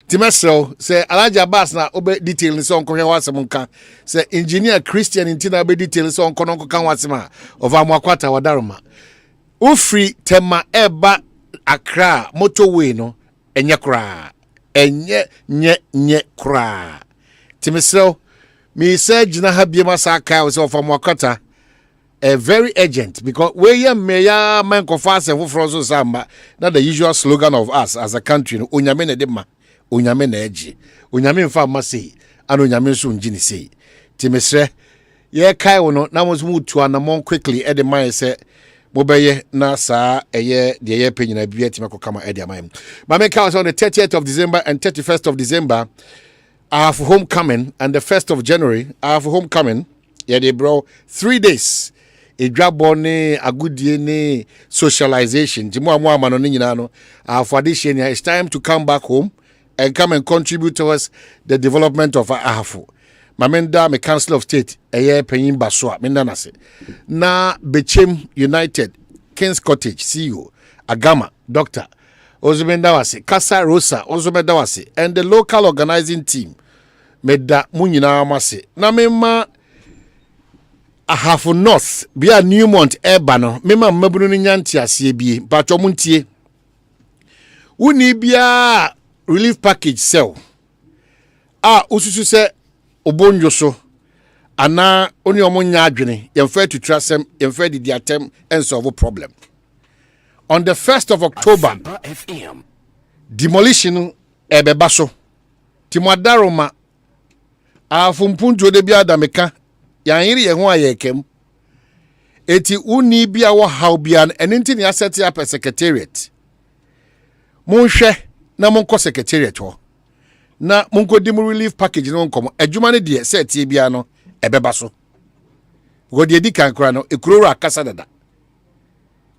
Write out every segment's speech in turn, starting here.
Timesel say Alaja Bass na obe detail so onko hwasem nka say engineer Christian intina be detail so onko nko kan wasema of Amwakwata Wadaroma ufri tema eba Accra motorway no enye kra enye kra Timesel me say gina ha biema sa kai so of Amwakwata very urgent because we meya man confess and for so samba not the usual slogan of us as a country onyame ne de ma onyame na eji onyame mfa mase ana onyame so ngini sei timesre ye kai wono na mo mutu anamon quickly e de man say mobeye na sa eye de ye penyina bia timako kama e de man ma me kai on the 30th of December and 31st of December I have homecoming and the 1st of January I have homecoming yeah they bro 3 days Edwabone agudie ne socialization timo amama no nyina no for this year it's time to come back home and come and contribute towards the development of Ahafo. Mamenda me Council of State eye panyin basoa menda nase. Na Bechem United Kings Cottage CEO Agama Dr. Ozumenda wase Kasa Rosa Ozumenda wase and the local organizing team meda munyina amase. Na mema Ahafo North bia Newmont eba no mema mmabunu nyanti ase bie patwo muntie. Uni bia relief package sell ususu se obonjo so ana oni omonya adwene yemfa tutrasem yemfa didi atem and solve problem on the 1st of October FM demolition ebeba so timodaroma afumpuntu de bia adameka yanhiri ye ho ayekem eti uni bia wo how bia enenti ne asset up secretariat monhwe na monko secretariat ho na monko dim relief package no nkomo adwuma ne de set e bia no ebeba so go de di kan kra no ekuroro akasa dada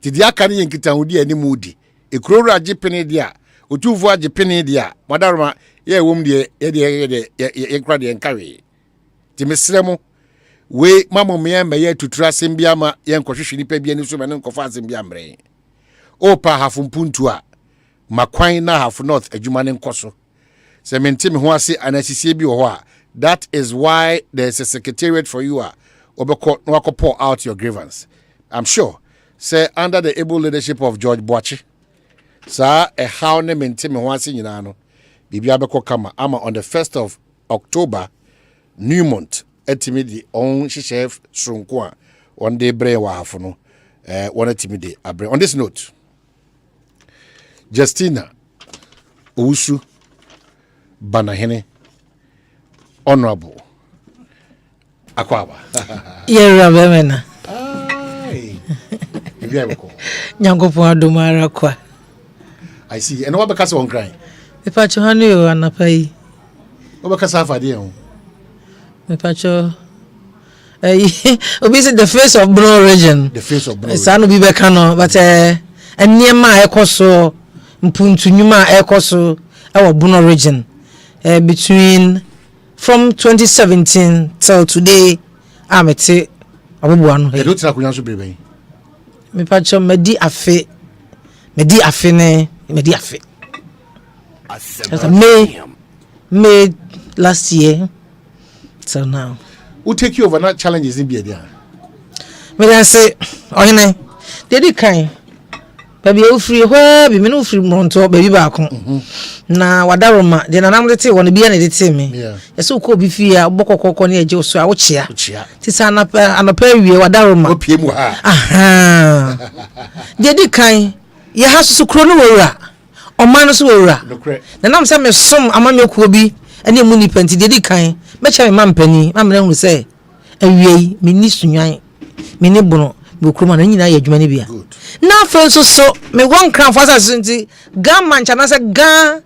ti di aka ne yenkita hodi ani mudi ekuroro agipene dia otuvu agipene dia madaroma ye wom de ye kra de enkawe ti mesremo we mamo me ye tutura sembia ma ye nkohwehwe nipa bia ni so me nkofa asembia mre opa hafumpuntu a makwan na half north adwuma ne nkoso se menti me ho ase anasisie bi ho a that is why there's a secretariat for you obeko no pour out your grievance. I'm sure say under the able leadership of George Boachi sa e how ne menti me ho ase nyina no bibia beko kama ama on the 1st of October Newmont etimidi on chef sronko a on day bre wa half no one etimidi abre. On this note, Justina Owusu Banahene Honorable Akwaba. Yera bemena. Ai. Bibia beko. Nyankopon adomara kwa. I see. And what because on crying? Me pacho hanu yo anapai. What because afade ho? Me pacho obi say the face of Bro region. The face of Bro. Sanu bi beka no but enema ekoso mpuntu nyuma ekoso our Bono region between from 2017 till today amete abubu anu e do tira kunyan so bebe me pacho medi afe May last year till now who take you over that challenges in be there me dan say ohene dey kan baby ofri ho bi me no ofri mronto baby ba ko na wadaroma de na namde te won bia na de te me yeso ko bi fi a bokokoko na eje so a wo chia ti sa anapa wie wadaroma opie mu ha aha de kan ye ha so kro no wura oman no so wura na nam se me som amamekuo bi ene mu ni panti de kan me cha me mampani mamre hu se awie me ni sunwan me ni bono bokroma na nyina ya adwuma ne bia na fa so me won kran fa sa sunti ga mancha na se ga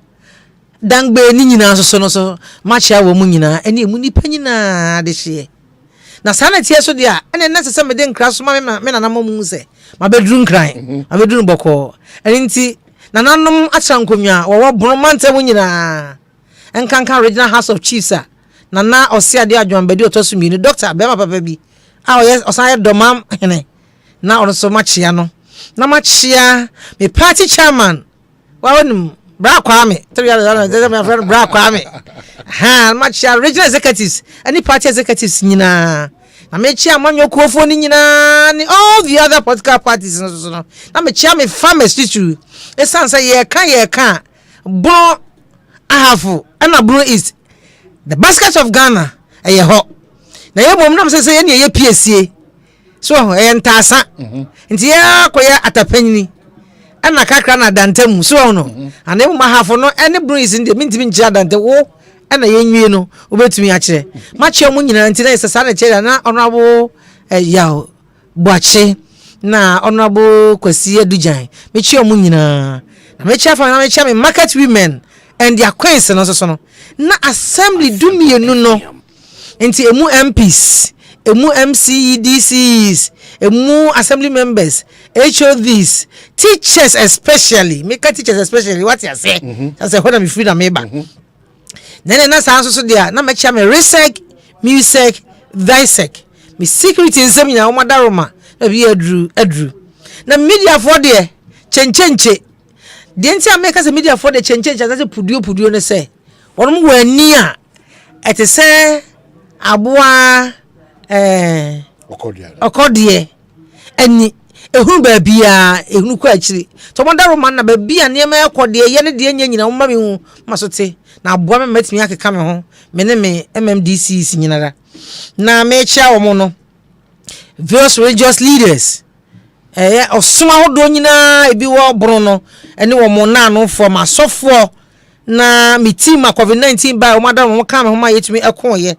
dangbe ni nyina so no so macha wo mu nyina ene mu ni panyina de hye na sana tie so dia ene na se me de nkra so ma me na mu se ma bedru nkran ma bedru boko ene nti na nanom acha nkonwa wo bono mante wo nyina enkankan regional house of chiefs na osia de adwan bedi otoso mi ni doctor be ma papa bi yes osan domam ene na ono so machia no na machia me party chairman wa wonum Bra Kwame. Tell me my friend Bra Kwame. Ha, much regional executives, any party executives nyina. Na me chia manyo kuofo ni nyina ni all the other political parties no. Na me chia me farmers too. E san say ye kan bro ahafu and bro is the basket of Ghana e ye ho. Na ye mom na say ye PSA. So e ntasa. Nti ya koya atapanyini. Ana kakra na dantam so no. Ana mu mahafo no any bro is in the mintimi ntia dante wo na yenwie no obetumi a kire machi omu nyina nti na isesa na kire na honorable yaw boache na honorable Kwasi Adujan mechi omu nyina na mechi afa na mechi me market women and their queens no so no na assembly dumienu no nti emu MPs emu MCEDCs emu assembly members HODs teachers especially make teachers especially what you say I say when me free na me back nene na sa so dia na me chia me resec music visec me security nsem nya wo madaroma na bi adru na media for de chenchenche de nti ameka se media for de chenchenche za se puduo ne se wonom wani a ete se aboa okodie ani ehunu ba bia ehunu kwa akiri to madaroma na ba bia ne ma ekodie ye ne de nya nyina wo ma me hu masote na aboa me metimi akeka me ho me ne me MMDC si nyinara na me chia wo no various religious leaders osuma hodo nyina ebi wo boro no ene wo mo na no for masofo na me team COVID-19 ba wo madam mo ka me ho ma yetimi ekoye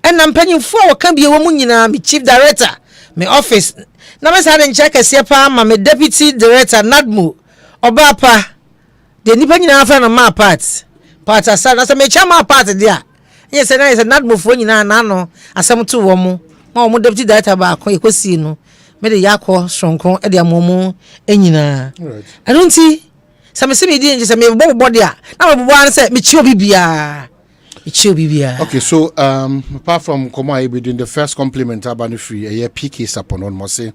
ena mpanyimfo wo ka bie wo mu nyina me chief director me office na me sa de nche kese pa ma me deputy director Nadmo Obapa de nipa nyina afa na ma part asa na se me chama part dia yes na is Nadmo fo nyina na no asem to wo mu ma wo deputy director ba ko Ekosii no me de yakọ sonkron e de amomu enyina I don't see some se me di nje se me bo dia na me bo an se me chi obi bia okay, so apart from Komai be doing the first compliment about free a year PK Saponon must say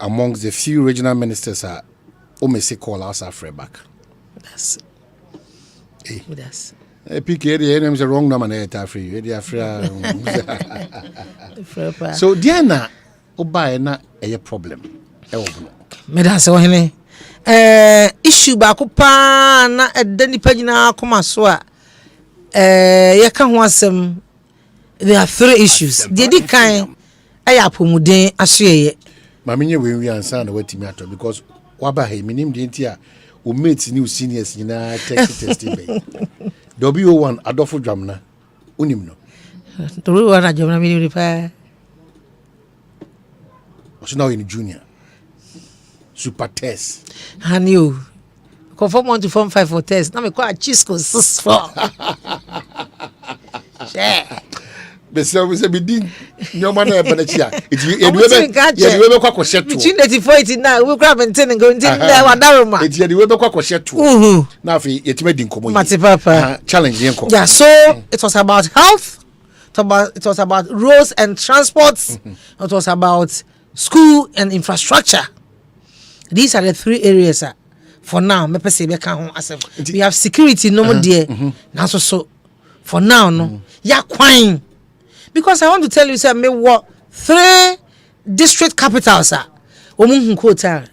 amongst the few regional ministers are say call us after back. That's PK the name is the wrong number na free so Diana oba na a problem me da se ohene issue ba ko pa na edani pagina koma so a yeka ho asem there are three issues dedi kan aya pomuden asoye ma menye we ansa na watimi ato because waba he minim de ntia o mate ni o seniors nyina test be W01 Adolfo Dwamna unim no W01 Dwamna mi ni pa so now in junior super test hanio conform 1 to form 5 for test na me kwa chisco 6 for Bese we say be din nyoma na ebe na chia ye we be kwa kwhyeto between 84 na we grab maintain go ntin na wadaroma ye we be kwa kwhyeto na afi yetima din komo yi challenge yenko yeah so it was about health it was about roads and transports it was about school and infrastructure. These are the three areas for now me pese be kan ho asem we have security no more there na so for now no ya kwan because I want to tell you say me what 3 district capitals omunhu hotel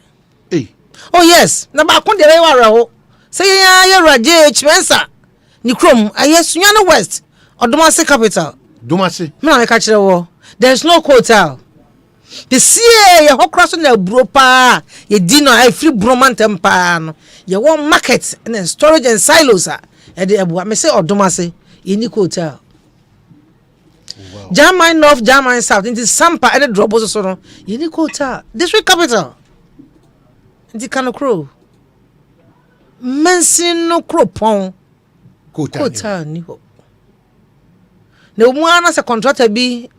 oh yes na ba kon de we ware ho say ya raje Chimensa ni krom ayesunya no west Odomase capital Domase me na ka kire wo there's no hotel. The see ye hokroso na bro pa ye dino I free broman tempa no ye won market and storage and silos e de abu me say Odomase ye ni hotel German North German South into Sampa and drop so no ye ni hotel district capital into Kanokro mensin no kropon hotel ni ho na omu ana se contractor bi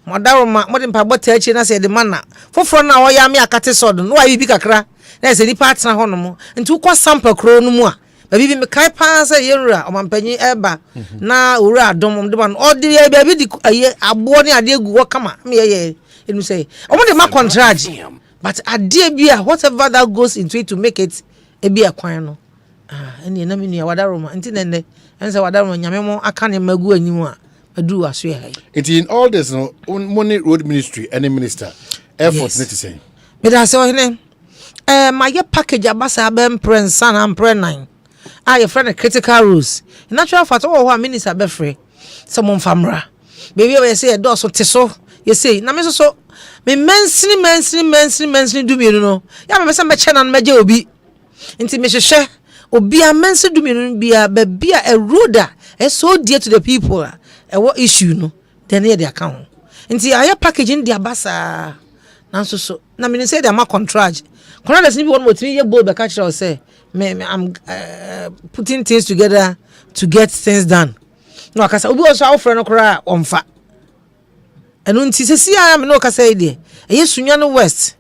Madaroma modern pabot echi na se de mana foforo na oya me akate sodo no ayi bi kakra na se nipa atena hono mo nti ukwa sample kro no mu a ba bi me kai pa se yerura omampanyi eba na owura adom de ba no odi ya bi di abo ne ade egu wo kama me ye enu say omo de ma contract but ade bi a whatever that goes into it to make it e bi akwan no eni na me nua wadaroma nti nene ense wadaroma nyame mo aka ne magu animu a adu aso ya in all this no money road ministry any minister effort net say me da se ohene my package abasa abem prensa na mpre9 your friend critical rules in natural fact oh minister be free some famra baby we say do so teso you say na me so me mensini do me no ya me say me che na meje obi nti me hwehwe obi a mensi do me no bia bia a roader so dear to the people what issue no then here they account nti aye packaging dia basa na so na me say they ma contract ni bi won motimi ye bold be catch us say I'm putting things together to get things done no akasa obi also our friend no kra omfa enu nti sesi a me no kasa e de sunya no west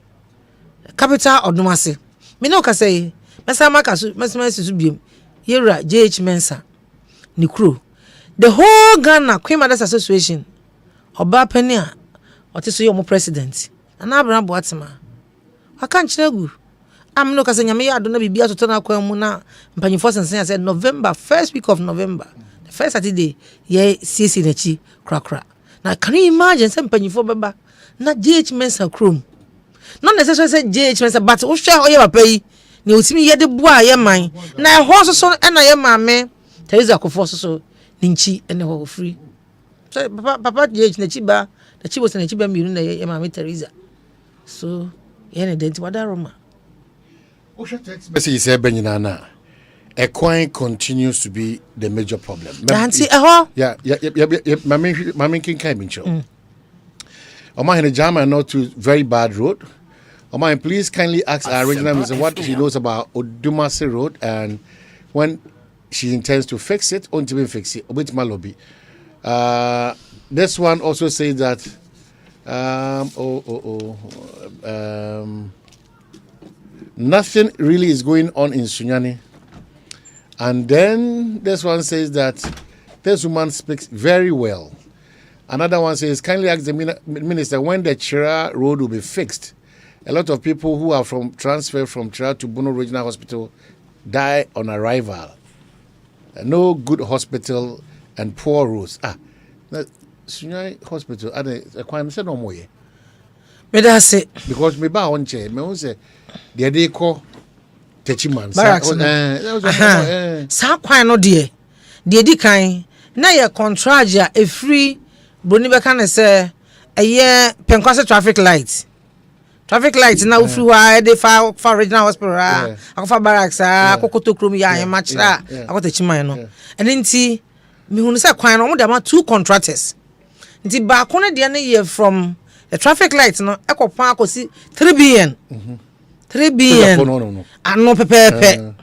capital odumase me no kasa e mesa maka so mesa su biem yera JH Mensa ni kro the whole Ghana Queen Mothers Association oba pani a otiso yo mo president ana Abraham Boatema aka nchiregu am no kasa nyame ya adona bibia toto na kwan mu na mpanyifo sensen said November first week of November the first Saturday ye CC na chi krakra na can you imagine say mpanyifo beba na JH Mensa krom not necessarily say JH Mensa but o hwe o ye papa yi ni otimi ye de boa ye man na ho so na ye maame Teresa Kofo so ninchi ene ho free so papa JH na chi ba na chi bo se na chi ba miru na ye maame Teresa so ye na denti wadaroma message say benyina na Ekwan continues to be the major problem. Yeah, Mami King Kaimincho. Omanhene Jama not to very bad road. Omanhene, please kindly ask our regional minister what she knows about Odumase Road and when she intends to fix it, or to fix it. Obitima lobby. This one also says that nothing really is going on in Sunyani. And then this one says that this woman speaks very well. Another one says, kindly ask the minister when the Chira road will be fixed. A lot of people who are transferred from Chira to Bono Regional Hospital die on arrival. No good hospital and poor roads. Sunyani Hospital, I can't say no more. Because me ba on chair, me say they call Techiman. Sa kwan no de di kan na ye contract ya e free broni be kan say eye penkwase traffic light na u free wa dey fa regional hospital akofa barracks akokoto krom ya hemachra akota Techiman no enti me hunu say kwan no mo dey ma two contractors nti ba ko ne de na ye from the traffic light no ekopan akosi 3 billion 3 billion ano pepepe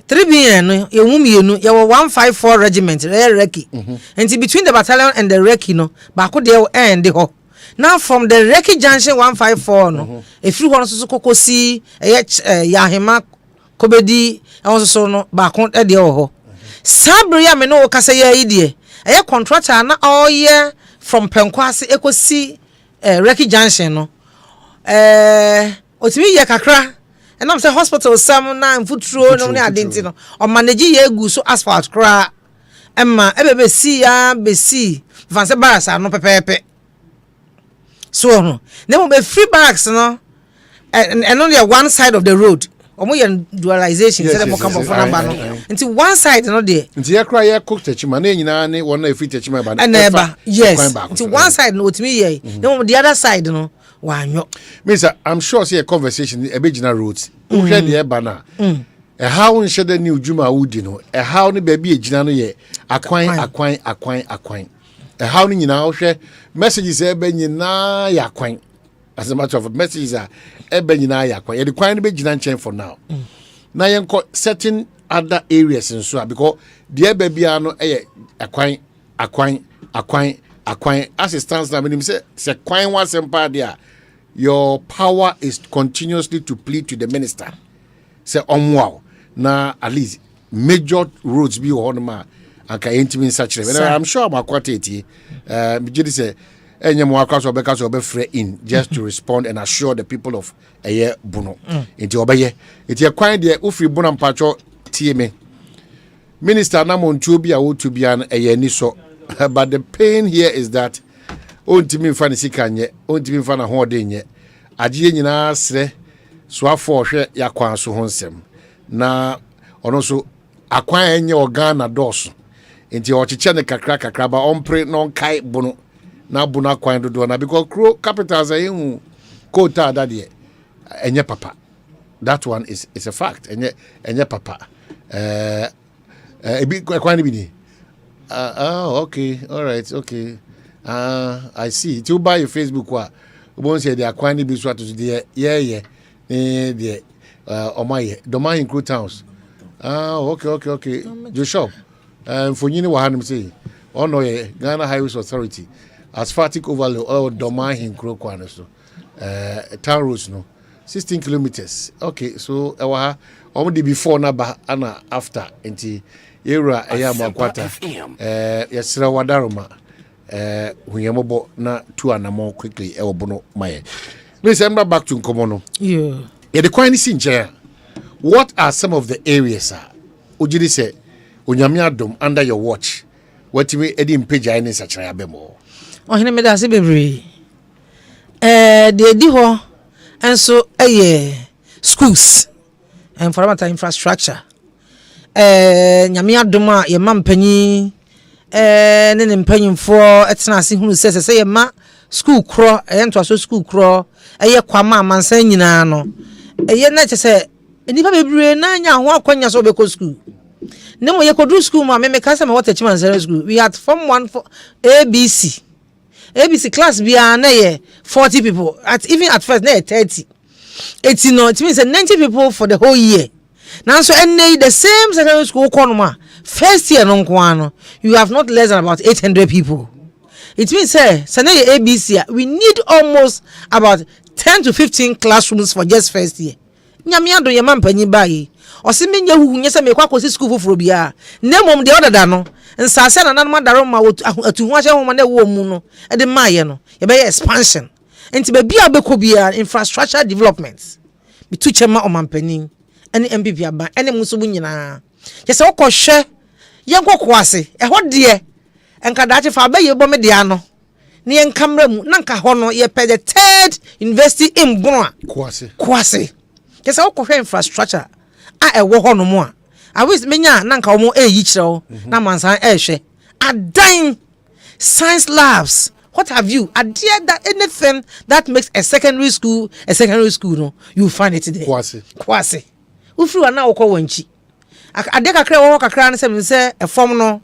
3 billion no ye wumienu ye 154 regiment reki and between the battalion and the reki no ba ko de end ho now from the reki junction 154 no if you want to kokosi yahema kobedi and so no ba ko de ho sabre ya me no kasa ya idie contractor na all year from Penkwase Ekosi Reki Junction no otimi ye kakra and I'm say hospital some na mfuturo no ne adenti no o manage ye egu so asphalt kra emma ebebe si ya be si fanse barracks no pepepe so no dem be free barracks no and only one side of the road omo ye dualization say dem come for number no until one side no there until ye kra ye cook Techiman na nyina ne won na free Techiman ba na yes until one side no otimi ye then the other side no wanyo Mister, I'm sure see a conversation a bigina roads who hear the bana how in shade new juma woody no how ni baby a gina no ye akwan how ni nyina hwe messages e be nyina ya kwan as a matter of messages are e be nyina ya kwan ye the kwan be gina nchen for now na ye nko certain other areas in so because the baby no e akwan as it stands now meaning say kwan was Asempa there your power is continuously to plead to the minister say wow na at least major roads be on ma aka intimate such I'm sure about quantity me just say enyem waka so be free in just to respond and assure the people of Bono into obeye it ye kwan there ufri Bono mpacho tie me minister na montuo bi a wotu bia no eyani so but the pain here is that ontimi mfa ne sika nye ontimi mfa na hoode nye agye nyina sre so afo hwe yakwan so ho nsem na ono so akwan enye organa dos enti o chiche ne kakra ba ompre no kai bunu na bunu akwan dodo na because crow capitals ayehu quota that there enye papa that one is a fact enye papa ebi akwan bi ni okay all right okay I see to buy your Facebook wa won't say the akwan bi so to the yeah the omaye domain crew towns okay you shop for you wa hanum say ono ye Ghana Highways Authority asphaltic overlay or domain crew kwan so town roads no 16 kilometers okay so the before na ba ana after enti era eya makwata yesra wadaroma huyemobo na tu anamo quickly e obono maye please I'm back to nkomo yeah the kwani sinche what are some of the areas ojiri say onyame adom under your watch what me edi mpage ai ne sachara abemo ohene me da se bebre de di ho enso schools and for matter infrastructure nyame adom a ye mampanyi ne mpanyimfo etena ase hunu se ye ma school kro ento aso school kro kwama amansan nyina no na chese nipa bebre na nya ho akwanya so be ko school ne mo ye ko do school ma me kasa me what achieve school we had form 1 for ABC class bia na ye 40 people even at first na ye 30 80 no it means 90 people for the whole year now so the same secondary school konoma first year no kwano you have not less than about 800 people. It means say ABC we need almost about 10 to 15 classrooms for just first year. Nyame ado ye mampanyi bayi o se menye huhu nye se me kwa kosi school foforo bia na mom de odada no nsase na nanoma daro ma atu ho ahye ho na wo mu no e de maye no ye be expansion enti ba bia be ko bia infrastructure development bitu chema o mampanyi ene MPP aba ene muso bu nyina ye se okwohwe ye nkokoase e ho de enka dache fa ba ye bo me de ano ne ye nkamra mu na nka ho no ye pe the third university in Boa kwase kesa okwohwe infrastructure a ewo ho no mu a wis menya na nka omo eyi kireo na mansan ehwe adan science labs what have you idea that anything that makes a secondary school no you find it there kwase ufiri na okwo wanchi ade kakra wo kakra na se form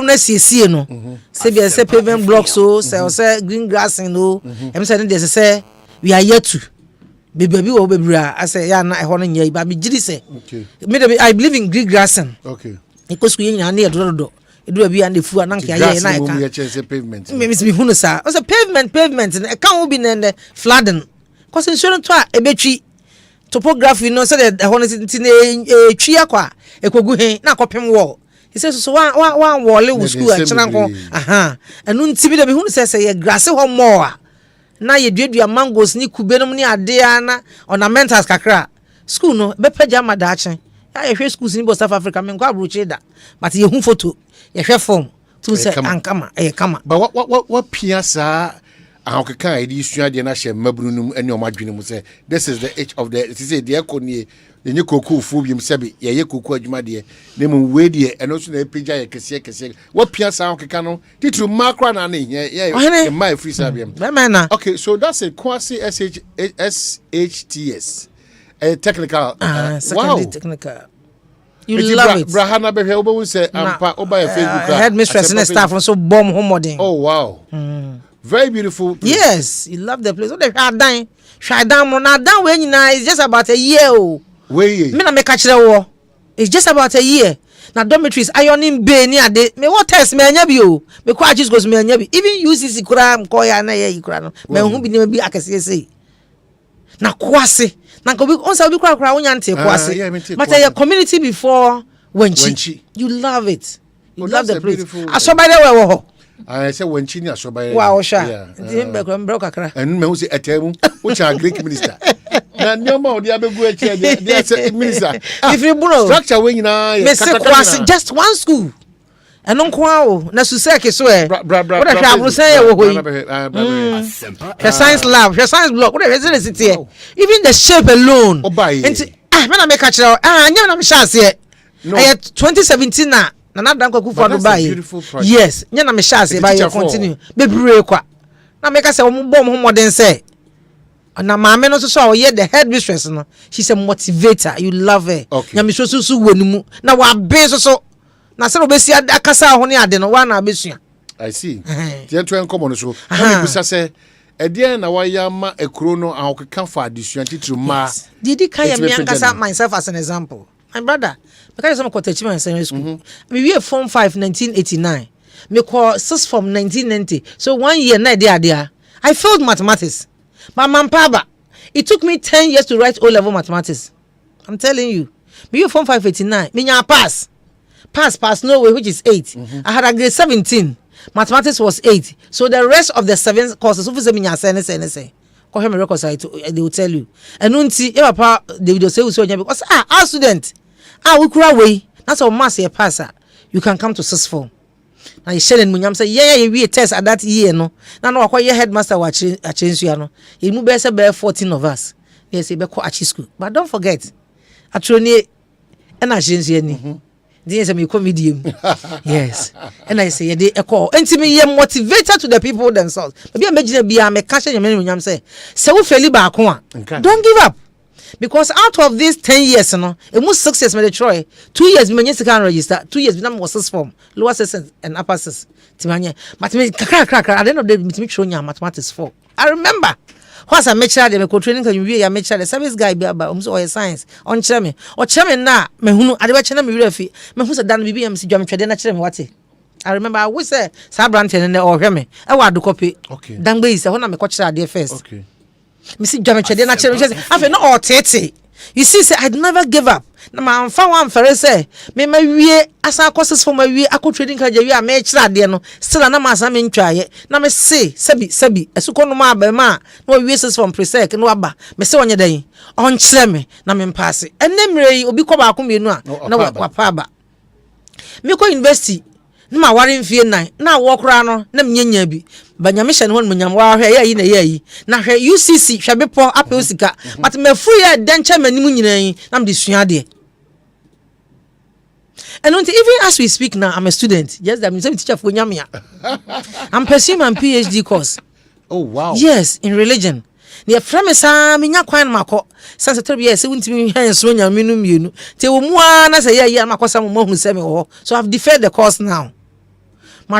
na siesie no se bia se pavement blocks so se green grass no em se dey se we are yet to baby wo bebra ase ya na eho no nya ba me giri se okay I believe in green grass okay ekosku yenya na edodo edu bia na fu na nka ya na ka pavement me hunu sa o se pavement e kan wo bi na flooding cause insurance to a ebetwi topography no say the eho no twi akwa ekogu he na kopem wall he says so one wall with school a chenanko enu ntibi de be hunu say ye grass ho more na ye duadua mangoes ni kubenom ni ade na ornamentals kakra school no be pagya madache ya ye hwe schools ni bo South Africa men kwa abrochi da but ye hu photo ye hwe form to say ankama kama but what piasa ahokeka edi sua de na hye mabrunum ene o madwene mu say this is the age of the say de ekoni yenye koku fu bim sebe ye koku adwuma de ne mu we de eno so na epija ye kese what piasa ahokeka no titru makra na na ye my free sabiam okay so that's a quasi SHTS a technical secondary technical. You love it. Brahana be here obo say ampa oba your Facebook headmistress and staff so bomb home modern. Oh wow. Very beautiful place. Yes, you love the place. What they Shadan mo na dan we nyina is just about a year oh. We me na me ka kire wo. It's just about a year. Na dormitories ironing bay ni ade. Me what test me anya bi o. Me kwa just goes me anya bi. Even UCC kura mko ya na ye kura no. Me hu bi ni bi akese sei. Na kwase. Na ko bi onsa bi kura wonya nte kwase. But your community before wenchi. You love it. You love the place. Asobade we wo ho. I say when Chini asobade. Wow, sha. Ndi mbekro kakra. And me hu say etemu, which are Greek minister. na nyoma odi abegu eche dey say minister if you bro structure we nyina me say kwase just one school eno nko awo na suseke so what if you say we ho science lab science block what if you sit here even the shape alone me na make catch anya na me sha ase 2017 na danko kufa do buy yes nya na me sha ase buy continue bebre kwa na make say mo bom ho modern say na maame no so ye the head mistress no she's a motivator you love her nya me so wonimu na wa be so na se obesi akasa ho ne ade no wa na abesua I see tie to enkomo no so na me bisa say edien na wa ya ma ekro no ahokeka fa adesua titru ma didi kan ya me ankasa myself as an example my brother because I'm quite in secondary school me we form 5 1989 me call 6 form 1990 so 1 year na there I failed mathematics my mampaba it took me 10 years to write O level mathematics I'm telling you me we form 589 me nya pass no way which is 8 I had a grade 17 mathematics was 8 so the rest of the 7 courses if me nya say ko he me record site they will tell you and unti e papa they will say we so nya because our student we kura way that's how mass ye pass you can come to 6 form na you share munyam say we test at that year no na no akwa headmaster wa achensu no he mu be say be 14 of us yes be ko achi school but don't forget atroni and achensu ni dey say me comedian yes and I say dey eko enti me ye motivated to the people themselves be imagine bia me ka share munyam say we fail ba ko don't give up. Because out of these 10 years, almost 6 years, me try 2 years, me can register. 2 years, me was 6 form, lower 6 and upper 6. But me crack. At the end of the day, me show you mathematics 4. I remember. Once I make sure they me co training can you be make sure the service guy be about or science on chairman or chairman na me hunu ade ba chena me refi me hu se dan bibi am si dwam twede na kire me wate. I remember I was say Sabranten ne o hwe me e wa do copy dan gbe yi se ho na me ko kire ade first. Okay. Me see German chede na chere afi no otete you see say I never give up na ma amfa wan fere say me ma wie asa courses for ma wie akọ trading ka wie a me kire ade no still na ma asa me ntwaye na me say sabi esuko no ma ba ma na wie ses from presec no aba me say onye dan on kire me na me pass enemre yi obi ko ba ko mienu a na wa pa ba me ko university na ware mfie nan na wo kra no na mnyanya bi banyame hye ne ho mnyam wa hwe yayi na yayi na hwe UCC hwebepo apel sika but me free ya denche manim nyinan na me de sua de and even as we speak now I'm a student yes that means I'm teacher for nyame I'm pursuing my PhD course. Oh wow. Yes, in religion. Near Fremesa, Minya Kwan Mako, Santa yes, I wouldn't be hands when you're minum. Till one as a year, Makosa who sent me. So I've deferred the course now. My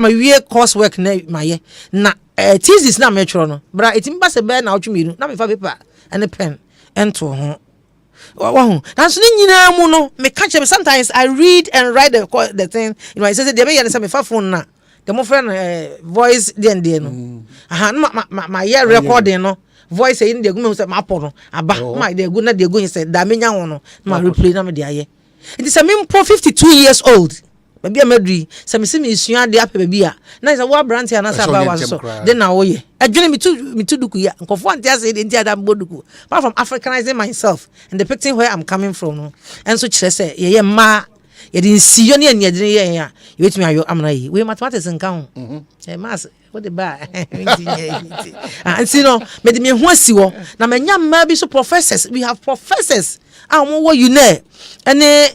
year coursework, my year. Na thesis na metrono, but it's impossible bear now to me, not with a paper and a pen, and to home. Wow, that's no, me catch him. Sometimes I read and write the thing. You know, I said, there may be some phone now. The more friend voice, then, my year recording, no. Voice in the good say mapono aba my the good na the good say da menya wono ma replay na me de aye it is a me pro 52 years old baby amedri say me see me sua de ape baby a na is a wa brand here na say ba wa so then na wo ye adwene me to duku ya nkofo antia say de ntia da mboduku apart from africanizing myself and depicting where I'm coming from no and so kire say ye ma ye din siyo ne anya dine ye ya you wait me ayo amna yi we mathematics nka ho mass what the ba and see no me de me ho asiwo na manya ma bi so professors we have professors wo you know any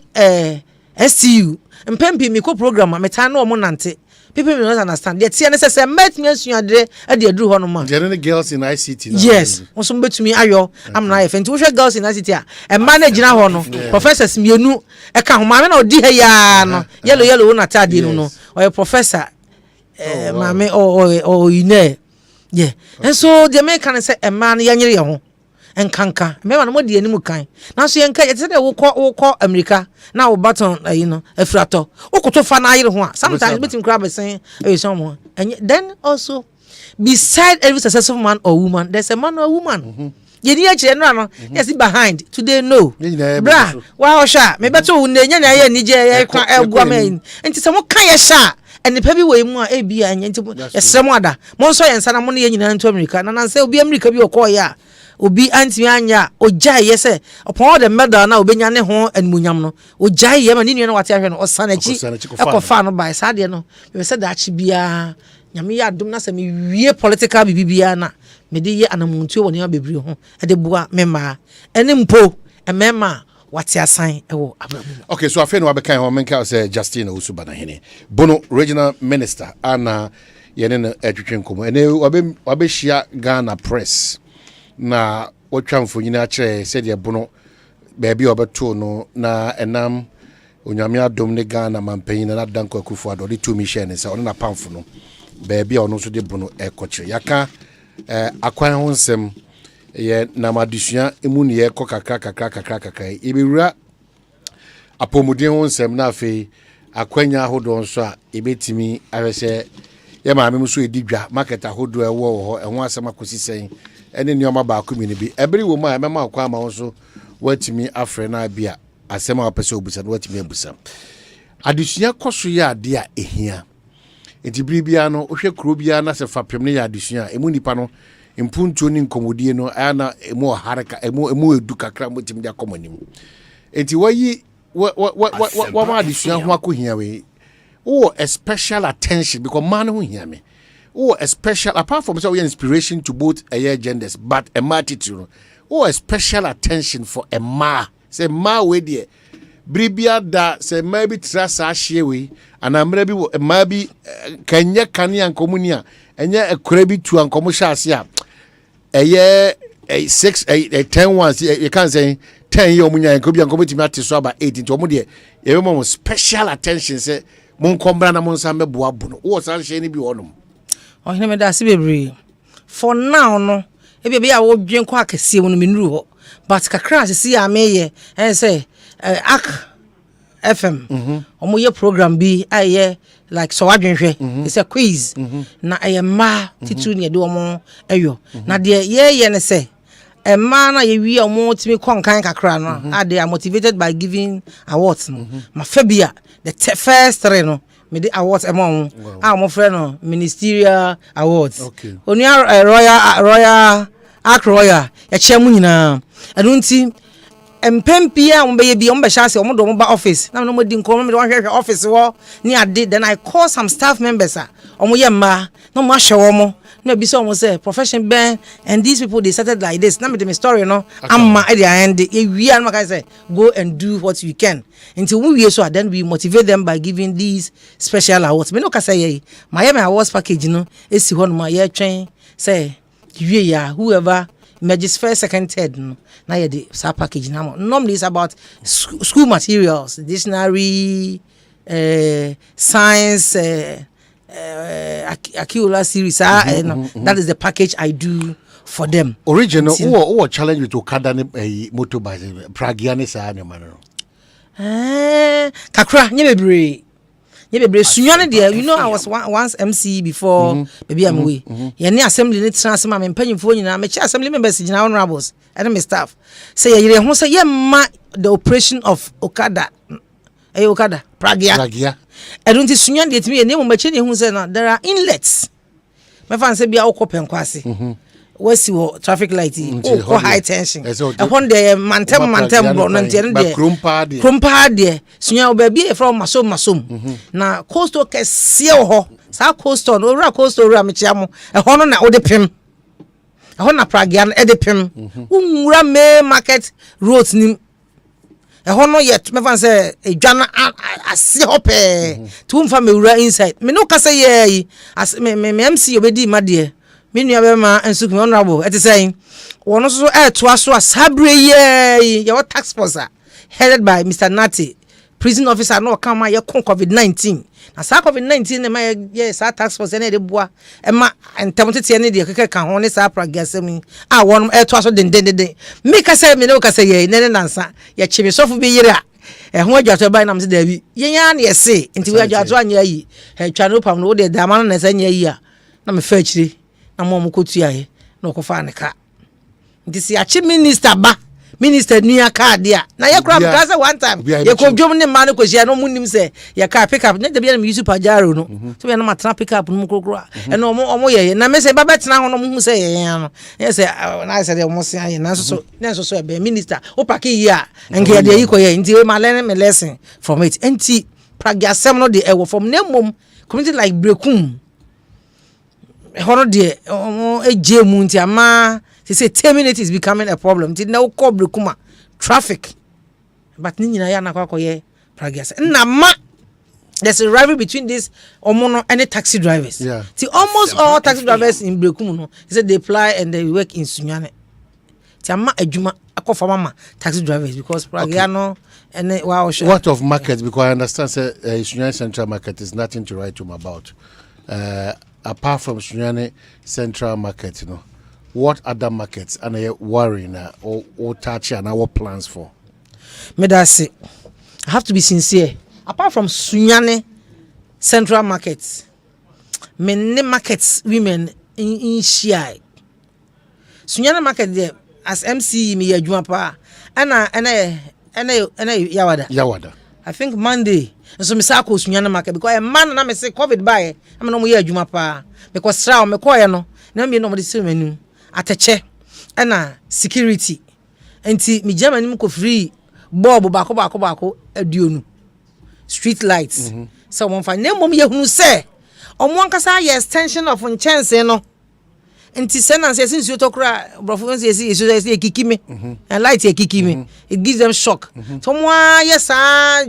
STU mpempi me ko program me tan no mo nante people will not understand they tie say met me asuade e de aduru ho no ma there are girls in ICT now. Yes also betumi ayo am na if nti wo hwe girls in ICT a manage na ho no professors mienu e ka ho ma me na odi ha ya no yellow na tade no or professor mame or you know yeah and so the American say a man yanyere ho enkanka me ma no modi animu kan na so yenka ye say wo kọ America na wo baton you know afrato wo koto fa na ayere ho a sometimes betim crab say some and then also beside every successful man or woman there's a man or woman ye ni akire no yes behind today no bra wa o sha me beto wo na nya na ye ni je ye kwa egwa men enti se mo kan ye sha and the pebi we mu a ebi a nyenti esrem ada mo so yensa na mo ne nyina nto America na nanse obi America bi okoye a obi antimi anya ojai yese upon the medal na obenya ne ho animunyam no ojai ye ma ni no wate ahwe no osanachi ekofa no by sade no we say da chi bia nyame ya dum na se me wie political bibia na me de ye anamuntu woni abebri ho e de bua mema ene mpo emema wate asan ewo abramu. Okay, so afeno abekan ho menka say Justin Omanhene Bono regional minister ana yene na etwetwen komo ene wabehia Ghana press na watwa mfonyina akire said ye Bono baabi obeto no na enam onyame adom ne Ghana mampanyin na danko akufo ado de to mi share ne say ono na pamfo no baabi ono so de Bono ekokire yaka akwan ho nsem ye na madusua emu ne ye kakra ebewura apomuden ho nsem na afi akwanya hodo nso a ebetimi ahwese ye maame mu so edidwa market ahodo ewo ho ehon asem akosi sen ene nioma ba akumi ne bi ebere wo mu a mema akwa ma wo so watimi afre na bia asem a pese obusa no watimi abusa adusua koso ya ade a ehia enti bia no ohwe kuro bia na se fapem ne ya adusua emu nipa no impuntu ni nkomodie no ana emu haraka emu edu kakra motim dia komonim enti wayi wa ma adusua ho akohia we oh a special attention because man who hear me oh a special apart from so we inspiration to both genders but a attitude oh a special attention for a ma say ma we there bribia da say maybe trasa ahye we anamra bi ma bi kanya kania nkomunia enye ekura bi tu ankomo hyase a eye 6 10 ones you can say 10 year omunya nko bi ankomo timi ate so aba 8 nti omo de ye mo special attention say mon kombra na mon sambe boa bono wo san hye ni bi wonom ohine me da se bebre for now no e be ya wo dwen kwa akese wo no menuru ho but kakra asisi ya meye say ak FM omo ye program bi aye like so adwenhwe it's a quiz na aye ma titu ne de omo eyo na de ye ne say ma na ye wi omo timi konkan kakra no they are motivated by giving awards no ma fabia the first three no me the awards among our friend no ministerial awards okay oni royal ak royal ya chemu nyina adunti empempia ombe bi ombe chance omodo omba office na no modi nko me hwehwe office wo ni ade then I call some staff members omo ye ma no mo ahwe wo mo na bi so omo say profession ben and these people they started like this na me the story no amma e dey end e wi an maka say go and do what you can until we so then we motivate them by giving these special awards me no ka say ye my awards package no esi ho no ma ye twen say wie ya whoever emerges first, second, third. No, now you the sub package now. Normally it's about school materials, dictionary, science, Akiola series. That is the package I do for them. Original, who challenge with Okada motorbike, Pragiane sa ne man. Kakra, nyebere. Sunyane there, you know I was once MC before maybe I'm away. Ye ni assembly ni transfer me mpanyimfo nyina me cha assembly members nyina honorables and me staff. Say ye ho say ye ma the operation of Okada. Okada, Pragia. I don't sunyane there timi ye ni mo machi ni hu say na there are inlets. Me fan say bia okopen kwase. What's your traffic light? Oh, high tension. Upon the mantem bro, nanti there. Krumpa there. Sunya obebi from masom. Na coastal kesiye ho. Sa coastal, ora coastal ora michiamo. Hono na odepim. Hono Pragian edepim. Umura me market roads ni. Hono yet. Me fan say ejana asi hope. Tu umfa me ura inside. Me no kasa ye. As me MC obedi madie. Minu abema ensuk me honorable et saying one so to aso asabre ye your tax force headed by Mr. Nati prison officer no come ye COVID-19 na sa COVID-19 ma ye sa tax force na de boa e ma entamtete ne de keke kan ho ne sa pragasem one to aso den me ka say me no ka say ye ne nansa ye chimi sofo be yire a ho adwato ba na mse da bi ye nya na ye se nti we adwato anya yi he twa no pam no de da ma na sa nya yi a na me fa chiri na mo kotu aye na okofa ne ka ndisi achi minister ba minister niya car dia na ye kura because one time ye ko dwom ne ma no ko hia no munim say ye car pick up ne de bia na use Pajero no so bia na ma pick up no kokoro e no omo ye na me say ba betena ho no mu say ye no ye say na say de omo say ye na so e be minister o pack here nke ye de yi ko ye nti we ma learn me lesson from it enti pragiasem no de e wo from nemom community like Brekum hono de eje mu nti ama say 10 minutes is becoming a problem nti na ko Brekuma traffic but ni nyina ya na kwa koye pragias na ma there's a rivalry between this omono and the taxi drivers. Yeah. See, almost all taxi drivers in Brekum no say they apply and they work in Sunyane. See, ama ejuma akofo mama taxi drivers because pragiano and wow. What of market? Because I understand say Sunyane Central Market is nothing to write home about. Apart from Sunyane Central Market, what other markets are you worrying or touching and our plans for? Medasi, I have to be sincere. Apart from Sunyane Central Markets, many markets women in Shia. Sunyane Market there as MC me adwuma pa. Ana Yawada. I think Monday. So me sa ko Sunyane Market because a man na me say COVID buy. I me no mo ye adwuma pa because sra me koye no. Na me no mo de se menu. Ateche ana security enti mi jama nim ko free bob bako aduonu street lights so mon fa nem mom ye hunu se omo ankasa ye extension of chance no enti se na se sinsu to kra brofo se kikime and light ye kikime it gives them shock so mo yes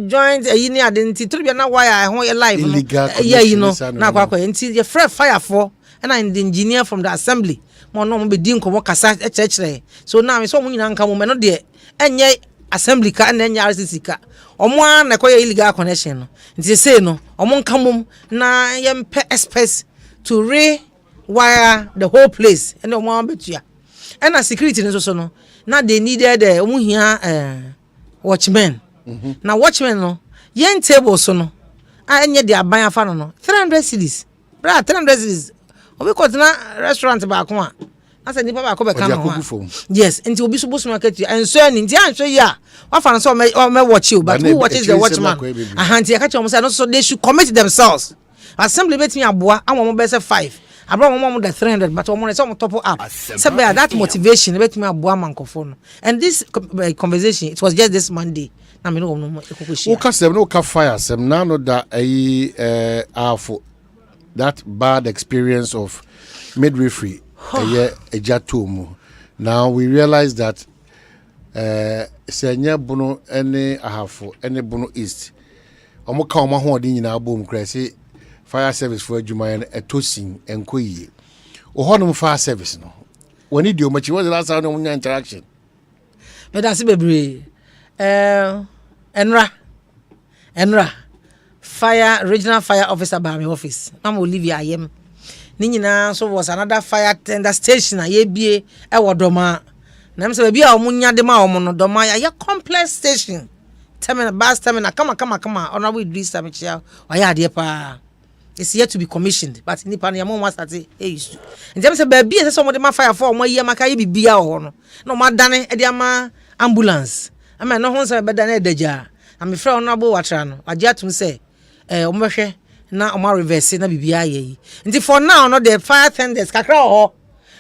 joint ayini ade tribia na wire ho ye live no na kwa enti ye fire for and the engineer from the assembly mo be din ko kasa echechere so now me so mo nyina nka mo me no de enye assembly ka na enye RCC ka omo an na koye illegal connection no nti say no omo nka mom na yempe express to rewire the whole place and omo an betua and na security so no na they needed omo hia watchmen na watchmen no yen table so no enye de aban afa no 300 cedis bra 300 cedis obi ko tena restaurant ba ko a asa nipa ba ko be kan no yes nti obi so bosu market and so ani nti an so ya wa fa no so me watch you but who watches the watchman ahanti ka che no so they should commit themselves assembly betimi aboa awon mo be say 5 abro mo the 300 but mo say mo top up say be that motivation betimi aboa mankofo no and this conversation it was just this Monday na me no ekokoshi o ka sem no ka fire sem na no da afo that bad experience of midwifery now we realize that senya bono any ahafo any bono east omoka omo di nyina abom krese fire service for adwuma en etosin enkoyie ohonom fire service no woni di omachi was the last time we interaction me da se bebre enra fire regional fire officer by my office I'm Olivia Ayem ni nyina so was another fire tender station aye bie e wodoma na me se bia omunya de ma omo no doma ya complex station terminal bus terminal kama honorable Idris Amichia oya de pa it's yet to be commissioned but ni pa na mo start use njem se ba bia se so mo de ma fire for mo ye maka ye bibia ho no ma dane e de ama ambulance ama no ho se be dane edaja am frɛ honorable watra no agye atum se omehwe na oma reverse na bibia ye nti for now no the fire tenders kakra ho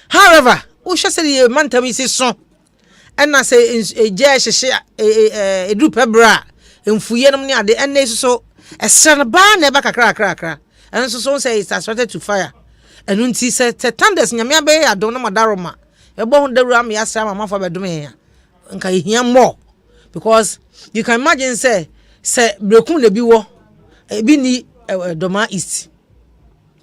however wo hwe se the mantam isi so na se eje hyehye edu pebra emfuye no ne ade enne so esra na ba na ba kakra and so say it's started to fire and nti se tenders nyame abe adom na madaroma ebo ho dawura me asra mama fa bedom ya nka ehia more because you can imagine say Brekum le bi wo bi ni Doma East.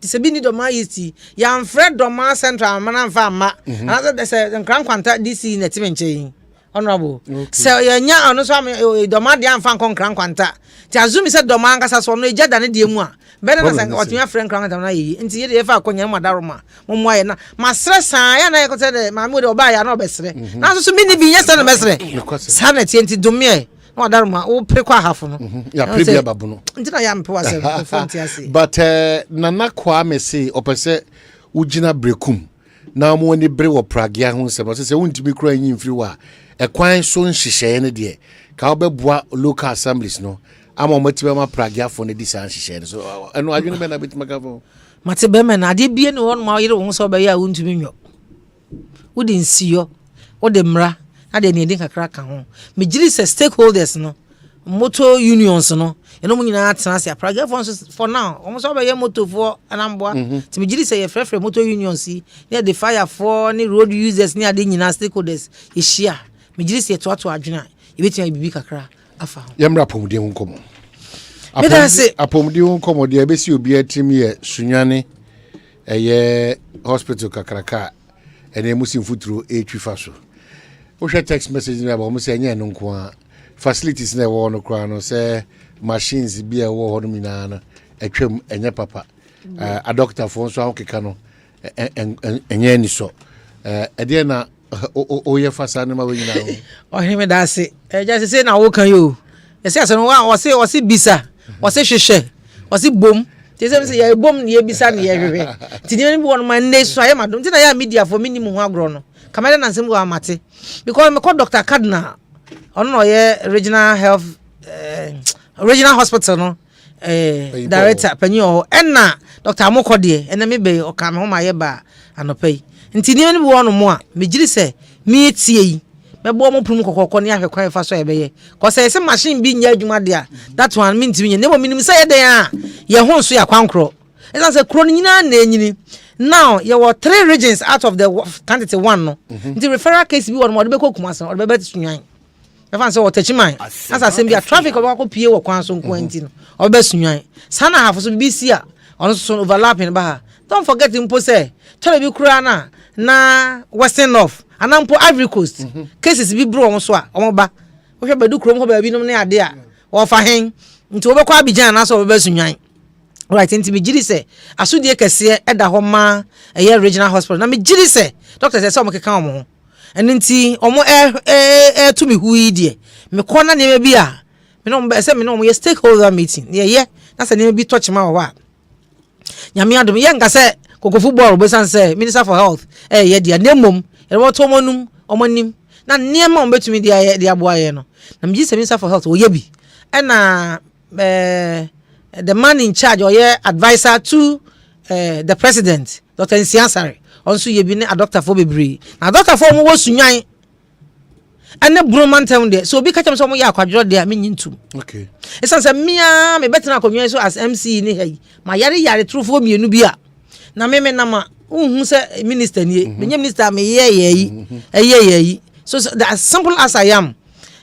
This be ni Doma East. Ya Fred Doma Central man fa ma. Another they say nkran kwanta DC na ti menche. Honorable. So ya nya ono so am Doma de amfa nkran kwanta. Ti azumi se Doma nkasa so no eja da ne de mu a. Be na say otunya friend nkran kwanta na yi. Nti ye de fa akonya madaroma. Mo aye na. Masre san ya na ye ko se de ma mu de oba ya na obesre. Na so mi ni bi nya se na mesre. Sa na ti enti dumie. Madaroma o prekwa hafo no. Ya prebia babu no. Nti na ya mpe wa se fonti ase. But Nana Kwame say opese ugina Brekum. Na mo ni bre wo pragia ho se. Say untimi kura yin firi wa. a kwan so nhyehyɛ ne de ka obeboa local assemblies no ama omatiba ma pragia for ne disa nhyehyɛ so eno adwene be na betima ka fo mate be me na ade bie ne won ma yire wo so be ya wontumi nwo wodi nsiyo wodi mra na de ne din kakra ka ho me giri se stakeholders no motor unions no eno mu nyina atena se pragia for now omo so be ya motor for anamboa ti me giri se ye frefre motor unions ne the fire for ne road users ne ade nyina stakeholders e share me giri se to adwena e betia bibi kakra afa ho yemra pomuden nkomo Medase apomudi nkomo de abesi obi atim ye sunwane eye hospital kakraka ene musim futuro etwifa so wo hwe text message na ba mo se anya no nko a facilities na wo no kra no se machines bi e wo ho no mina no atwam enye papa a doctor for so akeka no enye ni so ede na o ye fasa na ma we nyina o he medase just say na wo kan yo yesi ase no wa se bisa wase hwehwe wase bom tese se ya bom ne bisa ne ya hwehwe tini ni won man ne so aye madom tina ya media for minimum ho agro no kamera na nsem go amate because me call Dr. Cardinal ono ye regional health regional hospital no director panyo enna Dr. Amokode enna me be o ka me ho ma ye ba anopai ntini ni won mo a me giri se me tie yi mebo mo prum kokoko ne ahwe kwan fa so ebeye ko say se machine bi nya adwuma de a that one mean timi ne mo minim say den a ye ho so ya kwankro esa say kro nyina na enyini now ye were 3 regions out of the candidate one no the referral case bi won mo de be kokuma san o de be betunwan e fa say waterchiman asa say bi traffic ko pie wo kwan so nko anti no o be sunwan sana half so bi si a on so overlapping ba ha don't forget impo say tell bi kura na western north anampo Ivory Coast cases bi bro won so a omoba wo hwe badu krom ho ba bi nom ne ade a wo fa hen nti wo be kwa Abidjan na so wo be sunwan right nti me giri se asudie kese eda ho ma eye regional hospital na me giri se doctor say omo keka omo ho nti omo to me hu die me kona ne bi a me no be se me no ye stakeholder meeting ye na se ne bi touch ma wa nyame adom ye nga se kokofu board be san say minister for health ye dia nemom e wo to monum omonim na niema on betumi dia aboaye no na me giri se minister for health wo ye bi na the man in charge or advisor to the president Dr. Nsiansare also ye bi ne a doctor for bebre na doctor for mo wo sunwan ene broman town there so obi ka chem so mo ya akwadro there me nyintum okay esan se mia me betena akonwan so as MC ni hey ma yare trufo mienu bi a na me na ma unhu se minister ni me minister me ye so as simple as I am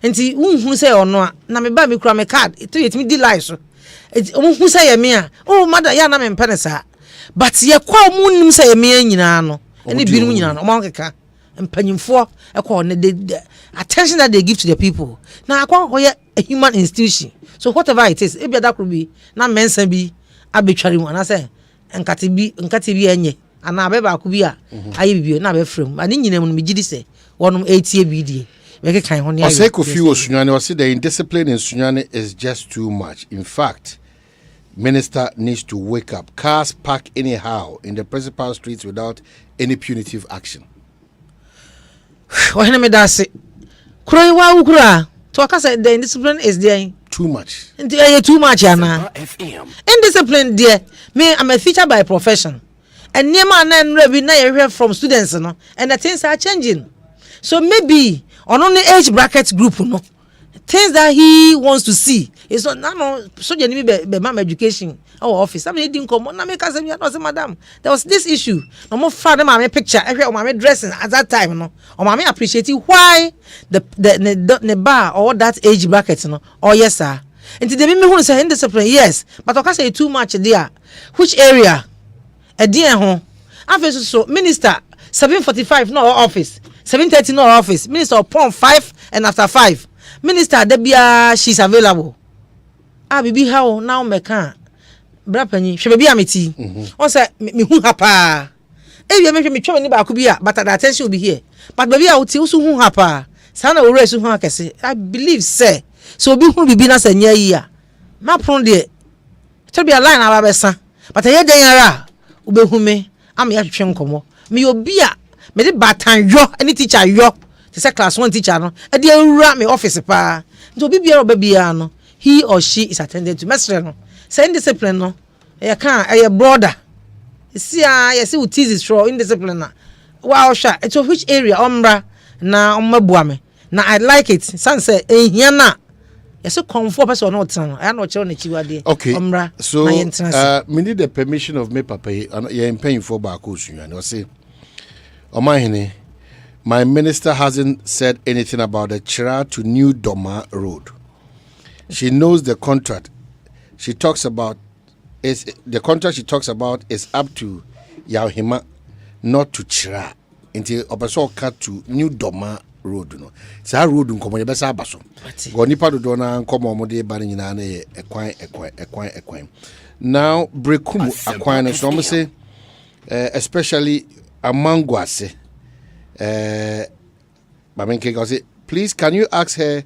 enti unhu se ono a na me ba me kura me card it me di live so who say ye me a oh mother ya na me mpene sa but ye kwa mu nim say ye me nyina no ene binom nyina no ma keka mpanyimfo e kwa ne the attention that they give to the people na akwa ho ye a human institution so whatever it is e be that could be na mensa bi abetware mu na say nkate bi enye ana be ba ko bi a aye bibio na be frem ani nyina mu no me gidi say wonum etie bi die we kan ho ne aye Kofi Osunyane was the indiscipline in Sunyane is just too much. In fact, minister needs to wake up. Cars park anyhow in the principal streets without any punitive action. Wahene me dase. Kuro wa ukura. To akasa the indiscipline is there Too much. Too much ana. Indiscipline there. Me I'm a teacher by profession. And niema na nrebi na ye from students no and the things are changing. So maybe on only age bracket group no things that he wants to see is not no so you need be mama education our office I mean didn't come na make us say madam there was this issue no more father mama picture every mama dressing at that time no or mama appreciate why the bar or that age bracket no oh yes sir and the me who say indiscipline yes but okay say too much there which area e dey ho after so minister 7:45 no office 7:30 no office minister upon 5 and after 5 minister debia she's available bibi how now me can bra pani hwe bia meti on say me hu hapa e me twa ni ba ko bia but the attention will be here but baby out you so hu hapa sana we resu hu akese I believe say so obi hu bibi na sanya yi a ma pron de to be a line aba besa but ye den ara obehu me am ya twetwe nkomo me obi a me de batan yo any teacher yo say class 1 teacher no e dey ewura me office pa nti obi bia oba bia no he or she is attended to mesre no say indiscipline no e kan e brother see you with tease straw indiscipline na wow sha it's of which area omra na omabua me na I like it san say ehia na yes comfort person no tran I no kire na chiwade omra so me need the permission of me papa you paying for back osuan o say Omanhene, my minister hasn't said anything about the Chira to New Doma road. She knows the contract she talks about is up to Yahima, not to Chira. Until Obaso cut to New Doma road. No, it's a road in Common Bessa Basso. Gonipa do Dona and Comomode Barinane equine. Now, Brekum acquire some say, especially Amangwase. Please, can you ask her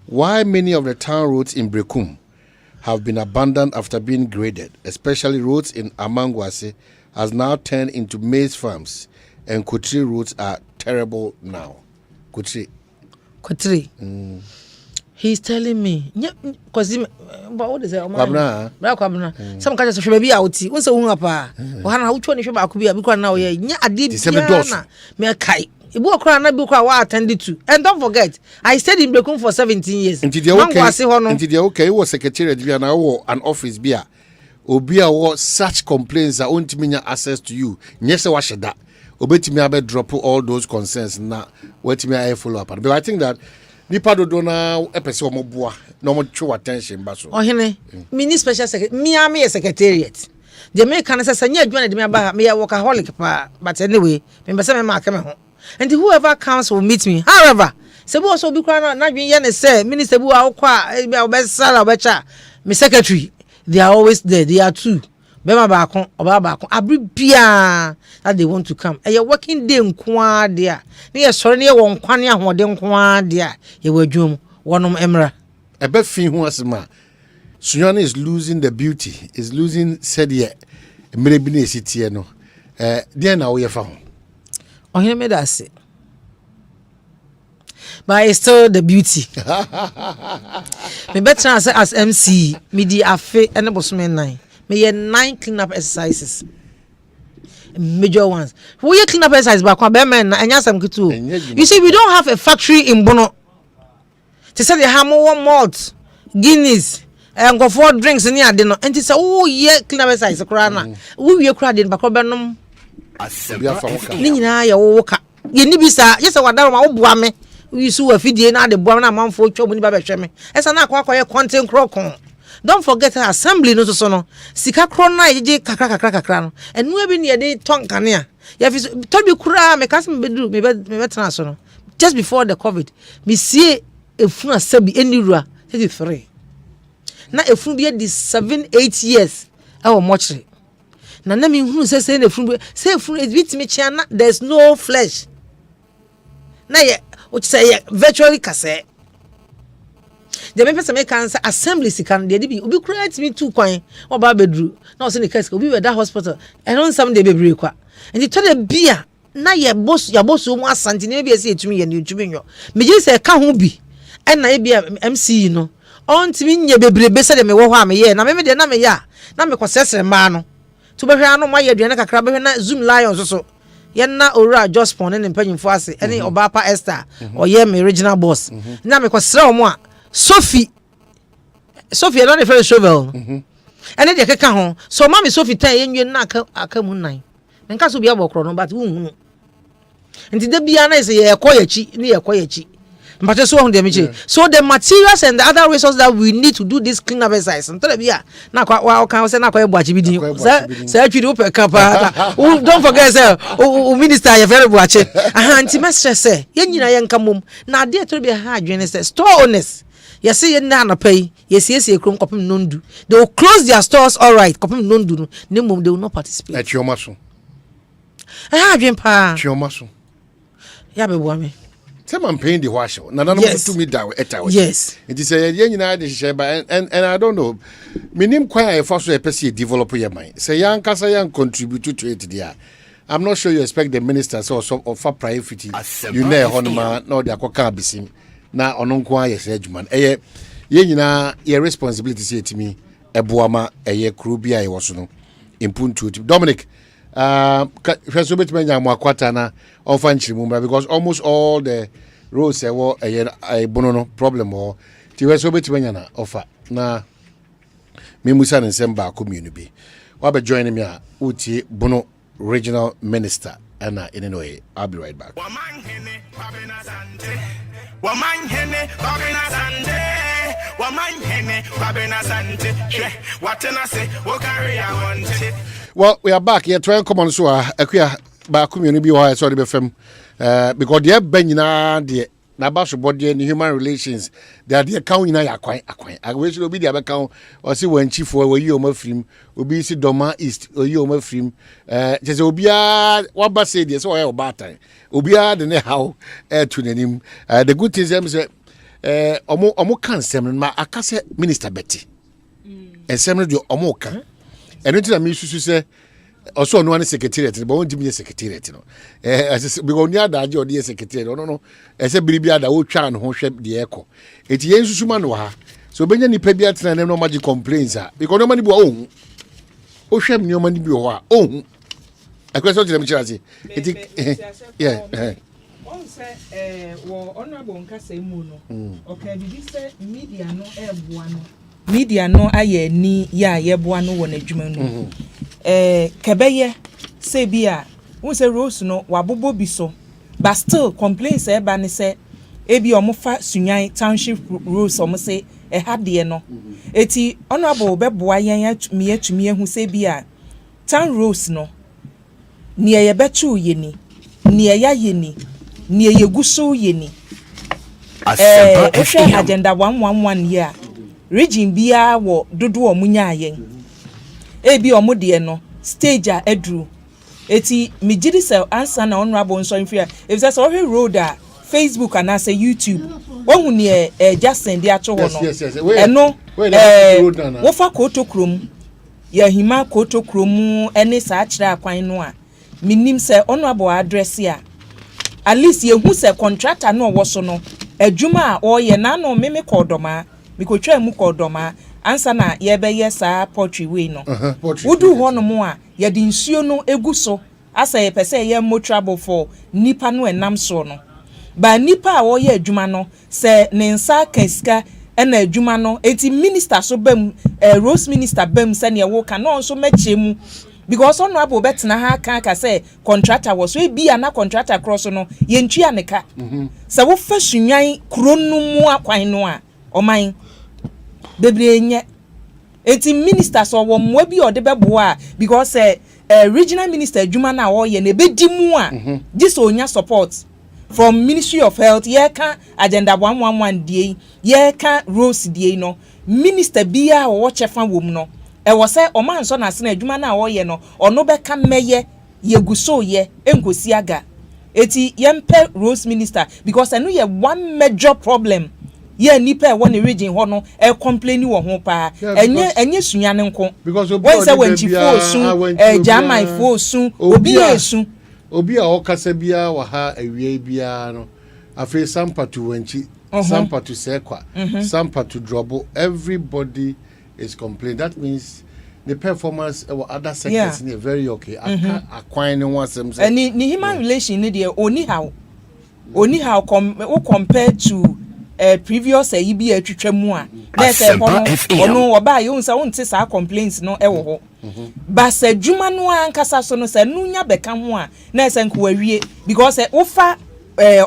why many of the town roads in Brekum have been abandoned after being graded, especially roads in Amangwase has now turned into maize farms, and Kutri roads are terrible now. Kutri. He's telling me, because but what is it? Kwabena. Some kind of baby out. Once a woman pa, Ohana, which one if I could be a because now I did me a kite. A book na book I attended to. And don't forget, I stayed in Brekum for 17 years. Until the okay, was secretariat be an office beer. Obia was such complaints that won't mean access to you. Yes, wash that. Obeti me abe drop all those concerns now. Wait me I follow up. But I think that nipa do na epese omo boa na omo twa attention ba so. Ohene, mini special secretary, me secretariat. The me can say nya adwana de me aba me workaholic pa, but anyway, me be say me mark me ho. And whoever comes will meet me. However, sebu also be kwa na dwen ye ne say minister bu a kwa e be obesala obecha me secretary. They are always there. They are two. Bema baako, oba baako. Abri bia that they want to come. E working day nkwa dia. Ne ye sori ne ye won kwane ahode nkwa dia. Ye wadwom wonom emra. Ebe fi hu asema. Sunyane is losing the beauty. Is losing said ye. Emre bi na esitie no. Dia na wo ye fa ho. Ohene me da se. But it's still the beauty. Me better say as MC, me di afe and bosome 9. Me ye 9 cleanup exercises. Major ones. We ye cleanup exercise ba kwa be men na anya sam kitu. You see, we don't have a factory in Bono. To say the hamo one malt, Guinness, and go for drinks ni ade no. And say oh ye cleanup exercise kra na. We kra de ba kwa be nom. Asempa. Ni nyina ye wo ka. Ye ni bisa, ye say wadaro ma wo boa me. We so afidie na de boa na manfo twom ni ba behwe me esa na akwa content crocon. Don't forget her assembly no so no sika kro na yeje kakra no enu abi ne de tonkane a ya fi to bi kura me kas me bedru me betena so no just before the covid me see efunu asabi enirua 33 na efunu bi di 7-8 years e wo mochre na me hunu se na efunu it bit me chia na there's no flesh na ye which say virtually kase the me person make cancer assembly sikan dey be obi create me two kwan oba bedru na o say the case obi we that hospital and on some dey bebre kwa and the told the beer na ya boss mu Asante na be say etumi ye na etumi nyo me ji say ka ho bi and na be MC no on timi nye bebre be say de me wo ho am ye na me de na me ya na me kwasesere ma no to be hwe anu ma ye aduane kakra be hwe na Zoom Lion so yenna ora just pon ne mpanyimfo ase ene Obapa Esther oye me original boss na me kwasere omo a Sophie na ne friend shovel ene de keka ho so ma me Sophie tan yenwe na aka mu nan nka so bia bokro no but wu nti de bia na say ye koyachi ne ye koyachi mpate so ho de meche so the materials and the other resources that we need to do this clean up exercise nto bia na kwa kan say na kwa buachi bidin say atwidi wo peka pa don't forget say o minister ye very buachi anti mestre say ye nyina ye nka mom na ade to bia ha adwene say store owners you see na na pay you see krom kopim nondu they will close their stores all right kopim nondu no mom they will not participate at your maso adwen pa chioma so ya be boa me say man paying the wash na no to me that eta yes it is say ye nyina de hye and I don't know minim kwa e for so e pese develop your mind say yan kasa yan contribute to it there I'm not sure you expect the ministers also offer priority. You know, honma no they akoka bisim. Na ono nko ayese adwuma. Eye ye nyina your responsibility say to me eboama eye kru bia e woso no. Impuntu. Dominic, first bit menya mo akwata na onfa nchirimu because almost all the roads e wo eye bono no problem or ti first bit menya na offer na me musa nsem ba community. Wa be join me a uti bono regional minister and in anyway I'll be right back. Omanhene, Kwabena, Asante. Omanhene, Kwabena, Asante. Omanhene, Kwabena, Asante. What I say, what carry I want it. Well, we are back here trying to come on so a ba community why sorry be fam because they benina the na baso body and human relations they are the account na yakwan I wish to be the account or see when chief for you my film obi si Doma East or you my film just obia what ba say this so bad time obia the how to the name the good things them say omo kan sem ma akase minister Betty and sem do omo kan and until me susu say also no one secretariat but won't be a secretariat no because near that or the secretariat no I say bibia da wo twa no ho hwe de eko eti yen susuma no ha so benya ni pa bia tena nem no magic complaints because no mani bo ohun o hwe ni o mani bi ho a ohun akwese tell me chirasi eti yeah on say wo honorable nkasa mu no okay bibi say media no eboa no media no aye ni ya yeboa no wo na adwuma no kebeye say bia won say rose no wabobo bi so but still complaints e ba ne say ebi omofa sunyan township rose omo say hade no eti honorable beboa yan atumi ehu say bia town rose no ni ye betu ye ni ya ye ni ye guso ye ni Asempa agenda 111 year region bia wo dodo omunya ayen ebi omode no stage a edru eti mejidi se answer na honorable nso mfia if say so road a Facebook and say YouTube ohun ni just send ato ho no eno wo fa koto krom ya hima koto krom ene sa kire akwan no a minim se honorable address a at least ye hu se contractor no wo so no adwuma a oye na no meme kodoma mikotwa mu kodoma ansa na ye be ye sa poultry way no wudu ho no mo a ye di nsuo no eguso asa ye pese ye mo trouble for nipa no enam so no ba nipa a wo ye adwuma no se ne nsa kaska ena adwuma no eti minister so bam rose minister bam se ne wo ka no so mechemu because on abo betna ha kan say contractor was we be na contractor cross no ye ntwa ne ka se wo fa sunwan kuro no mu akwan no a oman bebre nye eti minister so wo mo bi ode beboa because regional minister adwuma na wo ye na bedi mu a this onya support from Ministry of Health ye kan agenda 111 die ye kan rose die no minister bia wo chefa wom no e wo say o man so na se na adwuma na wo ye no ono be ka meye ye guso ye enkosi aga eti ye mpe rose minister because eno ye one major problem ye nipa e won region ho no e complain wo ho pa enye sunya ne nko when say when chifo sun jamai fo sun obi esun obi a okasa bia wa ha awie bia no afi sampa to wanchi sampa to sekwa sampa to drobo everybody is complaining. That means the performance of other sectors is very okay. Acquiring one some and ni human relation ni dey only how compared to previous ibi atwetwa mu a na say ono oba ye unsa wonte sa complaints no e wo ho ba sa dwuma no ankasa so no sa nunya beka ho a na say nko wawie because ofa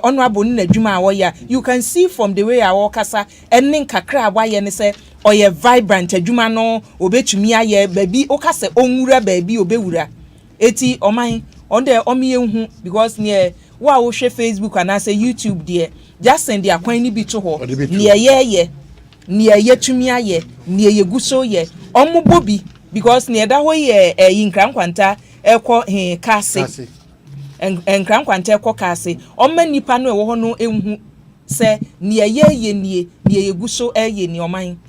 honorable na dwuma a wo ya you can see from the way our kasa enin kakra wa ye ne say oye vibrant adwuma no obetumi aye baabi okase onwura baabi obewura eti oman on the omiye hu because near wa wo hwe Facebook and say YouTube there just send the akwan ni bi to ho near ye tumi aye near ye guso ye omobobi because near da ho ye yinkran kwanta ekọ kase enkran kwanta ekọ kase omma nipa no ewo ho no enhu say near ye near guso ye ni oman.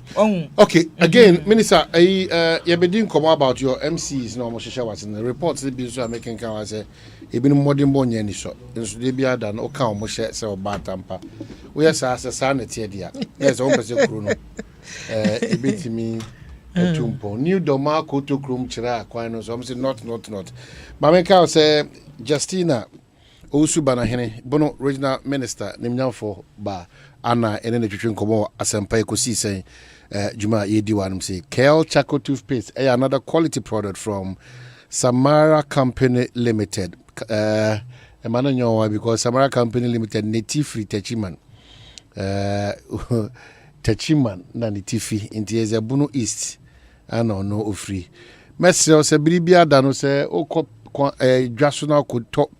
Okay, again, Minister, you been come about your MCs no mo was in the reports they be so making can say e been modern born any so. Nso dey bia da no ka mo hye say oba tampa. We are sa na tie dia. Yes, on pese kru no. E betimi etumpo. New doma koto krum chira akwan no so I'm say not. But me ka say Justina Omanhene bono regional minister nimnyamfo ba ana ene twetwe nkomo Asempa Ekosiisen Juma yedi wanum say Kel Charcoal toothpaste another quality product from Samara Company Limited. Emmanuel nyo because Samara Company Limited native free Techiman. Techiman na nitifi inti eze Bunu East ana no ofri. Mesre se biribia da no se okọ Drational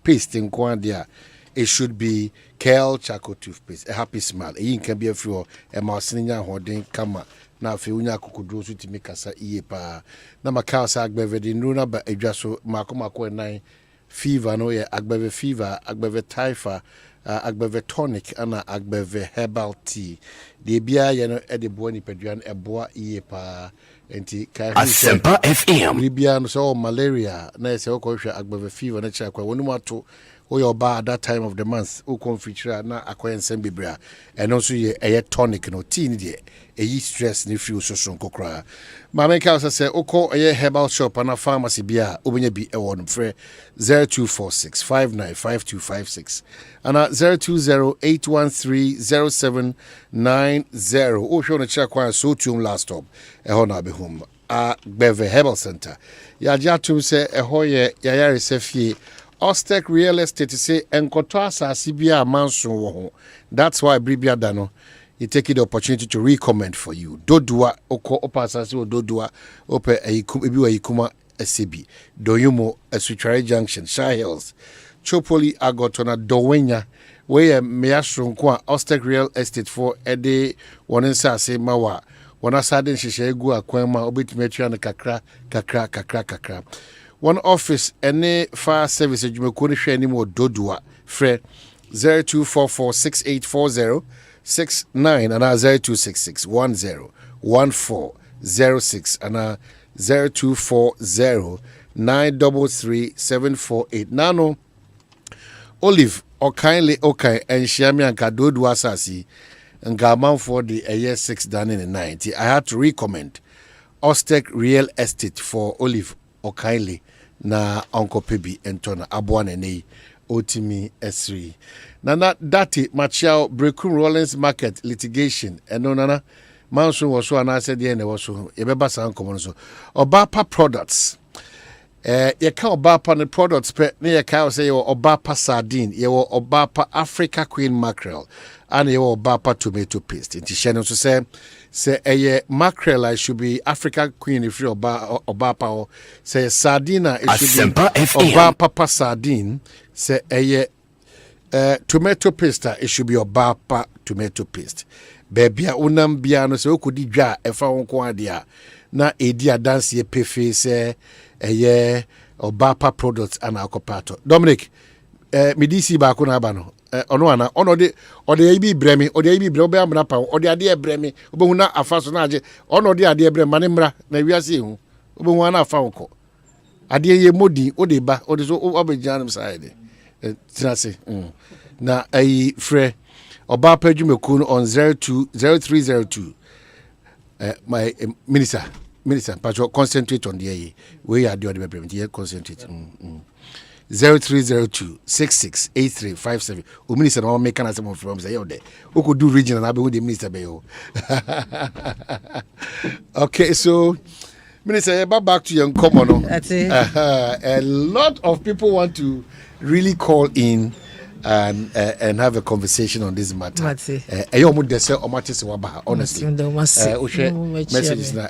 paste in Kwandia. It should be Kel Charcoal toothpaste. A happy smile. A yin can be a few a Marsinia holding kama. Now, if you could to make us a yepa. Namaka Agbeve, the Nuna, but a Drasso Marco 9 fever, no, Agbeve fever, Agbeve typha, Agbeve tonic, and Agbeve herbal tea. The beer, you know, Eddie Boni Pedrian, a boa yepa. Asempa FM. Libya so malaria. Na se okosha Agbeve fever na chakwa. Wonu mato your bar at that time of the month. O confeature na akwayensen bibra. And also ye a tonic no tea ni e stress ni free so kokra. Ma make us say oko a herbal shop and a pharmacy bia obenya bi e won frɛ 0246 595256 and 0208130790. O show na chakwa so tum last stop. E ho na be home. Gbeve Herbal Center. Ya jatum se e ho ye yayare se fie Ostek Real Estate say enkoto asase bia manso wo ho. That's why Bribia Dano you take the opportunity to recommend for you. Dodua oko opa asase o dodua ope ebi wa ikuma SCB. Doyumo Esutware Junction, Shire Hills. Chopoli agotona Dowenya we measro nko a Ostek Real Estate for ede wonensa ase mawa. Wana sade nhihye egu akwanma obetumi atwa na kakra. One office any fire service adwumako ne hwe anim ododua frɛ 0244684069 and 0266101406 and 0240933748 nano Olive kindly enhyiame anka dodua asasi nga for the year 6 done in 90. I had to recommend Ostek Real Estate for Olive kindly na Uncle Pebi Entona Abuane nei Otimi S3. Nana dati Machiao Brekun Rollins Market litigation eno nana manso was so and I said the was so ebeba san komo so Obapa products ye ka Obapa ne products pe ne ye ka say your Obapa sardine your Obapa Africa Queen mackerel and your Obapa tomato paste inti shene so say mackerel I should be Africa Queen if you Obapa say sardina it should be Obapa sardine say tomato paste it should be Obapa tomato paste baby unam bia no say okodi dwa efa wonko ade na edi adanse ye pefe say Obapa products and akopato Dominic medisi ba ko na aba no ono ana ono de ibi bremi obe amna pa ode ade bremi obehu na afa so na age ono de ade bremi mane mra na wiase hu obehu ana afa wonko ade ye modi ode ba ode so obejan side tinase na frɛ Obapa adwumaku on 0302 my minister patro concentrate on the we are the bremi concentrate 0302 668357. Minister no make an some from say there. Who could do regional and be the minister be. Okay, so Minister, back to your common. That's it. A lot of people want to really call in and have a conversation on this matter. Honestly. Messages na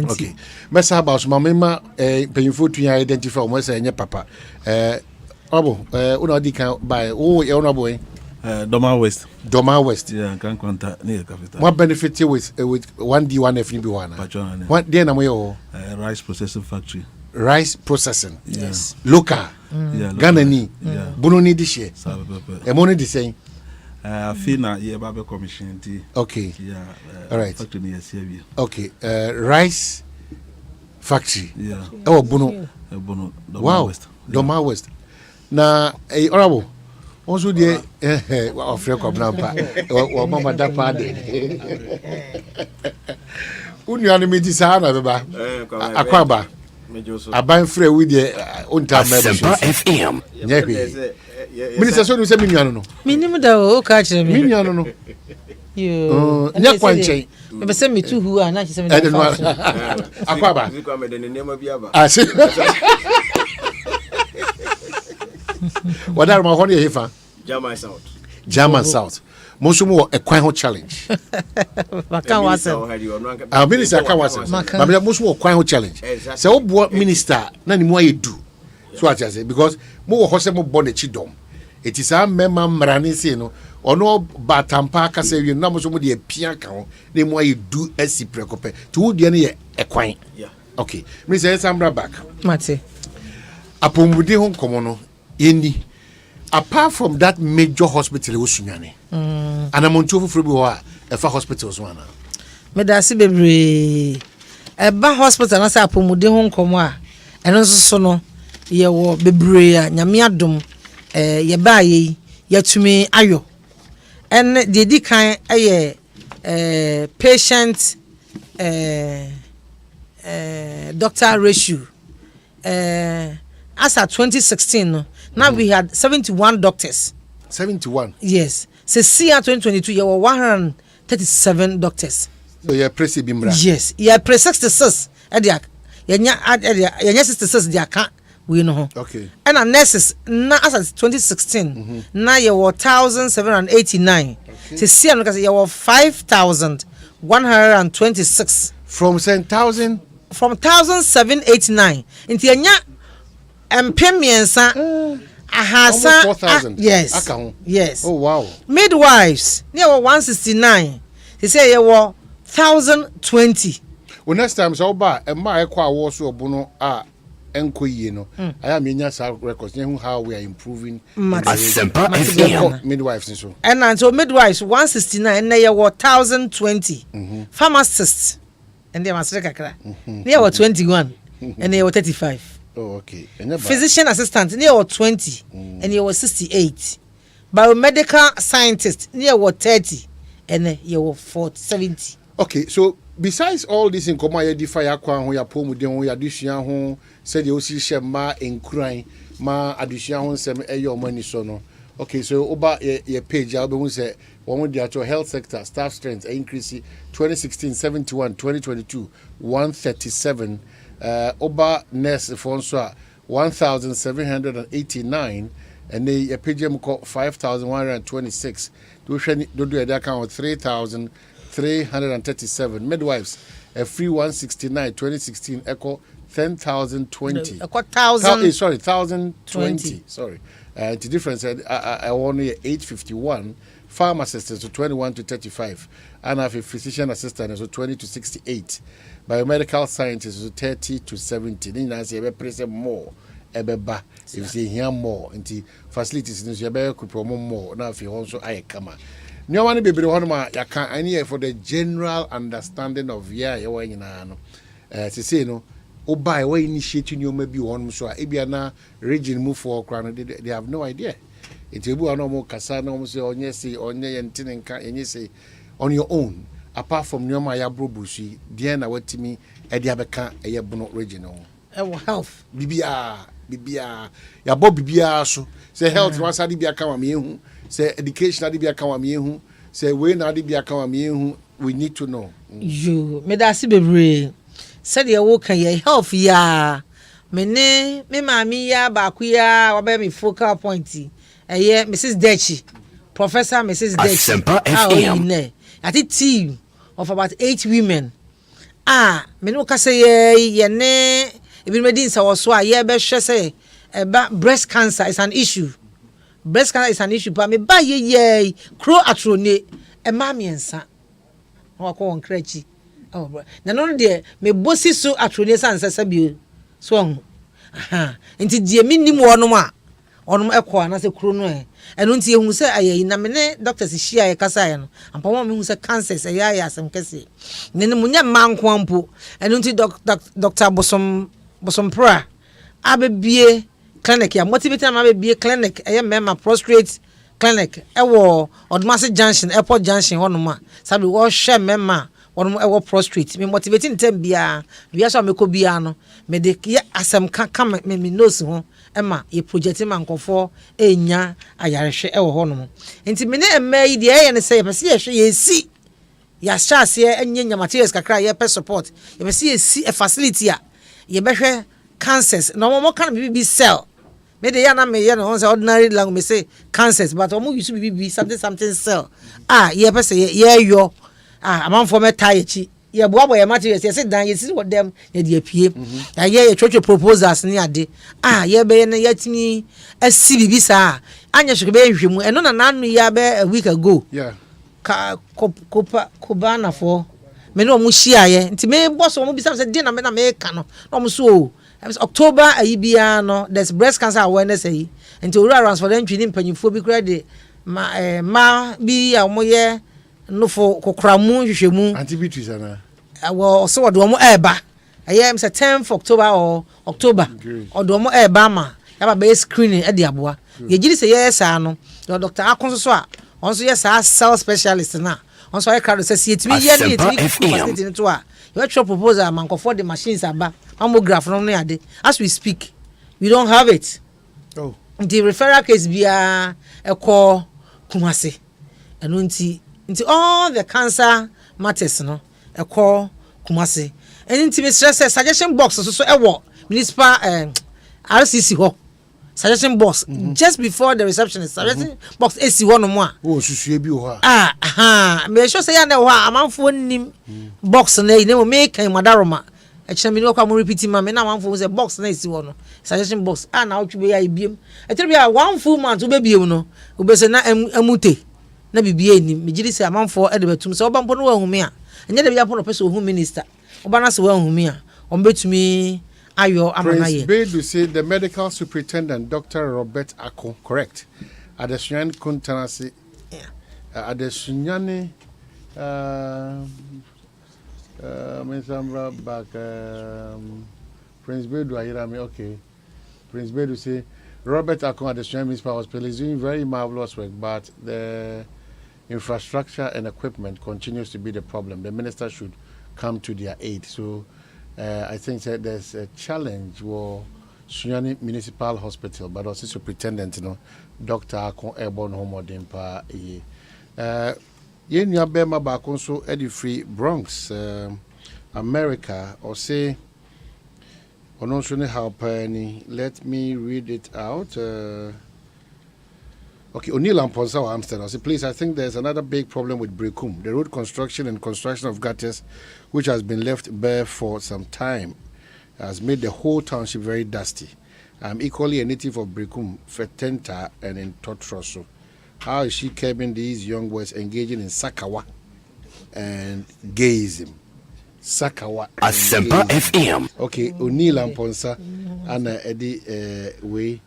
okay. Messa about mama payful to identify when papa. Una di kan by boy. Doma West. Yeah, can contact near capital. What benefit with 1D1 FB1? What day am I? Rice processing factory. rice processing. Yes. Local. Yeah. Ghana ni. Yeah. Bono ni this year. Sabe pepe. Money the same. Fee na ye ba be commission ti. Okay. Yeah. All right. Factory ni yesie. Okay. Rice factory. Yeah. Oh, Bono. Bono. Wow. Doma West. Na honorable. Also the of Kwabena pa. Wa mama da pa de. Unuanu mi di sa na beba. Akwaba. Aban frɛ we de onta Asempa FM. Nyehwe. Minister so no se minuanu no. Minim da o ka kire me. Minuanu no. Yo. Nya kwanchen. Me be se me tu hu a na kire me. Akwaba. Ase. Wadar ma hon ye hefa. German South. Most more a quite challenge. Our minister can was but most more quite challenge. So what minister nani more you do. So I just say because more horse more born a chidom. It is our member Maranisi no or no batampa kase you na most more the pianka the more you do as precope to the any a quite. Yeah. Okay. Minister Sambra back. Mate. Apomudi hon komono yeni. Apart from that major hospital Usunyane, and I'm on two for a hospitals one. Medasi bebre eba hospital na sa apomudi ho nkomo a eno so no ye wo bebre a nyame adom ye ba ye yatumi ayo en de di kan patient doctor ratio as at 2016 no. Now we had 71 doctors. 71? Yes. So see at 2022, you were 137 doctors. So you're pressing Bimbra? Yes. You're press 66. You're 66, they can't. We know. Okay. And our nurses, now as at 2016, now you were 1,789. Okay. So see, because you were 5,126. From 10,000? From 1,789. Into your Pemiensa Ahasa 4,000. Yes. Yes. Oh wow. Midwives near 169. They say you were 1,020. Well, next time so ba e ma e kwa wo so obuno enko yie no. I am nya sa records how we are improving Asempa FM. Midwives so. And so midwives 169 and you were 1,020. Pharmacists and they must kakra. Near were 21 and they were 35. Oh, okay. Physician assistant near 20 and you were 68. Biomedical scientist near 30 and you were 70. Okay, so besides all this in Koma Yedi Fire Kwan, who ya pomu de who ya dishia home, said you see ma in crying, ma adishia home sem your money sono. Okay, so over your page, I'll be say one the actual health sector staff strength increase 2016 71, 2022 137. Oba nurse Fonsoa 1,789 and they a PGM call 5,126. Do the account 3,337 midwives a free 169 2016 echo 10,020. Sorry, 1,020. Sorry, the difference I only 851. Farm assistants to 21 to 35, and have a physician assistant so 20 to 68. Biomedical scientists so 30 to 70. Then I say present more, ebeba. If you say here more, into facilities, you better could promote more. Now if you also I come. No one be honma ya can any for the general understanding of you know. To say no. Oba we initiating you maybe one so ebiana region move for crown they have no idea. It will be no more kasa no say onye say onye yentine nka enye say on your own apart from nyoma ya brobushi dia na watimi e dia beka eye bono regional health bibia ya bo bibia so say health was ade bia kan wa me hu say education ade bia kan wa me hu say we na ade bia kan wa me hu we need to know you me da si bebre said ye wo kan ye health ya me mami ya ba ku ya wa be me focal point Mrs. Dechi, Professor Mrs. Dechi. Asempa FM. At a team of about 8 women. Me no ka say ye ne even medin sa so ye be hwe say breast cancer is an issue. Breast cancer is an issue but me ba ye kro atrone e ma miensa. Wa ko won krachi. Oh bro. Na no de me bosi so atrone san sasa bi. so nti die minnim wonom a onom ekọ na se kuro no eno nti ehu se ayi na me ne doctors hia ye kasa ye no ampa mo me hu se cancer se ya asem kese ne munya manko ampo eno nti doctor bosom pra abebie clinic ya motivate na abebie clinic eye mema prostrate clinic ewo Odumase junction airport junction honoma sabi wo hwe mema wonom ewo prostrate me motivate ntem bia bia so meko bia no me de asem ka me nose ho ema ye project mankofo enya ayarehwe ewo honom enti me ne emma yi de ye ne say pese ye hwe ye si ya chance ye enya materials kakra ye pe support ye pese ye si a facility a ye behwe cancers no mo kan bibi cell me de ya na me ye no say ordinary language me say cancers but omo use bibi something cell ye pese ye yo amanfo meta yechi ye boabo ye materials ye sit down ye sit with them ye de apie ye twetwe proposals ni ade ye be ye na yatini asi bibi sa anya hwe be hwemu eno na nanu ya be a week ago ka Kwabena for me no mu hia ye nti me boss mo bisa say de na me ka no no so October ayibia no there's breast cancer awareness nti owura rounds for them twini mpanyimfo bi kura de ma bi a mo ye no for kokramu hwehwemu antibiotics ana well so do mo eba am say 10th October or October or do mo eba ma ya ba be screening e de aboa ye giri say yes ano Dr. Akonso so a onso yes cell specialist na onso I carry say etimi ye ni etimi facility ni to a you try proposal mankofo the machines aba mammograph no ade as we speak we don't have it the referral case bia ekọ Kumasi eno nti all the cancer matters no ekọ Kumasi nti me stress suggestion box so ewo municipal RCC ho suggestion box just before the receptionist suggestion box AC one no mo susue bi ho me sure say ya na ho amanfo nim box na e me kan madaroma ekye me no kwa mo repeat ma me na amanfo say box na AC one no suggestion box na otwe ya ibiem etere bia one full month wo be biem no wo be say na amute na bibie ni me giri say amanfo e de betum say obampo no wa humi a enye de bia po no pese ohu minister obana say wa humi a ombetumi ayo amanaye Bedu say the medical superintendent Dr. Robert Ako correct Adesunyane Kuntanase Adesunyane back Prince Bedu ayirame okay Prince Bedu say Robert Ako Adesunyane Municipal Hospital is doing very marvelous work but the infrastructure and equipment continues to be the problem. The minister should come to their aid. So I think that there's a challenge for Sunyani Municipal Hospital, but also superintendent, Dr. Akon Airborne Homodimpa. Yen Yabema Bakonso Eddie Free Bronx, America, or say, Onosuni Halpani. Let me read it out. Okay, O'Neill and Ponsawa Amsterdam. So please, I think there's another big problem with Brekum. The road construction and construction of gutters, which has been left bare for some time, has made the whole township very dusty. I'm equally a native of Brekum, Fetenta, and in Totroso. How is she keeping these young boys engaging in Sakawa and gayism? Sakawa. Asempa FM. Okay, O'Neill and Ponsa, Anna Eddie Way,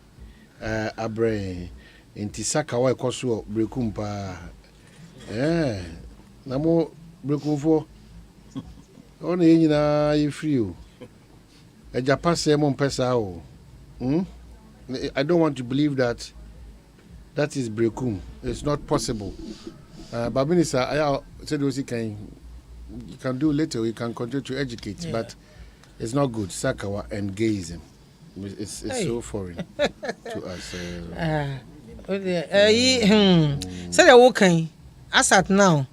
Abre. Inti Sakawa ekoso Brekum pa na mo Brekum fo ona nyina ye free o eja passe mo mpesa o I don't want to believe that is Brekum. It's not possible. But minister I said you can do later, you can continue to educate, but it's not good. Sakawa and gayism, it's so foreign to us. Say the wokan asat now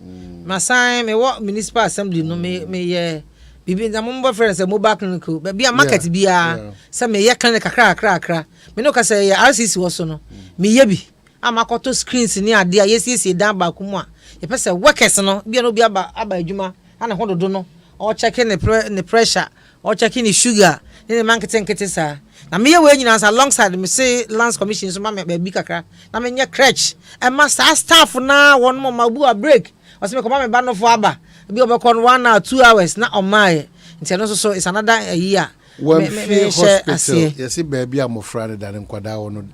my sign me what municipal assembly no me bibi na mo friends mo back clinic be a market bia say me ye clinic akra me no ka say RCC wo so no me ye bi amakoto screens ni ade a yesi dan ba ku mu a ye pese workers no bia no bi aba adwuma ana hododo no o checking the pressure o checking the sugar ni marketing kitisa na me we nyina alongside me say lands commission so ma me bi kakra na me nye crutch e ma staff na won mo mabu a break o se me ko ma me ba no fo aba bi obekon 1 or 2 hours na o mai nti no so it's another year Wemfie hospital. Yes, baby, I'm afraid that in Kwadao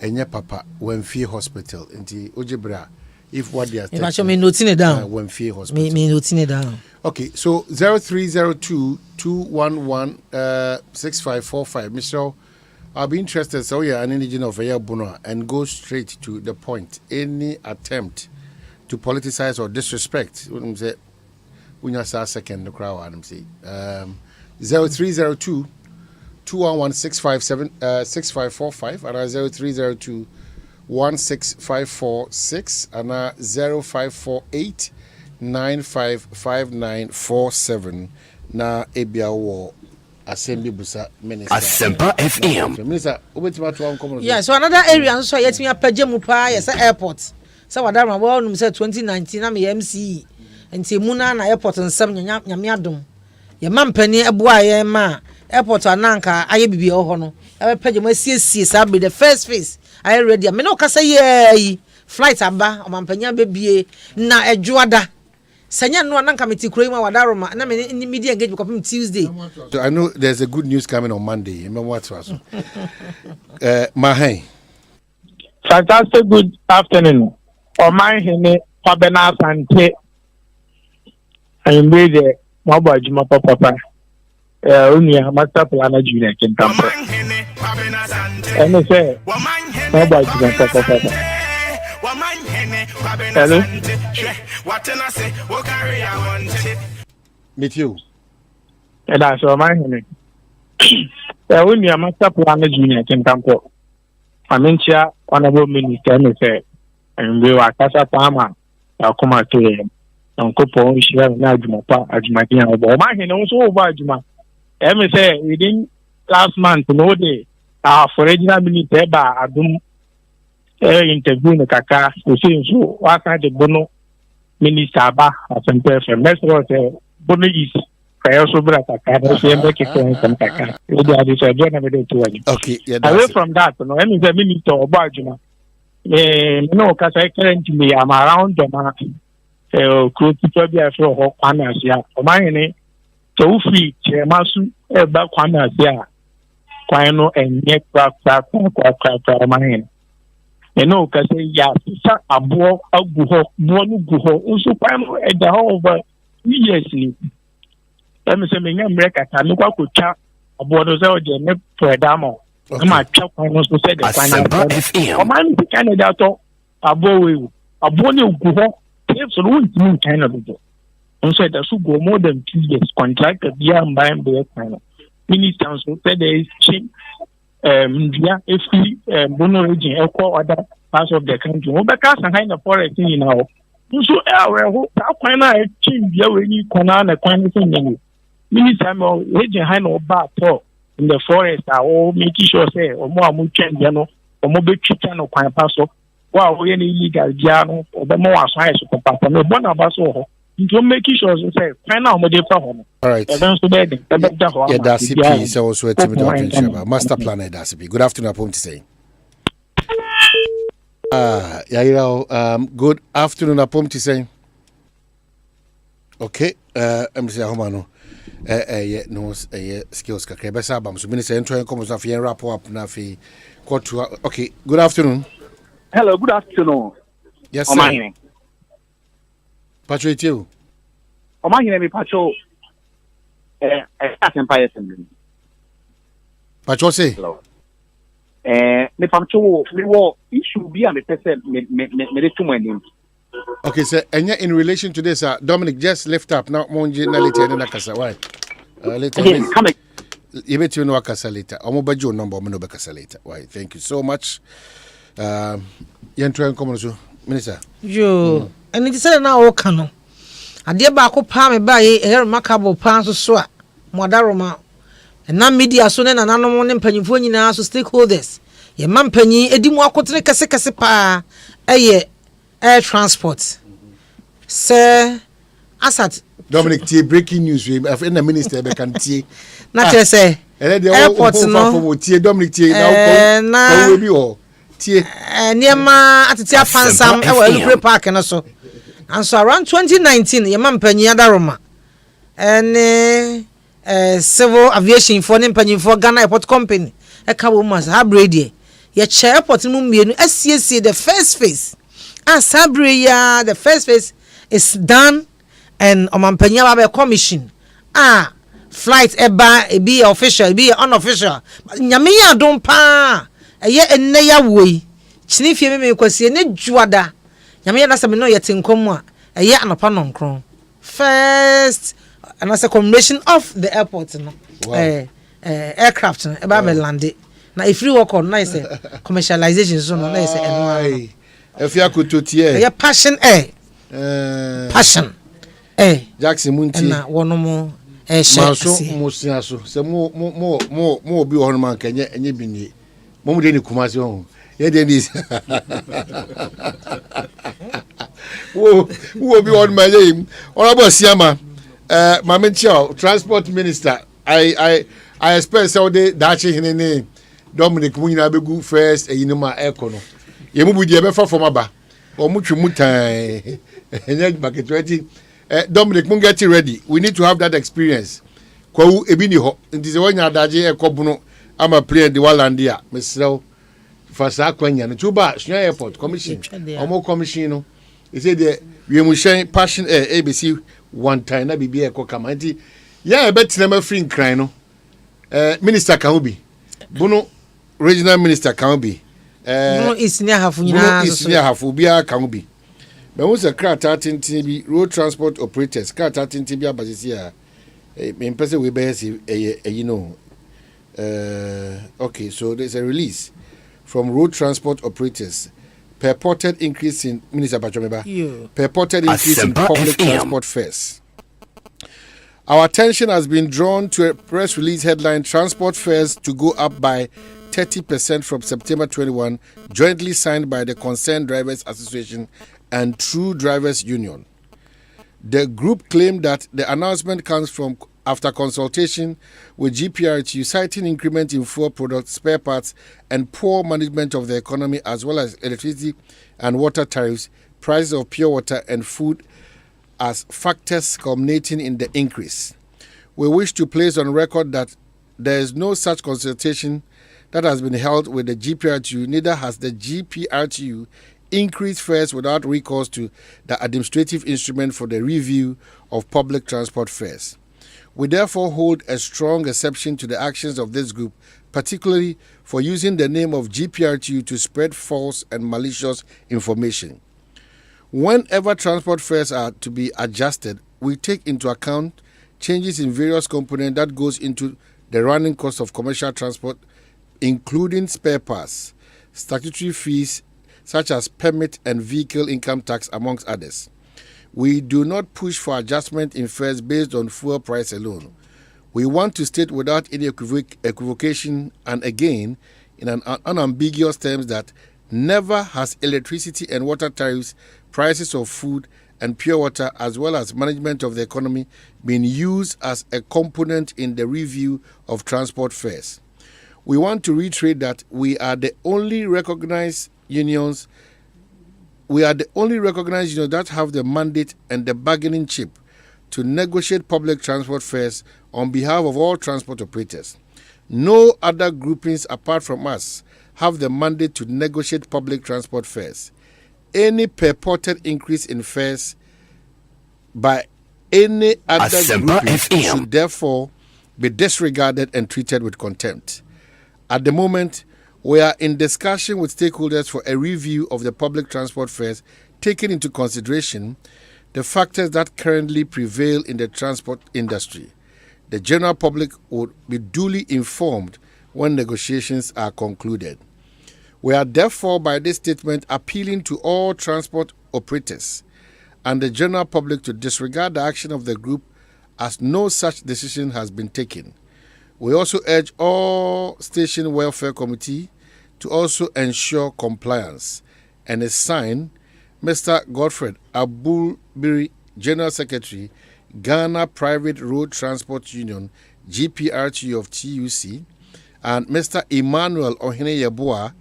enye papa Wemfie hospital. Inti Ojibra. If what they are if I show me noting it down. Wemfie hospital. Me noting it down. Okay, so 0302 211 6545. Michelle, I'll be interested. So yeah, an indigenous of Bono and go straight to the point. Any attempt to politicize or disrespect, when you say second the crowd, I'm saying 0302 211 6545 and 0302 16546 and 0548 955947 na ebia wo assembly busa minister Asempa FM minister obetima to am yeah so another area so yet me apagye mu pa yes airport so wadama wo num say 2019 na me MC enti mu na airport nsam nyame adom ye mampani eboa ye ma airport ananka aye bibia ho no e pagye mu asiesie sa be the first phase I ready me no kasa ye flight aba omampanya bebie na edwoada Sanya no ananka meti kurema wadaroma na me media engage ko Tuesday. So I know there's a good news coming on Monday. Remember what was? Mahen. Fantastic good afternoon. Omanhene Kwabena Asante. I'm with the mobile juma papa. Only a master planner junior can come. And I say mobile juma papa. Hello. What can I say? What carry I want? Meet you. And that's Omanhene. Only a master planner junior can come. I mention honorable minister and say, and we were Casa Palma, I'll come out to him. Uncle Paul, she has now Jumapa, Ajumatina, Omanhene also over Juma. And say, within last month, no day, for regional minister, I don't interview the Kaka, who seems to walk out the Bono minister, Asante, and that's what Bono is. Okay, away from that, no, any the minister of Bajuma. No, because I currently am around the market. Could be a few of Quanasia. Omanhene, so free, Masu, back Quanasia, Quano, and yet Omanhene. And no, because yes, a boy, a guho, Monuguho, also Quano at the whole over years. Let me say, I'm record. I look at Kucha, a border out there, for a damo. My chap, I must say the final. A man in Canada, a boy, a bonny go, absolutely kind of it. And so that should go more than 2 years contract of young by and by final. Minister said there is cheap, if we, Bono region, other parts of the country. But because I kind of forest in now. So, how can I change your new corner and a kind thing? Minister, region high no bar in the forest are all making sure say or more mutual or mobile chicken or quite passo. Wow, we any illegal piano or the more size of papa. No one of us all. You making sure say find out what they problem. All right. Yeah, that's it. So also a timid master planner. That's it. Good afternoon, Apom to say. Good afternoon, Apom to say. Okay, I'm saying, Homano. No skills kakra besa bam so minister entry come so afia wrap up na fi quarter. Okay, good afternoon. Hello, good afternoon. Yes sir. Omanhene. Patrick you. Omanhene me pacho Asempa 94.7. Patrick say. Hello. Me pacho me wo issue bi a me pese me to my. Okay, sir. And yet in relation to this, Dominic, just lift up now. Monji na later na kasa. Why? Later. You bet you know kasa later. Omo bajo number omo no be kasa later. Why? Thank you so much. Yen try come so, Minister. Yo, and it said na o kano. Ade ba ko pa me ba ye remarkable pa so a modaroma. And na media so na nanom ne mpanyimfo nyina so stakeholders. Ye mampanyi edi mu akotene kase pa eye air transport. Sir Asat Dominic T breaking news we in the minister be kan tie. Na che say airport no Dominic T now we be o tie. Niema atete apansam e wa Elukre Park no so. And so around 2019 ye mampanyi adaroma. civil aviation for nimpanyin for Ghana Airport Company e ka wo mas habre die ye che airport mu mienu asiesie the first phase sabre ya the first phase is done and omampanya ba commission flight eba e be official e be unofficial nyame ya don pa eye enne ya woi chini fie me kwasie ne juada nyame ya na se me no yete nkom a eye anopa nonkron first and as a combination of the airport no aircraft no eba be lande na if free work on nice commercialization so no nice eno if you could to tie ya passion passion Jackson Munti na wono mo maso musiaso se mo obi ho no man kenye enye bini mo mu de ni kumase ho ye de ni wo obi ho no man ye honorable Siama Mamenchia transport minister I expect so de dachi hene Dominic Munyina begu first eyinuma ekono ye mu budi e be fa from aba o mu twi mutan enye market 20 Dominic, get it ready. We need to have that experience. Kwa ebini ho. Nti se wonya adaje ekobuno ama play the Wallandia. Mesrel fasa kwanya no tuba Snya Airport Commission. Omo commission no. He said we mu shine passion ABC one time na bibia ekokama. Nti ya ebetina ma free nkran no. Minister kan obi. Bono regional minister kan obi. Bono isinia hafu nyina. Bono isinia hafu bia kan obi. But once a car tarting road transport operators, car tarting TB Abazisia, in person we bear you know. Okay, so there's a release from road transport operators. Purported increase in Minister Bachomeba. Purported increase in public transport fares. Our attention has been drawn to a press release headline: transport fares to go up by 30% from September 21, jointly signed by the Concerned Drivers Association and True Drivers Union. The group claimed that the announcement comes from after consultation with GPRTU, citing increment in fuel products, spare parts, and poor management of the economy, as well as electricity and water tariffs, prices of pure water and food as factors culminating in the increase. We wish to place on record that there is no such consultation that has been held with the GPRTU, neither has the GPRTU increased fares without recourse to the administrative instrument for the review of public transport fares. We therefore hold a strong exception to the actions of this group, particularly for using the name of GPRTU to spread false and malicious information. Whenever transport fares are to be adjusted, we take into account changes in various components that goes into the running cost of commercial transport, including spare parts, statutory fees, such as permit and vehicle income tax, amongst others. We do not push for adjustment in fares based on fuel price alone. We want to state without any equivocation and again in an unambiguous terms that never has electricity and water tariffs, prices of food and pure water, as well as management of the economy, been used as a component in the review of transport fares. We want to reiterate that we are the only recognized unions that have the mandate and the bargaining chip to negotiate public transport fares on behalf of all transport operators. No other groupings apart from us have the mandate to negotiate public transport fares. Any purported increase in fares by any other grouping should therefore be disregarded and treated with contempt. At the moment, we are in discussion with stakeholders for a review of the public transport fares, taking into consideration the factors that currently prevail in the transport industry. The general public would be duly informed when negotiations are concluded. We are therefore, by this statement, appealing to all transport operators and the general public to disregard the action of the group, as no such decision has been taken. We also urge all Station Welfare Committee to also ensure compliance, and is signed Mr. Godfred Abulbiri, General Secretary, Ghana Private Road Transport Union, GPRTU of TUC, and Mr. Emmanuel Omanhene Yeboah,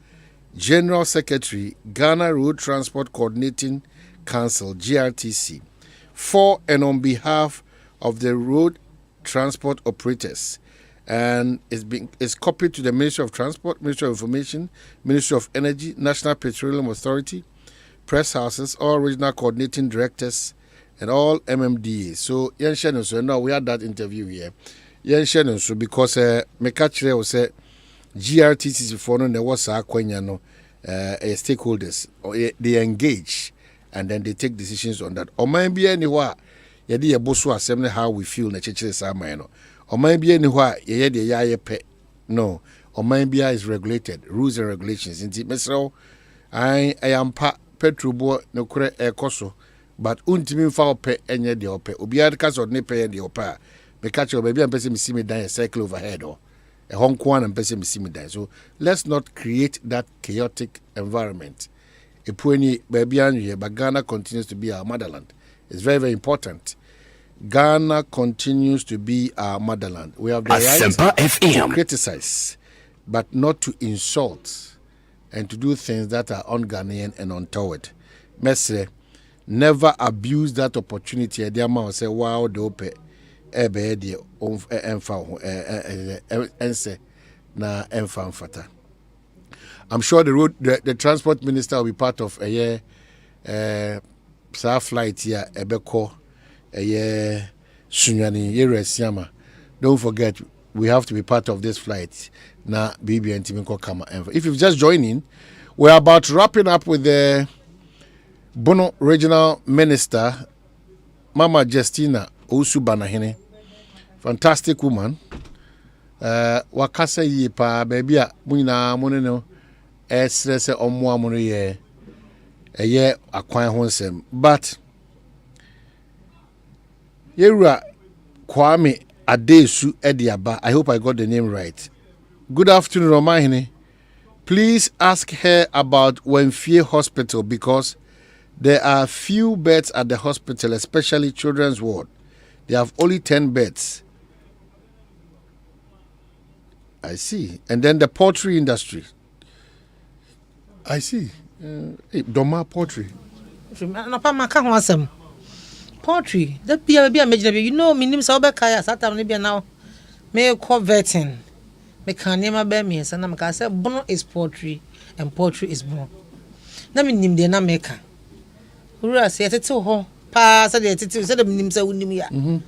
General Secretary, Ghana Road Transport Coordinating Council, GRTC, for and on behalf of the Road transport operators. And it's copied to the Ministry of Transport, Ministry of Information, Ministry of Energy, National Petroleum Authority, press houses, all regional coordinating directors, and all MMDAs. So, now we had that interview here. So because Mekachre was said GRTC for no there was stakeholders they engage and then they take decisions on that. Or maybe anywhere yedi eboso asem how we feel na chechire sama no. Or maybe anywhere yedi ya pe no. Or maybe is regulated rules and regulations. Inti mesro I am petrol bo no kure ekoso but untimi fa ope enye de ope obi adka so ne pe de ope because baby and person see me die a cycle overhead or a Hong Kong and person see me die. So let's not create that chaotic environment. Baby and but Ghana continues to be our motherland. It's very, very important. Ghana continues to be our motherland. We have the Asempa right FM. to criticize, but not to insult and to do things that are un-Ghanaian and untoward. Mesre, never abuse that opportunity. The amount say, wow, the open. I'm sure the transport minister will be part of a flight here ebeko sunyani yeresiama. Don't forget we have to be part of this flight na bibi and timinko kama. If you've just joined in, we're about wrapping up with the Bono regional minister Mama Justina Omanhene, fantastic woman. Wakasa yi pa baby a munina moneno esrese omo amono ye eye akwan ho nsem but Yewura Kwame Adesu Ediaba, I hope I got the name right. Good afternoon, Omanhene. Please ask her about Wemfie Hospital because there are few beds at the hospital, especially children's ward. They have only 10 beds. I see. And then the poultry industry. I see. Doma poultry. Poultry. That be a major. You know, me name Sauber Kaya, Satam Libya now. May call vetting. Me can name a bear me, and I'm going to say, Bono is poultry, and poultry is born. Let me name the Nameka. Ura say it to her. Pass at the attitude, said the Nimsa Unimia.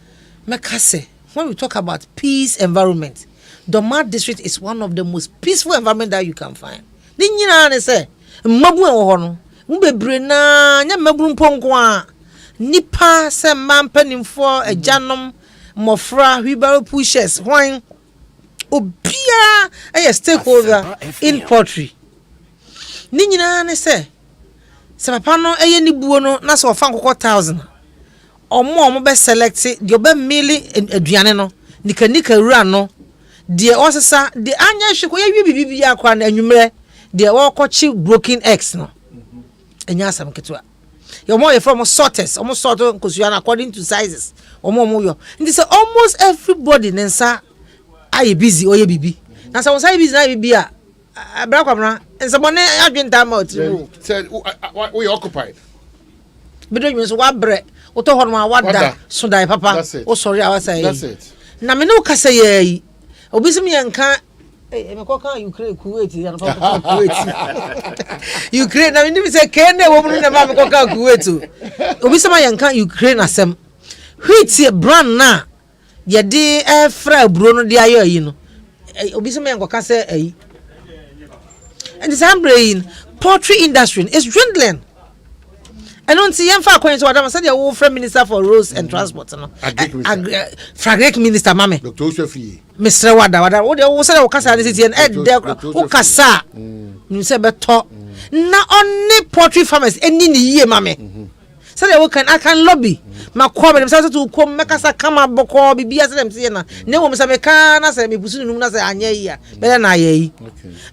Mekase, when we talk about peace environment, Doma district is one of the most peaceful environment that you can find. Ninyina say, Mabu Hono, Ubebrina, Yamabrum Pongwa, Nipa, some man penning for a janum, Mofra, Hibaro pushes, wine, Obia, a stakeholder in poultry. Ninyina say, Sapano, a yenny buono, Naso Fanko 1,000. Or more be selected, the obe milli aduane nika rura no de osesa de anya hweko ye bibi ya kwa na anwumre de wo kochi broken eggs no enya asam ketwa ye mo ye from sorters omo sort nkosuana according to sizes omo yo nti say almost everybody nensa aye busy oye bibi na say won busy na bibi a abra kwamra nsa bone adwenta ma otiri Said we occupied. Bido you so wa bre Oto horma wada so dai papa o sorry awasa yi. That's it. Na me no kasa yi. Obi sim yanka me koka Ukraine Kuwait ya papa Kuwait. Ukraine na me nim say kenne wo mu na ma me koka Kuwait. Obi sim yanka Ukraine asem. Wheat brand na ye de fra bro no de ayo yi no. Obi sim yanka kasa yi. And this brain poultry industry is dwindling. I don't see Yemfa Queen to Adam said your friend minister for roads and transport. Fragric minister, Mammy. Dr. Sophie. Mr. Wada, what they will say, Ocasa, city and Ocasa. You said, but talk. Not only poultry farmers, and in the year, Mammy. So they I can lobby. My Kwabena themselves to come make us a come up, Boko, be as them Siena. No one say, can I say, me pursue Nuna, Anya, better than I.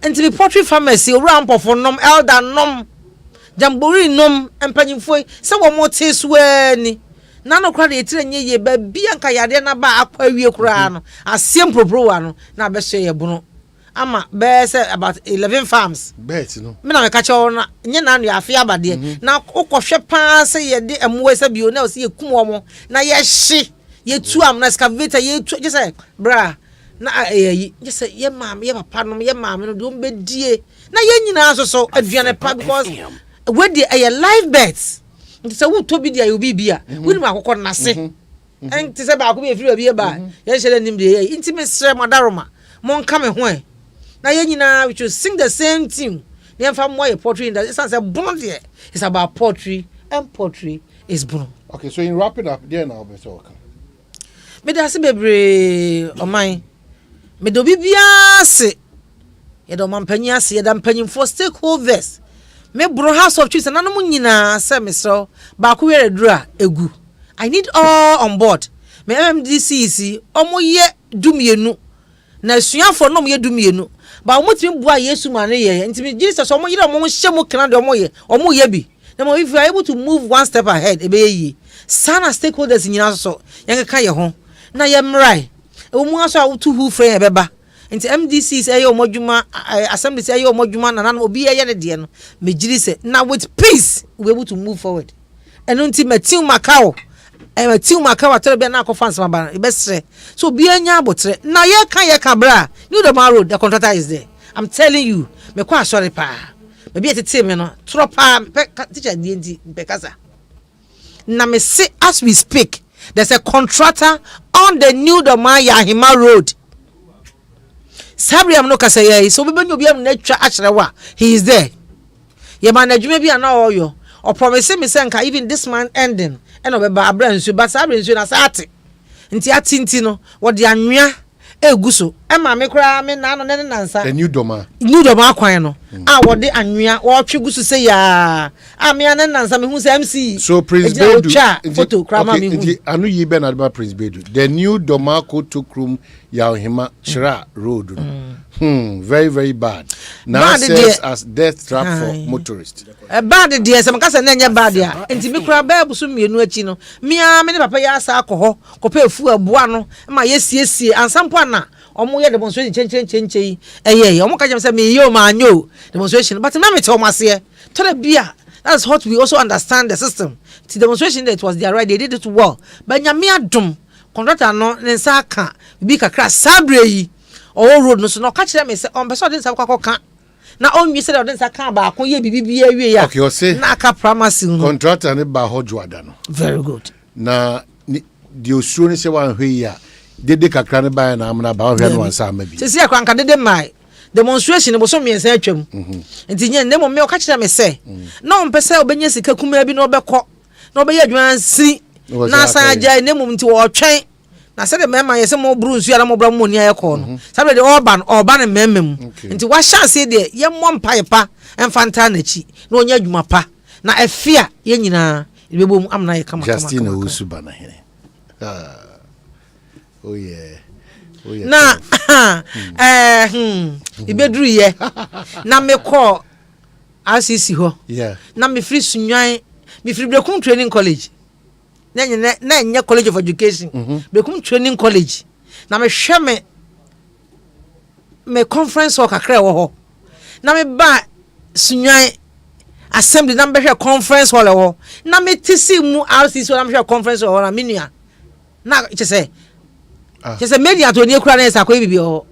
And to the poultry farmers, you ramp for nom elder nom. Jambori nom empanyin foi se wo mo teswe ni na no kwade etire nye ye ba bia nka yade na ba akwa wie kura no asem proprowa no na be hye ye bono ama be say about 11 farms bet no me na me ka che na nye na no afia abade na ukohwe pa se ye de emwe se bio na o se ye kum wo mo na ye hye ye two am na excavator ye two just say bra na just say ye mam ye papa no ye mam no do be die na ye nyina so aduane pa because we dey a live birds nti say wo to bi dia you bi bia we ni akokọ na se en ti say ba ko be free bi ba ye hye nim de ye nti me sre modaroma mon ka me ho na ye nyina we should sing the same tune na fa mo ye poetry in that it's say bon there it's about poetry and poetry is bon. Okay, so in wrapping up there now be so okay. Me da se bebre oman me do bibia se ye do man panyi ase ye da panyi for stakeholders me bro house of chiefs na no nyina se me so ba ko were dura egu I need all on board me MDCC omo ye dumienu na suafo no mo ye dumienu ba omo timi bua Yesu ma ne ye ntimi Jesus omo yire omo hye mo kana de omo ye bi na mo if you are able to move one step ahead ebe yi sana stakeholders nyina so yen ka ye ho na ye mrai omo aso awutu hu frɛ ebeba nti MDCs aye omodwuma assemblies aye omodwuma na na obi ye de no me giri se na with peace we able to move forward eno nti matiu makao matiu makao atore be na akofans maba e be sre so bi anya abotre na ye ka bra new the road the contractor is there I'm telling you me kwa sorry pa me bi etete me no tropa teacher DND be kasa na me say as we speak there's a contractor on the new Domaya Hima road. Sabriam no kasa ye so be obi am na twa akyerewa he is there. Ye man adwuma bi ana oyo or promise me say nka even this man ending and obeba abransu but sabransu na sate nti atinti no wo de anwea eguso e ma me kura me na no ne nansa the new doma kwan no wo de anwea wo twe guso say ya me na nansa me hu say MC so Prince Bedu photo krama me hu anu yi be na ba Prince Bedu the new doma ko took ya hima Shira road very very bad now serves as death trap for motorists bad dey some kasa na nya bad ya enti me kura ba busu mienu achi no me ne papa ya asa akọ ko pa efu abua no ma yesiesie ansampo na omo ye demonstration chenchen omo ka jam say me yo ma anyo demonstration but na me tell mase to the bia that's what we also understand the system the demonstration that was their right they did it well but nyame adom contractor no nsa aka bi kakra sabre yi o road no so no ka kire me say on person dey nsa kwakọ na on wi say dey nsa ka ba akon ye bibi awie ya okay o say na aka promise no contractor ne ba hojo ada no very good na the osuro ne se wan hwe ya dede kakra ne ba na amna ba hwe no ansa ma bi se se akran ka dede mai demonstration bo so miensa atwam enti nye ne mo me o ka kire me say na on pese obenya sika kuma bi na obekọ na obeya adwan si na san agya ne mo nti wo twɛn na se de mema yese mo bru nsu ara mo bra mo ni ayekọ no sabe de oba ne memem nti wa chance de ye mo mpaipa enfanta na chi na onya adwuma pa na afia ye nyina bebom amna ye kama Justin Owusu na hene oh yeah na ibedru ye na me call RCC ho yeah na me free sunwan me free Brekum Training College na nye College of Education Brekum Training College na me hwe me conference work akra wo ho na me ba sunwan assembly na me hwe conference hall wo na me tisi mu RCC na me hwe conference hall na menua na che media to ni ekura na esa ko bibi ho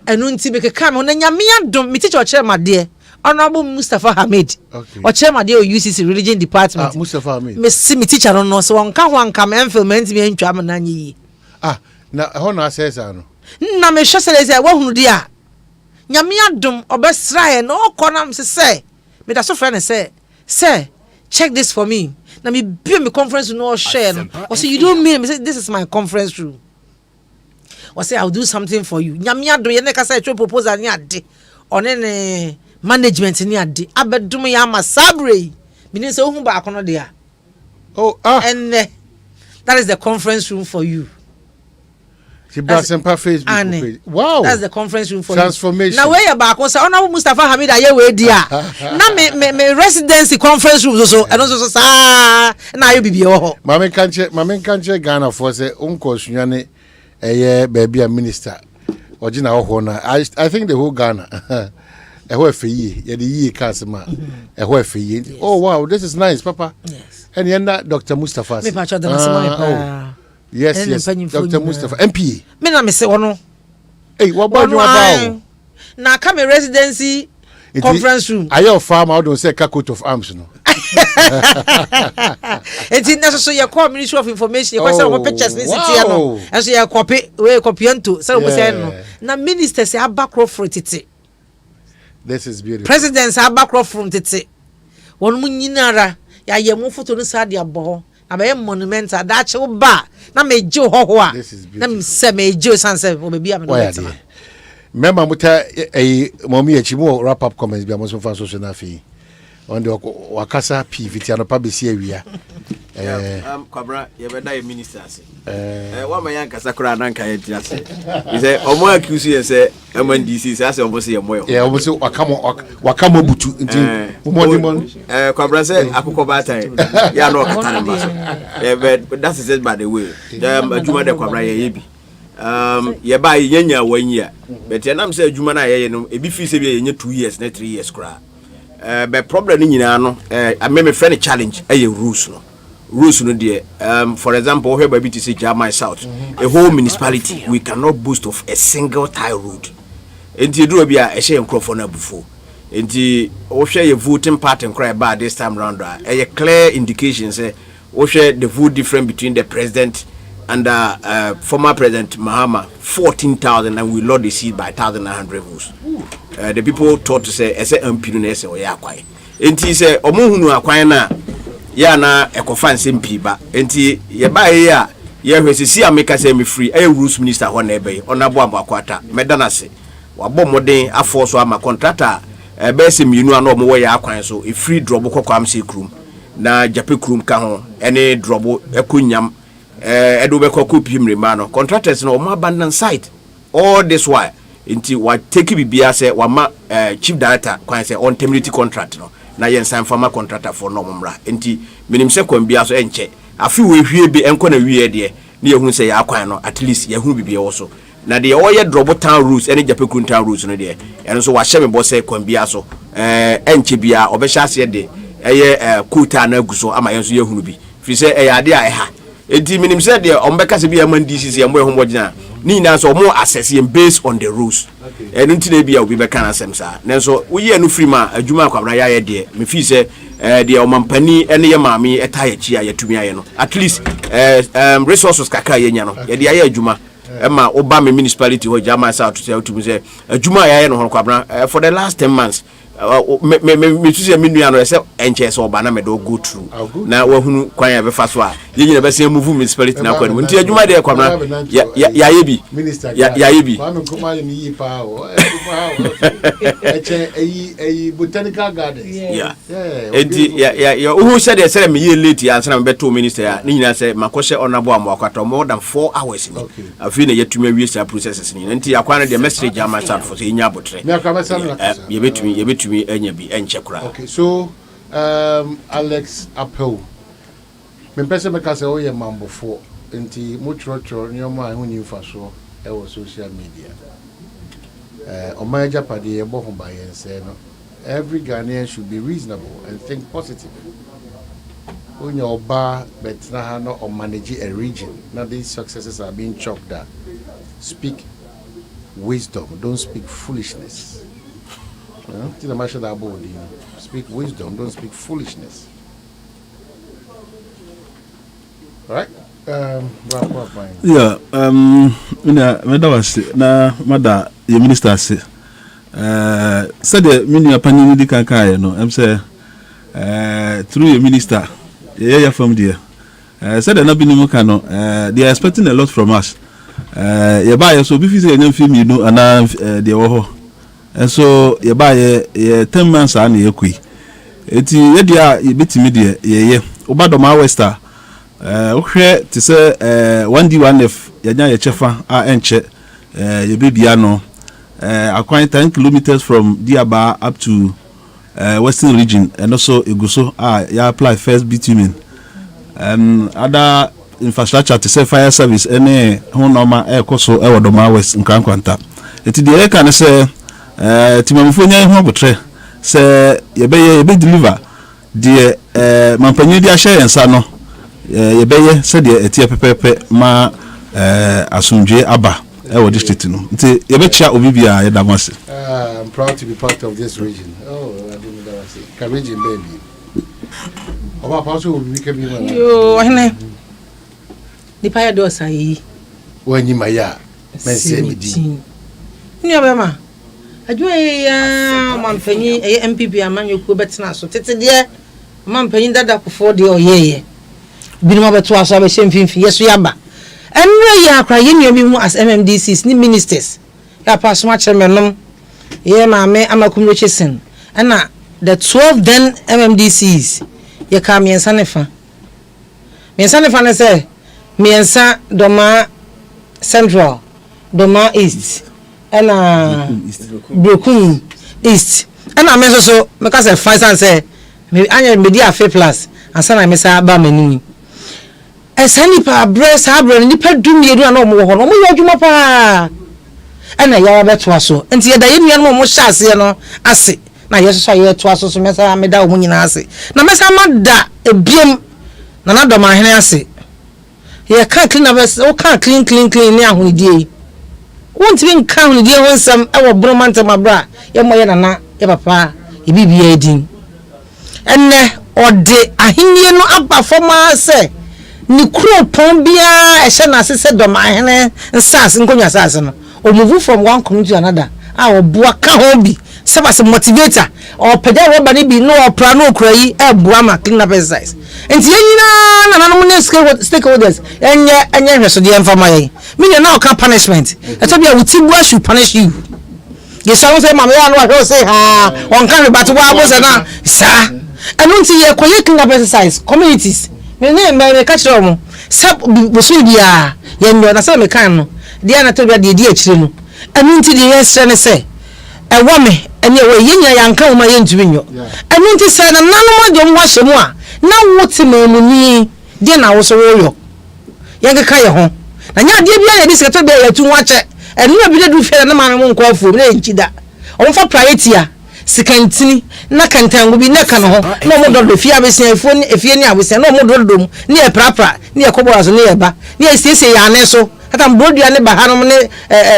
enu nti me keka me na nyame adom me teacher ochere made honorable Mustafa Hamid ochere made o UCC religion department Mustafa Hamid me si me teacher no so won ka ho anka me enfilment me ntwa me na nyi na ho na assessor no na me hwe sele wa hunu dia nyame adom obesrae na okonam se me da so friend say check this for me na me be me conference no share no o say you don't mean me say this is my conference room or say I'll do something for you nyame adom ye ne ka say proposal ni ade one ne management ni ade abedum ya masabre meaning say ohun ba akono de and that is the conference room for you. Asempa Facebook page. Wow, that's the conference room for transformation. Now where you back say honorable Mustafa Hamid aye we dia na me residency conference room so and also sa na you bibi ho mama kanche Ghana for say unko sunyane baby a minister ojina ho na I think the whole Ghana ehwe feyi ye the yi kasema ehwe feyi oh wow this is nice papa yes and yenda Dr. Mustafa me pa cho da Yes, Dr. Mustafa MP. Me na me se wono. Hey, what about you about? Na come residency conference room. Are you farm out don't say coat of arms no? Enti na so ya call Ministry of Information, you say pictures ni sitia no. And so ya copy into say we say no. Na minister say abakro for tete. This is beautiful. President say abakro from tete. Won mu nyinara ya ye mu photo no sa dia bo. Na be monumental da che ba na me je ho ho a. Na me say me je sanse obebi am no. Remember muta mommy echimu wrap up comments bi amoso fa social na fi. On the wakasa PVT and Pabisi area. Kwabena, you better a minister. One man can sakura and Nanka. He said, Omo accuse and say, MNDC, as almost a moil. Yeah, almost Wakamo Butu. Kwabena said, Akukobata. Yeah, no, but that's said by the way. Juma de Kwabena Yebi. You buy Yenya 1 year. But Yanam said, Jumana, a beefy 2 years, not 3 years. But problem in no I made a friend challenge rules no dear for example here by BTC Jamai South a whole municipality we cannot boast of a single tile road enti do be a share microphone before enti o share your voting pattern cry about this time round a clear indication say o share the vote difference between the president and former President Mahama 14,000 and we lost the seat by 1,900 votes. The people thought to say, "Ese MP say we are quiet." Enti say, "Omuhunu akwan na ya na ekofan sempi ba." Enti ye ba ya ye hwesisi ameka say me free. E rules minister ho na ebe onabo akwata. Medanase. Wabo moden aforso ama contractor be se mienu ana omo we ya akwan so e free drobo kokam se krum na jape krum ka ho ene drobo ekonyam edo be koku pimre mano contractors no omo abandon site all this while inti wa take bibia say wa ma chief director kwan say on terminate contract no na yen san farmer contractor for no momra inti minim se kwan bia so enche afi we hwie bi enko na wie de na yehunu say ya kwan no at least yehunu bibia wo so na de oye drobo town rules ene jape kun town rules no de eno so wa hye me bo say kwan bia so enche bia obehya ase de eye kuta na aguso ama yen so yehunu bi fi say ade a eha enti minim se de ombeka se bia man DCC ambo ehombo gina ni na so mo assess based on the rules and nti bia obi be kan asem sa nenso wo ye no free ma adwuma Kwabena ya de me fi se de omampani ene ye maami etaye chi ya tumi aye no at least resources kaka ye nya no ye de aye adwuma ma oba me municipality ho Jamai South to say tumi se adwuma ya no ho Kwabena for the last 10 months me tu se me nua no se enche se oba na me do go through na wahunu kwan ya be fa so a ye nyina be se move municipality na kwan nti adwuma de Kwabena ya yebi ya yebi kwame kuma ye ni pa o eche botanical gardens yeah enti ya who said they say me ye late answer na me beto minister ya ni nyina se makoshe onabo amwakwato more than 4 hours ni afi na yetumi awie sa processes ni nti akwa na the message Jamai South for say nya abotre ye betumi enya bi enche kura. Okay, so Alex Apple me pese me ka se o ye mambofo nti mo trotro nyoma hu ni fa so e wo social media o ma japade ye bo ho ba yen se no every Ghanaian should be reasonable and think positive. When your bar but na no or manage a region now these successes are being chopped down. Speak wisdom, don't speak foolishness. Speak wisdom, don't speak foolishness. Right? Yeah, Madam was na Mada, your minister said the mini opinion di kankai no. I'm say through your minister, yeah from there. Said the Nabini Mukano, they are expecting a lot from us. You buy so if you say any film, you know, and they were. And so you buy 10 months and you quit. It's ye betimi de ye Obadoma Wester okay to say 1D1F yanya ye chefa a enche ye bibiano acquire 10 kilometers from Diaba up to Western region and also Eguso ya apply first bitumen other infrastructure to say fire service any ho normal e koso e Wodoma West nkankwanta eti de e kan say timamfo nya ho botre se ye be deliver de mampanyu di ahye yensa no yɛbɛyɛ sɛdeɛ ɛteɛ pɛpɛpɛ ma asomdwe aba ɛwɔ district no nti yɛbɛkyia obi bia yɛda mo ase. I'm proud to be part of this region. Oh, I didn't know that. Ka region baby. Oba paso obi ka bi ma. Yo, hene. Nipa ya do sai. Wanyi maya. Mense mi di. Ni abema. Adwo ya mampanyi MPP amanyokuo betena so tete de mampanyi dada kofo de oyeye. Binuma beto aso abehye mfimfi yeso yaba. Enre ya akra ye nua mi hu as MMDCs ni ministers. Ya pass ma chairman ye maame amakumlo chesen. Ana the 12 then MMDCs ye ka miensa nefa. Miensa nefa ne say miensa Doma Central, Doma East, and Brokum East. And I mean so because I find and say me anya media fair plus and sana me say ba mani. Esani pa breast abro nipa dumie do na omo ho no mo yadwuma pa. And na ya beto aso. Enti ye da ye nua no mo hya ase no ase. Na ye so ye to aso so me say me da omo nyina ase. Na me say ma da ebiem na doma hene ase. Ye can't clean up o can't clean ni ahunidie. Won't be kan ahunidie ho nsam e wo bromante mabra ye moye nana ye papa e bibia edin. Enne ode ahennie no aba foma se ni kuro pon bia e hye na sese doma hene nsas nkonya sas no o move from one community to another a oboa ka ho bi sebase motivator or peda roba ni bi no opra no okra yi e boa ma clean up exercise. Enti yenyina na no ne stakeholders enye hweso de emfama yen me na o ka punishment eto bia wutibua should punish you. Ye say say mama ya no ahwe say ha on kan rebate wa abose na sa enu nti ye koye clean up exercise communities me ka kire mo sab bosu bia ye nyo na say me kan no de na to bia de akire no enu nti de ye sre ne say ewo me ene we yenya yanka wo ma ye ntumi nyo enu nti say na nanom de mo hye mu a na wote mamuni de na wo so wo ye ka ye ho na nya de bia ye di seto be ya tu ho ache enu bi de du fere na ma no nko afu na enchida o fa priority a sikantini na kantangu bi na ka no ho na mo do fia be sen efo ni efie ni abose na mo do dom ni e prapra ni e kobo aso ni e ba ni e siesie ya ne so ata mbodua ne ba hanom ne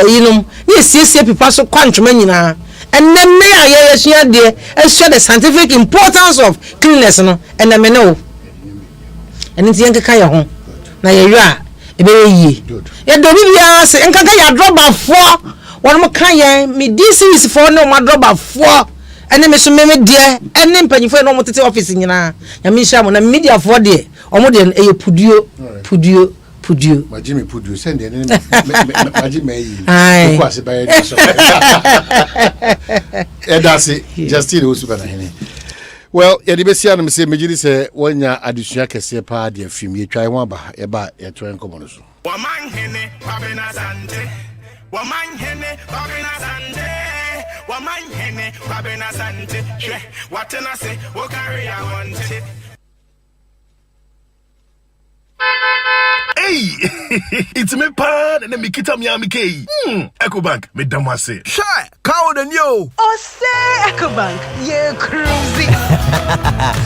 yinum ni siesie pipa so kwantwema nyina and then me aye share there show the scientific importance of cleanliness no and me no and nti enka ya ho na ye yua e be yie ye do bibia se enka ya droba fo won mo kan ye me DCs fo no ma droba fo ene me so me de ene mpanyifo no mo tete office nyina ya me hia mo na media fo de o mo de e pudio Majimi pudu send any Majimi kwase by so. Edase Justine Osubana hene. Well, yedibesia no say mejiri say wonya adusua kese pa de afim ye twan ho aba ye ba ye twan komo no so. Omanhene Kwabena Asante. Omanhene Kwabena Asante. Omanhene Kwabena Asante. What I say, wo carry I want it. Hey, it's me pan and me kita Miami K. Ecobank, me damase. Shy, cow the new. Oh, say Ecobank, yeah, cruisy.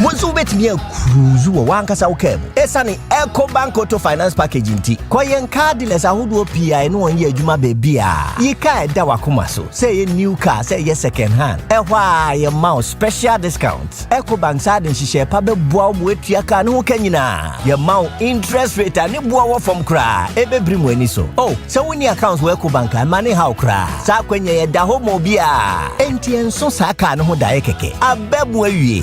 Once you bet me a cruise, one casa okay. Esani Ecobank Auto Finance Package in tea. Koyen cardless, I would do PI no 1 year Juma baby. Ye ka dawa kumaso. Say a new car, say yes second hand. Why your mouse special discounts. Ecobank side and she share pabe boa with your car no kenina. Your mount interest rate and boa from cry. Ebe brimweni so. Oh, so when your accounts were Ecobank and money how cry. Sa kwenye da homo bia. Entien so saka no da ekeke. Abebwe ye.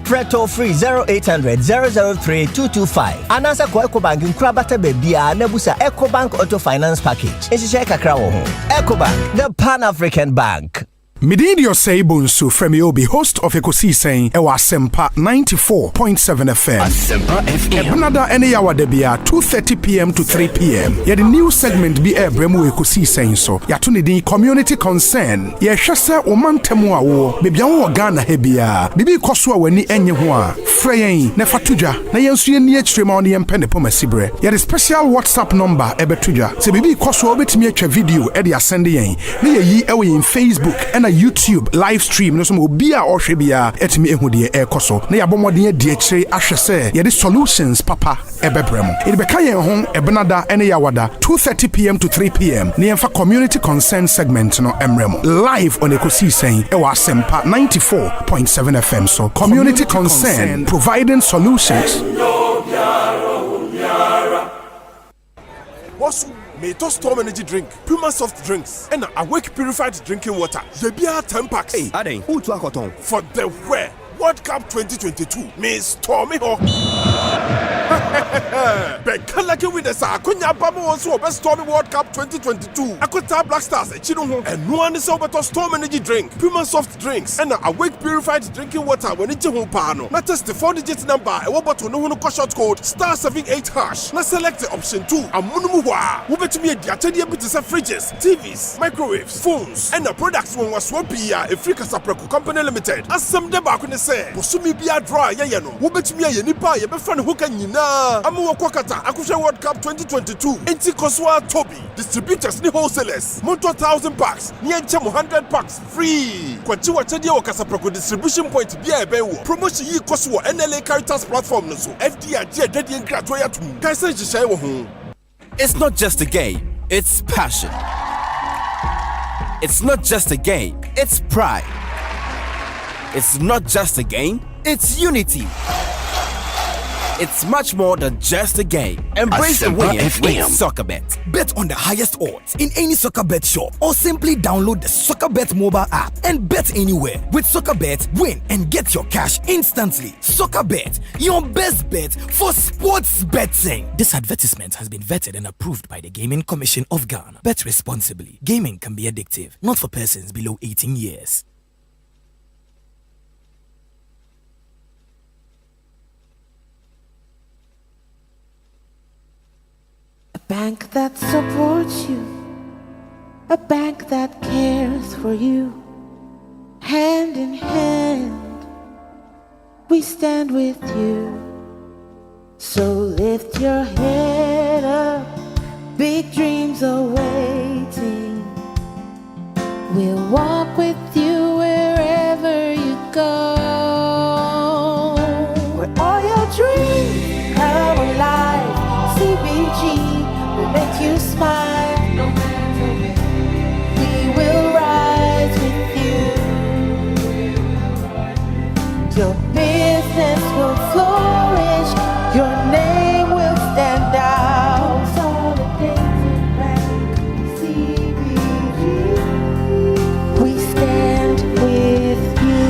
Preto free 0800 003 225. Anasa kwa Ecobank nkrabata bebia nebusa Ecobank Auto Finance Package. Enshishe kakra wo ho. Ecobank, the Pan-African Bank. Mididi Osei from Yobi, host of Ekosiisen Asempa 94.7 FM. Asempa FM. Ebnada any hour debia 2:30 p.m. to 3 p.m. Yet the new segment be Ebremu Ekosiisen so. Yatuni di community concern. Ye shasa omantemu awo. Bibia wo Ghana hebia. Bibi koswa weni enye ho a. Freyen ne fatuja na yensu ye ni etrema oni empene pomasibre. Yet the special WhatsApp number ebetuja. Se bibi koswa obetimi atwa video e de asende yen. Ne ye yi ewe in Facebook and YouTube live stream no so obi a ohwe bia etimi ehu de ekoso na yabomodin adi akire ahwe se ye de solutions papa ebebrem it be kayen ho ebenada ene yawada 2:30 p.m. to 3 p.m. na yemfa community concern segment no emrem live on Ekosiisen e wa Asempa 94.7 FM so community concern providing solutions. Boss, may to storm energy drink, Puma soft drinks, and Awake purified drinking water. Yebia 10 packs. Hey, Ade, who to akoton? For the where World Cup 2022. May stormy ho. Bekalake with the Sakunya Bama also best stormy World Cup 2022. Akota Black Stars Chino and no one is over to storm energy drink, Puma soft drinks, and Awake purified drinking water when it's home pano. Not just the 4-digit number, a what to no short code *78#. Now select the option 2. Amunumuwa. Who bet me a diatedia bit fridges, TVs, microwaves, phones, and the products when was swapia a free Casapreco Company Limited. As some debak when they say, Posumi be a dry, yano. Who bet me a nipa, a befriend who can you na? Amu Kwakata, Akusha World Cup 2022. Enti Koswa Toby. Distributors ni wholesalers. Monto 1,000 packs. Nienchamo 100 packs. Free. Kwachiwa Chedia Wakasaproko distribution point biya ebewo. Promotion yi Koswa NLA Caritas platform no so. FDR Dedi and Gratoya tu. Kaisa Jishay wo hon. It's not just a game, it's passion. It's not just a game, it's pride. It's not just a game, it's unity. It's much more than just a game. Embrace the win with SoccerBet. Bet on the highest odds in any SoccerBet shop or simply download the SoccerBet mobile app and bet anywhere. With SoccerBet, win and get your cash instantly. SoccerBet, your best bet for sports betting. This advertisement has been vetted and approved by the Gaming Commission of Ghana. Bet responsibly. Gaming can be addictive, not for persons below 18 years. A bank that supports you, a bank that cares for you. Hand in hand, we stand with you. So lift your head up, big dreams are waiting. We'll walk with you wherever you go. Where all your dreams come alive, CBG will make you smile. No matter where. We will rise with you. Your business will flourish. Your name will stand out. Consolidated Bank, CBG. We stand with you.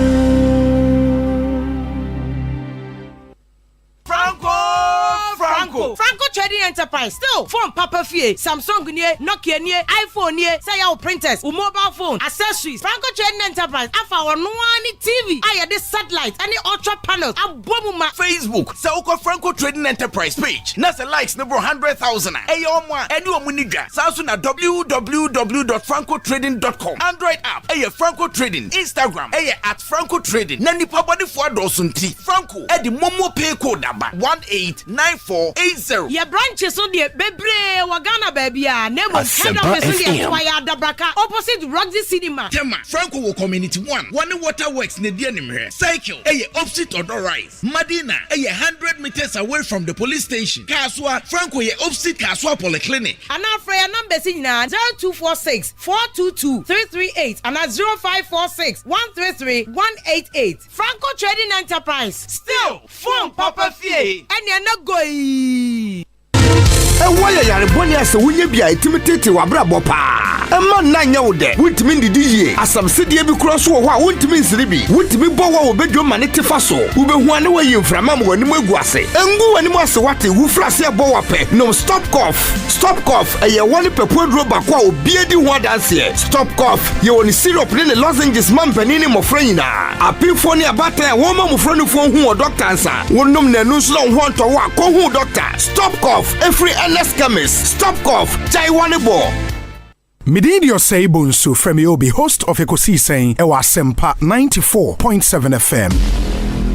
Franco Trading Enterprise still phone Papa Fie, Samsung nie, Nokia nie, iPhone nie, say your printers, mobile phone, accessories. Franco Trading Enterprise afa ono ani TV, aye this satellite, any ultra panels, abomuma. Facebook, say uko Franco Trading Enterprise page. Na se likes number 100,000. Aye omwa, eni omuniga. Sasu na www.francotrading.com. Android app, aye Franco Trading. Instagram, aye @Franco Trading. Na nipa body for dosunti. Franco, edi momo pay code number 189480. Your branches on the bebre wagana baby name of head office on the wire dabraka opposite Roxy Cinema. Tema Franco wo community 1 water works ne die nim cycle opposite Odor Rise. Madina 100 meters away from the police station. Kaswa Franco opposite Kaswa Polyclinic. And our prayer number is 0246 422 338 and 0546 133 188. Franco Trading Enterprise. Still phone Papa Fie. And you're not going. Why are Bonnie as a winner be intimidated to Abrabo Pa? A man 9 year old there, with me the DJ, as some city every cross or what won't mean Sribi, with me Bowa will be your manity faso, who be one away from Mamma when you guase, and go and was what who flash your boa pe. No, stop cough, a year one per poor robber, beardy one dance here. Stop cough, you only syrup in the lozenges, man, Panini Mofrena. A pinphony about a woman of friend who or doctor answer, one num the news long want to walk, who doctor. Stop cough, every NS chemist. Stop cough, Taiwanebo. Mididio Seibunsu Femi Obi, host of Ekosiisen On Asempa 94.7 FM.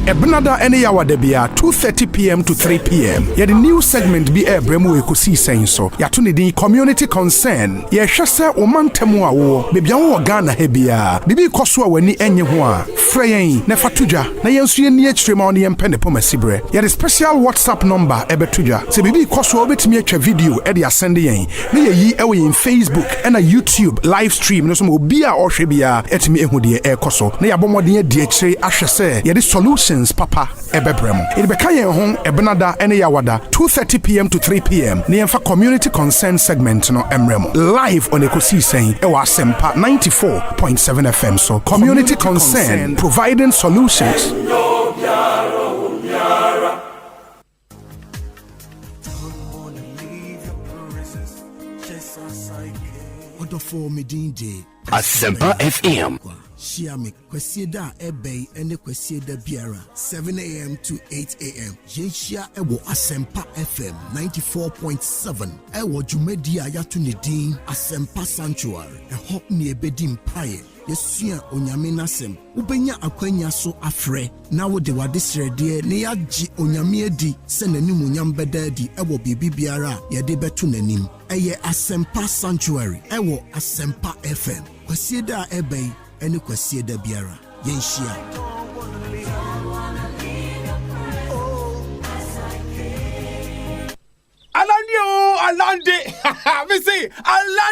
Ebnada ene yawade bia 2:30 p.m. to 3 p.m. Yet the new segment be bremu Ekosiisen so. Yato ne din community concern. Ye hwese omantemu a wo bebia wo Ghana he bia. Bibi koso a wani enye ho a. Freyen na fatudwa na yensu ye ni akire ma one yempe ne pomasibre. Ye the special WhatsApp number ebetudwa. Se bibi koso obetimi atwa video e de asende yen. Na ye yi ewe in Facebook and a YouTube live stream no so mo bia ohwe bia etimi ehu de e koso. Na yabomode de akire ahwese ye the solutions papa ebebrem. It beka yen ho ebnada ene yawada 2:30 p.m. to 3 p.m. Na yemfa community concern segment no emrem live on Ekosiisen e wa Asempa 94.7 FM. So community concern providing solutions. Asempa FM. Shia me kwesieda ebei ene kwesieda biara 7 a.m. to 8 a.m. Yenshia ewo Asempa FM 94.7 ewo Jumedia yatu nedin Asempa Sanctuary eho ni ebedi mpaye yesua onyame nasem ubenya akwanya so afre na wo de wade srede ne yaji onyame adi se nanim onyam bedadi ewo bibi biara ye de beto nanim eye Asempa Sanctuary ewo Asempa FM kwesieda ebei ene kwesieda biara yenshia Alande. Me say Alande.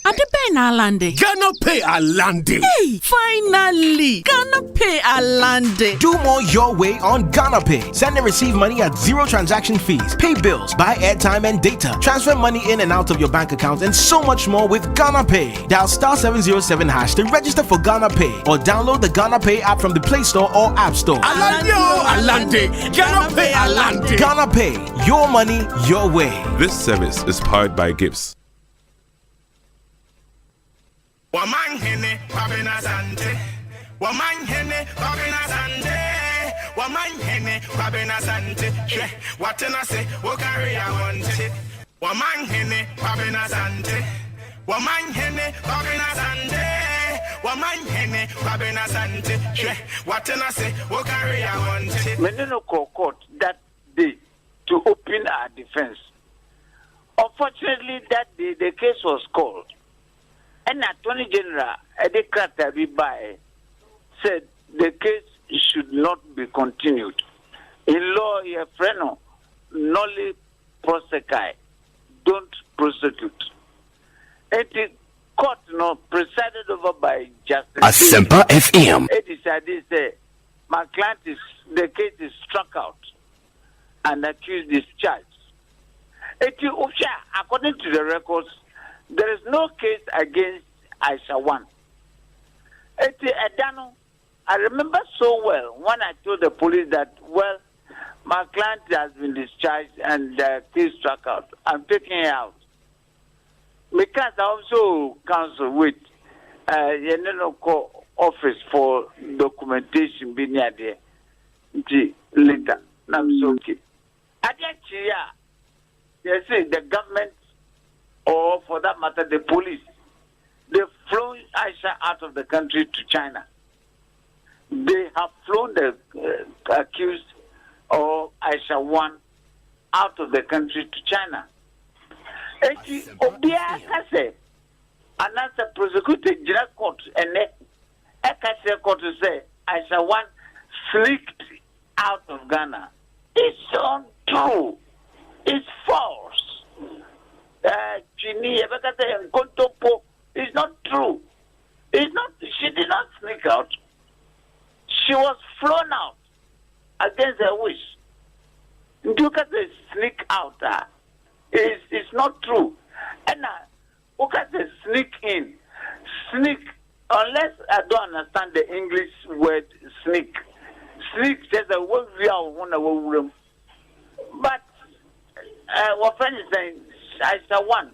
Adepe na Alande. Ghana pay Alande. Hey, finally. Ghana pay Alande. Do more your way on Ghana Pay. Send and receive money at zero transaction fees. Pay bills, buy airtime and data. Transfer money in and out of your bank account and so much more with Ghana Pay. Dial *707# to register for Ghana Pay or download the Ghana Pay app from the Play Store or App Store. Alande. Ghana pay Alande. Ghana Pay. Your money, your way. This service is powered by Gibbs. Omanhene, Kwabena, Asante. Omanhene, Kwabena, Asante. Omanhene, Kwabena, Asante. What can I say? What carry I want it? Omanhene, Kwabena, Asante. Omanhene, Kwabena, Asante. Omanhene, Kwabena, Asante. What can I say? What carry I want it? Menino court that day to open our defense. Unfortunately, that day the case was called, and Attorney General Edekrat Abibai said the case should not be continued. In law, your friend, nolly prosecute, don't prosecute. And the court, presided over by Justice Asempa FM. It decided say my client the case is struck out and accused discharged. According to the records, there is no case against Aisha 1. I remember so well when I told the police that, well, my client has been discharged and the case struck out. I'm taking it out. Because I also counsel with office for documentation being there. Later. I'm so okay. They say the government, or for that matter, the police, they've flown Aisha out of the country to China. They have flown the accused or Aisha 1 out of the country to China. And as a prosecuted general court, and a court to say Aisha 1 slipped out of Ghana. It's untrue. It's false. It's not true. It's not. She did not sneak out. She was flown out against her wish. Look at the sneak out. It's not true. And look at the sneak in. Sneak, unless I don't understand the English word sneak. Sneak says a word we are one of them. But what friend is saying, Aisha 1,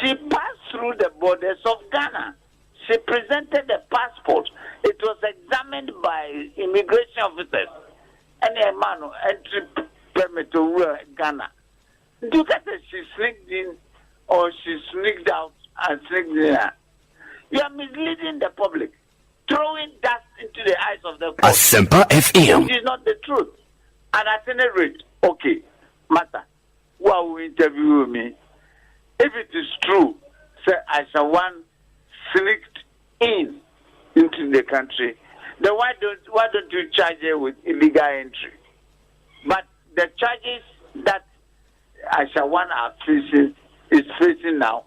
she passed through the borders of Ghana. She presented a passport. It was examined by immigration officers and a man entry permit to Ghana. Look at it, she sneaked in or she sneaked out and sneaked in. You are misleading the public, throwing dust into the eyes of the court. Asempa FM. It is not the truth. And at any rate, okay, matter, who will interview me? If it is true, say Ashawan sneaked into the country, then why don't you charge her with illegal entry? But the charges that Ashawan is facing now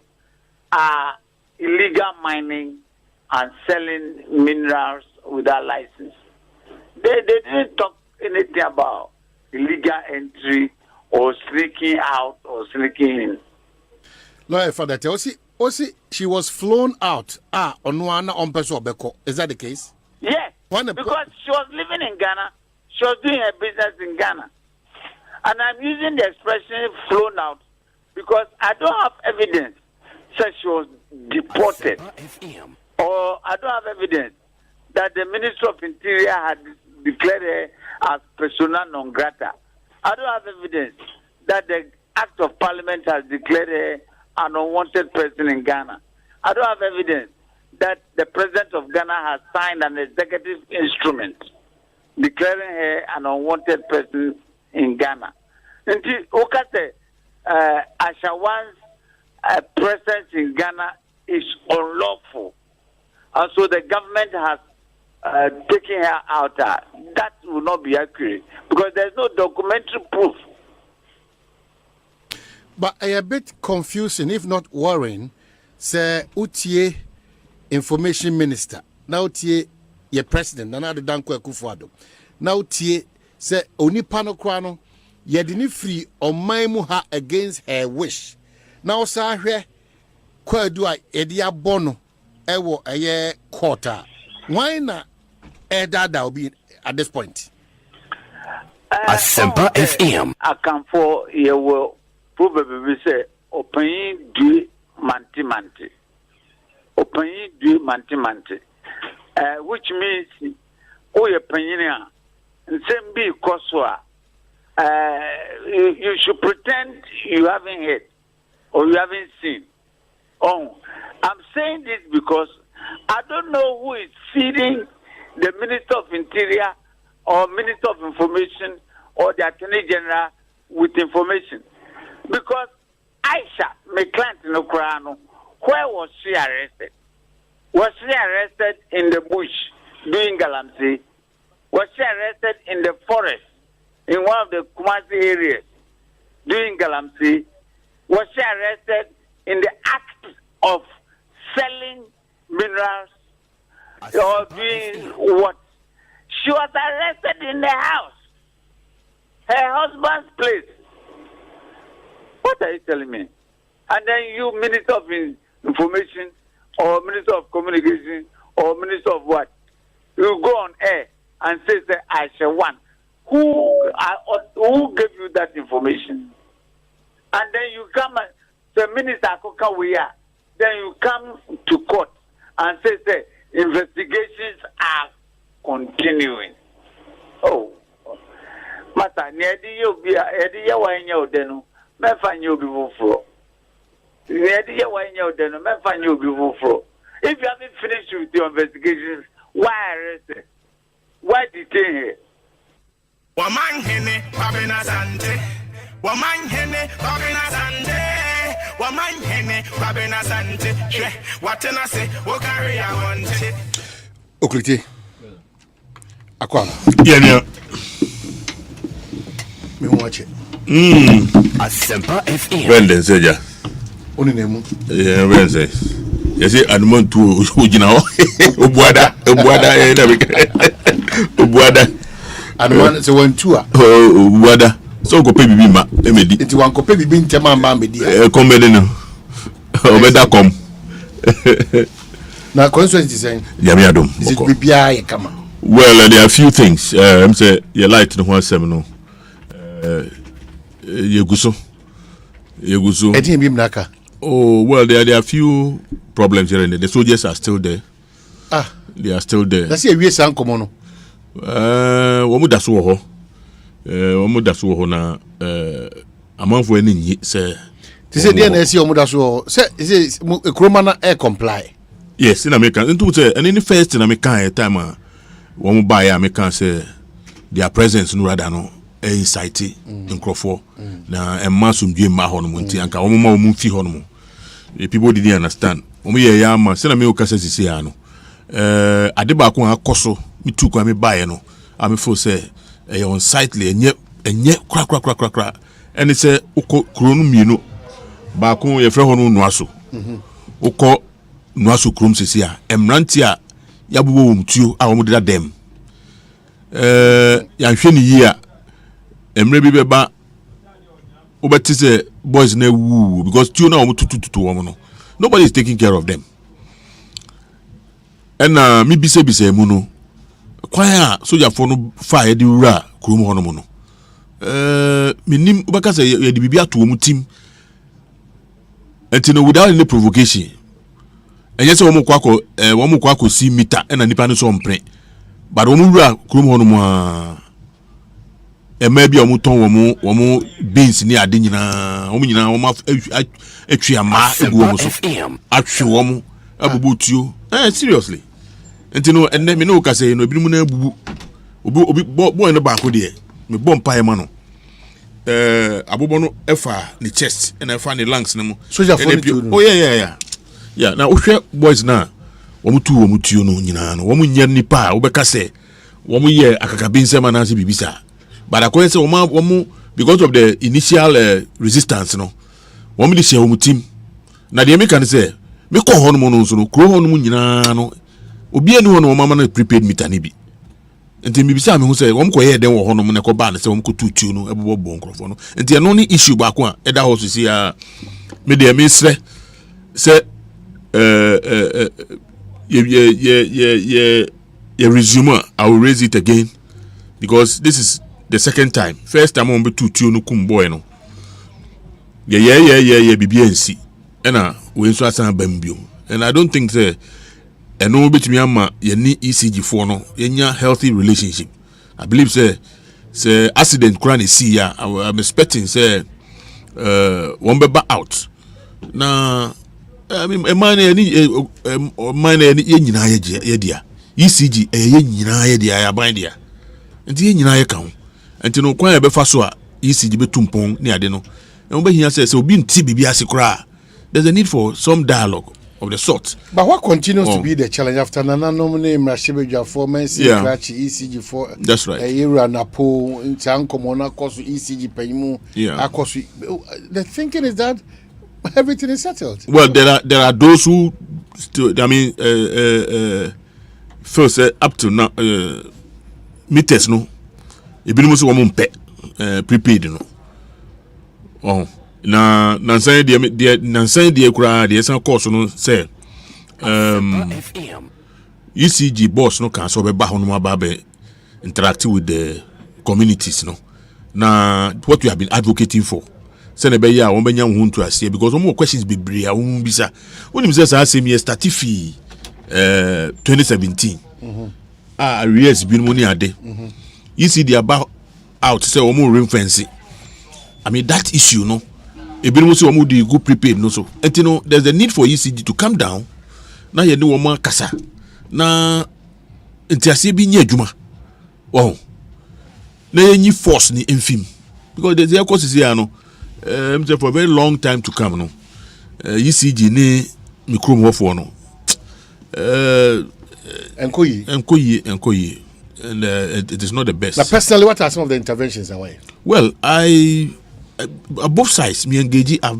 are illegal mining and selling minerals without license. They didn't talk anything about illegal entry or sneaking out or sneaking in. Lawyer for that, Osi, she was flown out. On one on person Beko. Is that the case? Yes. Because she was living in Ghana. She was doing her business in Ghana. And I'm using the expression flown out because I don't have evidence that she was deported. Or I don't have evidence that the Minister of Interior had declared her as persona non grata. I don't have evidence that the Act of Parliament has declared her an unwanted person in Ghana. I don't have evidence that the President of Ghana has signed an executive instrument declaring her an unwanted person in Ghana. Until Ashawan's presence in Ghana is unlawful. And so the government has taken her out. That will not be accurate because there's no documentary proof. But a bit confusing, if not worrying, say Utie Information Minister, now Utie ye President, Nana Danko Kufuado. Now Utie say Onipano Kwano, ye didn't free on Maimuha against her wish. Now Sahre Kwadua Edia Bono Ewo a year quarter. Why not Edada will be at this point? Asempa FM. I can for ye will probably say open du manti. Open du manti. Which means oye penina and same be koswa. You should pretend you haven't heard or you haven't seen. Oh, I'm saying this because I don't know who is feeding the Minister of Interior or Minister of Information or the Attorney General with information. Because Aisha, my client in Ukraine, where was she arrested? Was she arrested in the bush doing galamsey? Was she arrested in the forest in one of the Kumasi areas doing galamsey? Was she arrested in the act of selling minerals or doing what? She was arrested in the house, her husband's place. What are you telling me? And then you, Minister of Information or Minister of Communication or Minister of what? You go on air and say Aisha one. Who gave you that information? And then you come and say, Minister Kokawia, then you come to court and say investigations are continuing. Oh, Mata, Nedi Yobia, Edia Wanya Deno, Mefan Yobi Fro. Nedi Wanya Deno, Mefan Yobi Fro. If you haven't finished with your investigations, why arrest? Why detain her? Omanhene, Kwabena Asante. Omanhene, Kwabena Asante. Omanhene, Kwabena Asante. She, what can I say? What carry I want it? Okriti. Akwa. Yeah. Me watch it. Asempa FM. Brendan Seja. Oni nemu. Yeah, Brendan. You see, and want to Ujina. Ubuada. And one say one two. Ubuada. So go pay bibi ma. Emedi. Iti wan ko pay bibi ntema mba medi. Come no. Obeda come. Na constituency saying. Yami adom. Is it bibia ye kama? Well, there are a few things. I'm say you light no one seven. Yeguso. Edi mbim naka. Oh well, there are a few problems here and there. The soldiers are still there. They are still there. That's a we san komo no. Womu daso ho na amanfo ani nyi se. Ti say dey na esi womu daso say ekroma na air comply. Yes, in America. Into say any first in America time wɔn ba ya me kan say their presence no rather no incite nkrofo na emma sumdwe ma ho no nti anka wɔn ma wɔn fi ho no the people didn't understand wɔn yɛ ya ma se na me o kasa sisi ya no ade ba ko akoso me tu kwa me ba ye no am feel say on site le enye kra ene se ukọ kronu mienu ba ko ye frɛ ho no noaso ukọ noaso krom sisi a emranti a yabubo wom tuo a wɔn de da dem ya hwe ni yi a emre bi beba obeti say boys na wu because tuo na wɔn tututu wɔn no nobody is taking care of them and mi bise mu no kwan a soldier for no fire de wura krom ho no mo no minim obaka say ye de bibia to wɔn team and without any provocation and yes wɔn kwa ko si meter and nipa no so mpre but wɔn wura krom ho no mo a ema bia wɔn ton wɔn beans ni ade nyina wɔn atwi ama egu wɔn so atwi wɔn abubu tuo seriously enti no enne me no ka say no ebi mu na abubu obi boy no ba ko de me bom pae ma no abobo no efa ni chest and efa ni lungs no mo soldier for no oh yeah na ohwe boys na wɔn tuo no nyina no wɔn nya nipa wo be ka say wɔn ye akakabi nsema na se bibisa but akoye say wɔn because of the initial resistance no wɔn de share wɔn team na de me kan say me ko ho no mo no so no kro ho no nyina no obi eni ho no mama na prepaid meter ni bi enti mi bisa me hu say wom ko ye den wo ho no ne ko ba na say wom ko tutu no ebobo nkrofo no enti eno ni issue ba ko a eda ho so si a me de me sre say ye resume I will raise it again because this is the second time. First time on be tutu no kum boy no ye bibiansi ena we so asan bambio and I don't think say eno betumi ama ye ni ECG for no yenya healthy relationship. I believe say accident kran see ya I'm expecting say one be out na I mean mine ni ye nyina ye dia ECG ye nyina ye dia ya ban dia enti ye nyina ye kan enti no kwan ye be fa so a ECG be tumpon ni ade no and we hear say obi nti bibi ase kra there's a need for some dialogue of the sort. But what continues to be the challenge after Nana nominate Mrashibeja for Mensi Krachi ECG for that's right. A year and a poll in Tankomona cost ECG Paymu. The thinking is that everything is settled. Well, there are those who still, I mean, first up to now, meters no, ebi musu wamu mpe prepaid no. Oh. Na nansan die kura die san course no say ECG boss no kan so be ba ho no ba be interact with the communities no na what we have been advocating for say na be ya won benya hu ntu ase because some questions be bre a won bisa woni say sa asem ye start fi 2017 arrears bi no ni ade ECG about out say won ring fence I mean that issue no ebi no so omo di go prepaid no so enti no there's a need for ECG to come down na ye ne wo ma kasa na enti ase bi nya adwuma na ye force ni enfim because there's a course here no for a very long time to come no ECG ni micro for no enkoyi and it is not the best. Now personally, what are some of the interventions away? Well, both sides me engage I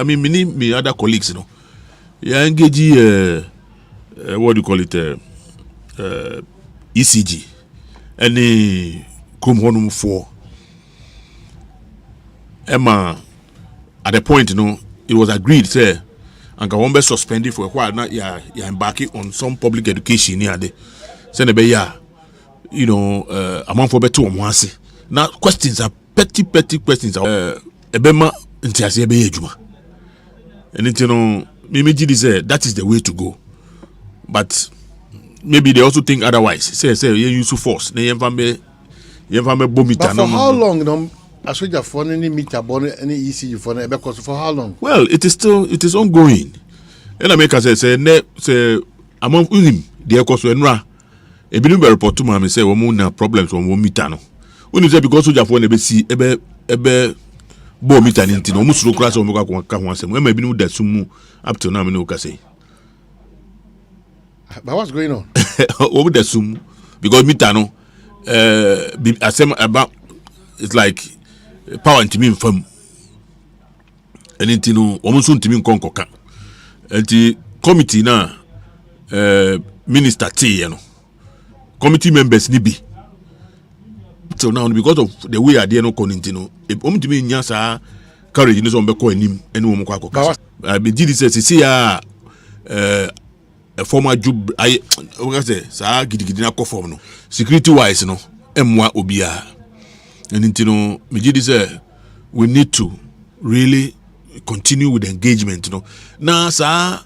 mean me other colleagues you know engage what do you call it ECG any come home for Emma at the point you know it was agreed say and can be suspended for a while now you're embarking on some public education near the say you know among for better once now questions are petty questions ebema ntiase ebe ejuma and you know me say that is the way to go but maybe they also think otherwise say you use force na yemfambe bomita no. But for how long no asoja for any meter born any ECG for na because for how long? Well, it is ongoing and I make say among him the cause enra e bi no be report to me say wo mu na problems wo meter no when you say because soldier for na be see ebe bo meter ni ntino mu suro kra so mo ka ho asem e ma bi no da sum up till now me no ka say. But what's going on? What would assume? Because meter no about it's like power into me from anything no almost to me konkoka. And the committee na minister T, you know. Committee members ni be. So now because of the way I did no continue, if to me nyasa courage no so be ko anim ene wo mo kwa koka. I be did say a former job I say sa gidigidi na ko form no security wise no emwa obia and intino me gidi say we need to really continue with the engagement no na sa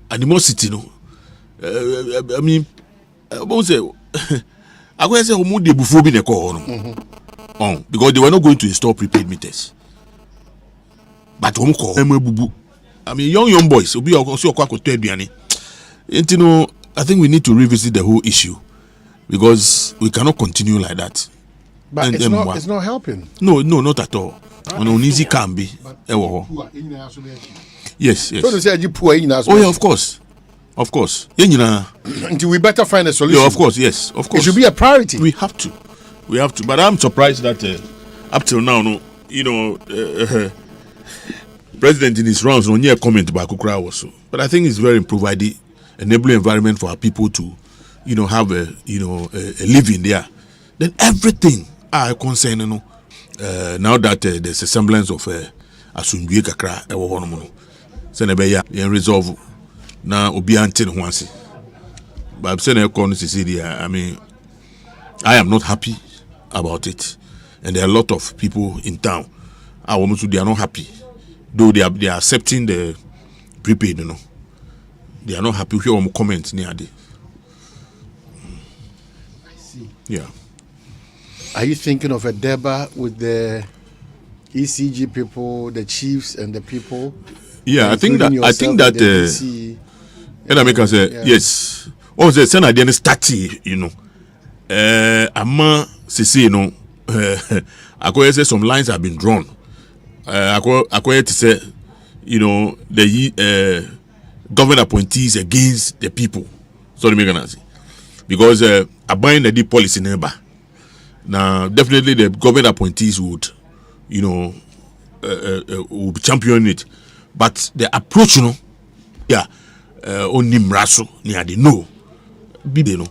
animosity no I mean what say I go say omo de bufo bi ne ko no because they were not going to install prepaid meters but omo ko bubu. I mean, young boys will be also quite aduane. You know, I think we need to revisit the whole issue because we cannot continue like that. But it's not helping. No, not at all. On an easy can be. Yes. So say you poor in oh yeah, of course. Until we better find a solution. Yeah, of course. It should be a priority. We have to. But I'm surprised that up till now, no, you know. President in his rounds on comment about Kukra also, but I think it's very providing enabling environment for our people to, you know, have a living there. Then everything are concerned, you know. Now that there's a semblance of Asunjue kakra ewo hono no. Se na be ya resolve na obi ante no ase. But say na ekon Cecilia, I mean, I am not happy about it, and there are a lot of people in town. They are not happy. Though they are accepting the prepaid, you know, they are not happy. Hear one comment near the. I see. Yeah. Are you thinking of a deba with the ECG people, the chiefs, and the people? Yeah, I think that. And I make us say yes. Oh, the Senate then start, you know. Ama Sisi, you know. I could say some lines have been drawn. I to say, you know, the government appointees against the people. So make an answer. Because I bind the deep policy neighbor. Now, definitely the government appointees would, you know, would champion it. But the approach, you know, only mraso near the no. Bibi no.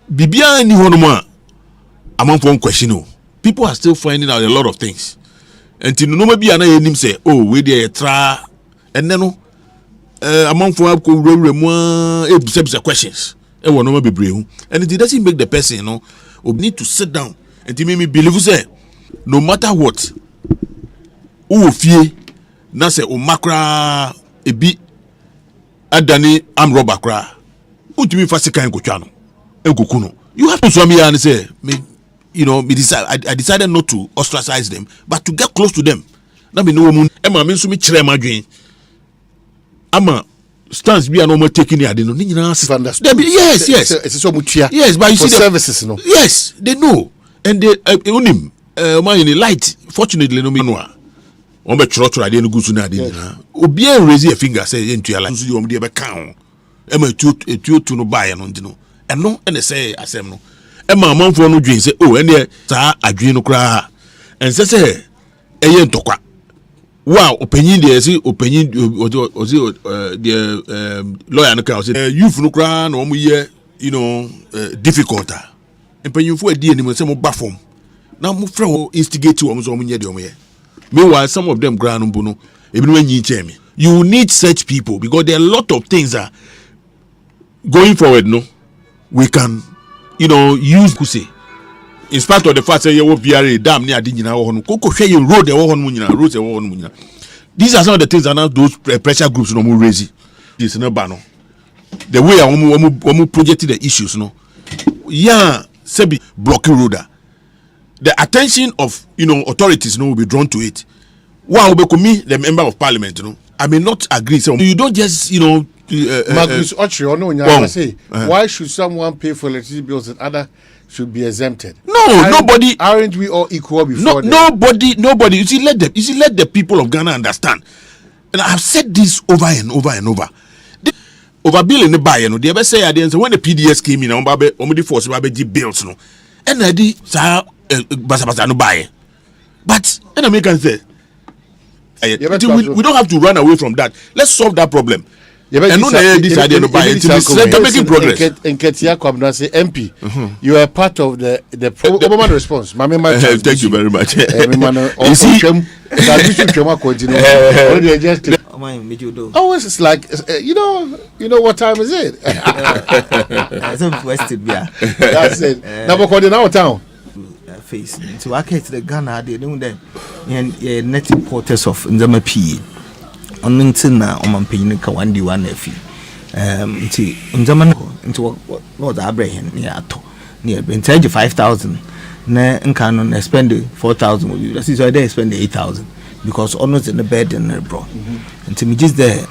Bibia ni honoma among one question. People are still finding out a lot of things. And to no maybe an him say, oh, we dey try and then among for questions. And one no be brave. And it doesn't make the person, you know, need to sit down and to make me believe say no matter what, who fear na say o makra ebi adani am robber kra. Utimi fasika en kotwa no. Enkoku you have to show me and say me, you know, I decided not to ostracize them, but to get close to them. Now me know mun e ma me nso me kire madwen. Ama stance be no more taking here, they know. Yes. It's so much here. Yes, but you for see services, no. Yes, they know, and they onim man in light. Fortunately, no me know. On be church I dey no go na dey na. Obi en raise a finger say into your life. So you dey be kan. E ma etu no buy no ndi no. And no, and they say asem no. E ma man for no dwen say oh and there sa adwen no kra. And say eye ntokwa. Wow, opinion there say opinion the lawyer no can say youth no kra no mo ye, you know, difficult. Opinion for dey anim say mo ba form. Now mo friend instigate wo mo so mo nye de mo ye. Meanwhile, some of them ground no, you need such people because there are a lot of things that going forward, no, we can, you know, use Kuse. In spite of the fact that you will be a damn near Dina or Coco Shay road the one roads the one. These are some of the things that now those pressure groups no more raising. This is no banner. The way I projected the issues, no, yeah, Sebi blocking roader. The attention of, you know, authorities, will be drawn to it. Wow, me, the member of parliament, I may not agree. So you don't just, you know, Marcus Ochri, say, why should someone pay for electricity bills and other should be exempted? Nobody. Aren't we all equal before? Nobody. You see, let the people of Ghana understand. And I have said this over and over and over. Over bill in the buy, the ever say when the PDS came in, only force bills, no, and I did basa no buy. But an American say, we don't have to run away from that. Let's solve that problem. And not this idea to buy it. They're making progress. And Ketia Kwabena say, MP, you are part of the Obama response. Thank you very much. You see, always it's like you know what time is it? That's it. Now we're in our town. Face so I came to the Ghana they know that net importers of Nzama P on na omanpanyin ka 1D1 afi nti Nzama into what Abraham near ato near been charge 5,000 na nka no na spend 4,000 with you that is why they spend 8,000 because almost in the bed and bro nti me just there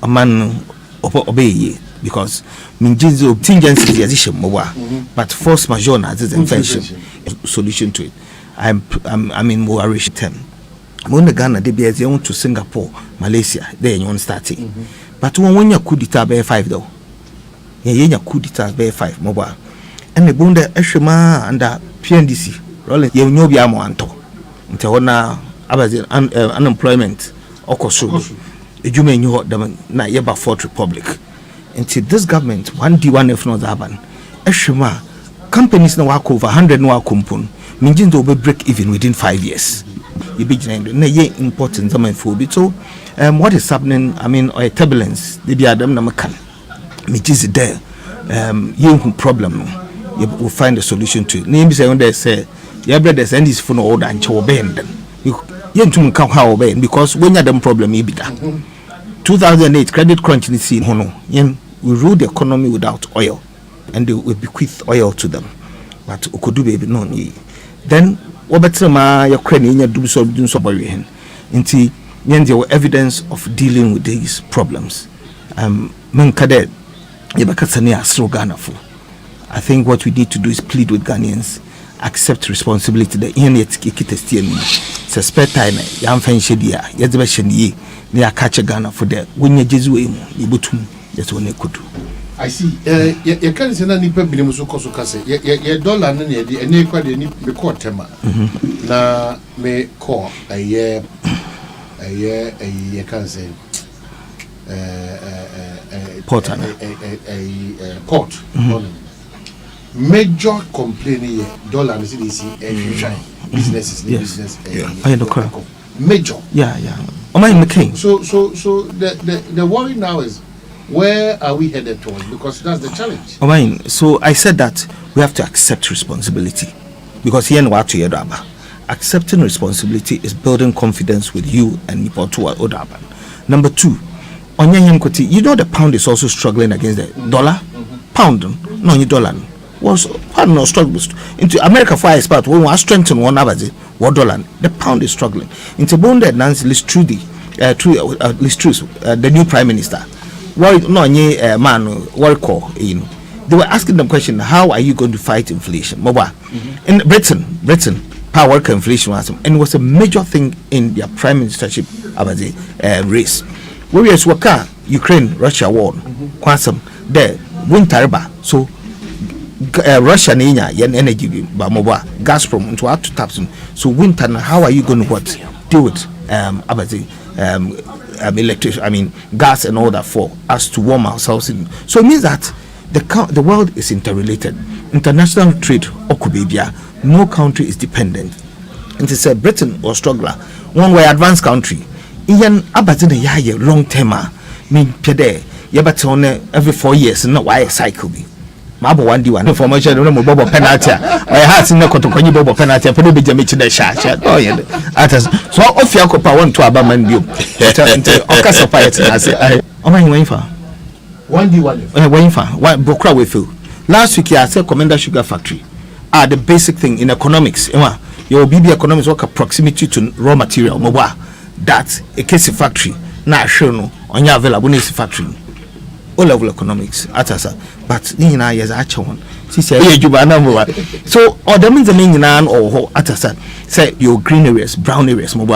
a man obey because just contingency position but force majeure na is infection solution to it. I mean more Irish term. When the Ghana they be as you to Singapore, Malaysia, then you want starting. But when you could it be 5 though. Yeah, could it be 5 mobile. And the bunda Eshima under PNDC. Rolling you know be amoanto. Until now unemployment okoso. You may know them na yeba Fourth Republic. Until this government 1D1 if not happen. Eshima companies now work over 100 no compon means they will break even within 5 years. You be important for so what is happening, I mean, or a turbulence they be adam namakan which is there problem you will find a solution to it. Name say when they say your brothers and this phone order and chow bend you to come how bend because when you have them problem you be that 2008 credit crunch in scene we rule the economy without oil and they will bequeath oil to them. But Okudu baby no then what better ma your credit in your do so bury hen. Inti there were evidence of dealing with these problems. Men cadet Yabakasania Ghana for. I think what we need to do is plead with Ghanaians, accept responsibility. The Inet Kitestian suspect time, Yam Fenshedia, Yazbashan ye, near catch a Ghana for the when you Jesu, you butum, that's when they could do. I see. You can't say any people in Musuko Kase. Your dollar and any quite any record tema. Na me call a year can say port a port. Major complaining dollar and CDC businesses business. Major. Yeah. Am I McCain? So the worry now is, where are we headed towards? Because that's the challenge. So I said that we have to accept responsibility. Because here in Watu Yedaba, accepting responsibility is building confidence with you and Nipotua Odaba. Number 2, Onyanyankoti, you know the pound is also struggling against the dollar? Pound, no, dollar. Was pound no struggle into America for expert when we strengthen one average, $1 dollar. The pound is struggling. Into bonded Nancy Listrudy, the new prime minister. Why no man call they were asking them question, how are you going to fight inflation? In Britain power inflation was, and it was a major thing in their prime ministership about the race. Whereas waka Ukraine Russia war quantum there winter so Russia ninya yen energy ba moba Gazprom into up to taps so winter how are you going to deal with about the electric, gas and all that for us to warm ourselves in. So it means that the world is interrelated. International trade, okubibia, no country is dependent. And to say Britain or struggler, one way advanced country, even abatin a long term, mean pede, yabatone every 4 years, and not why a cycle be. Mabo 1D1 information no bobo penalty I had seen no kotokonyi bobo penalty put be jamichi the sha oh yeah so off your copa want to abaman you okasa fight na say o man wen fa 1D1 wen fa bokra we feel last week I said Commander Sugar Factory are the basic thing in economics your BB economics work proximity to raw material that a case factory na sure no onya available in factory O-level economics atasa but ni na yes acha one si say ye juba na mo so or the means the mean na or atasa say your green areas brown areas mo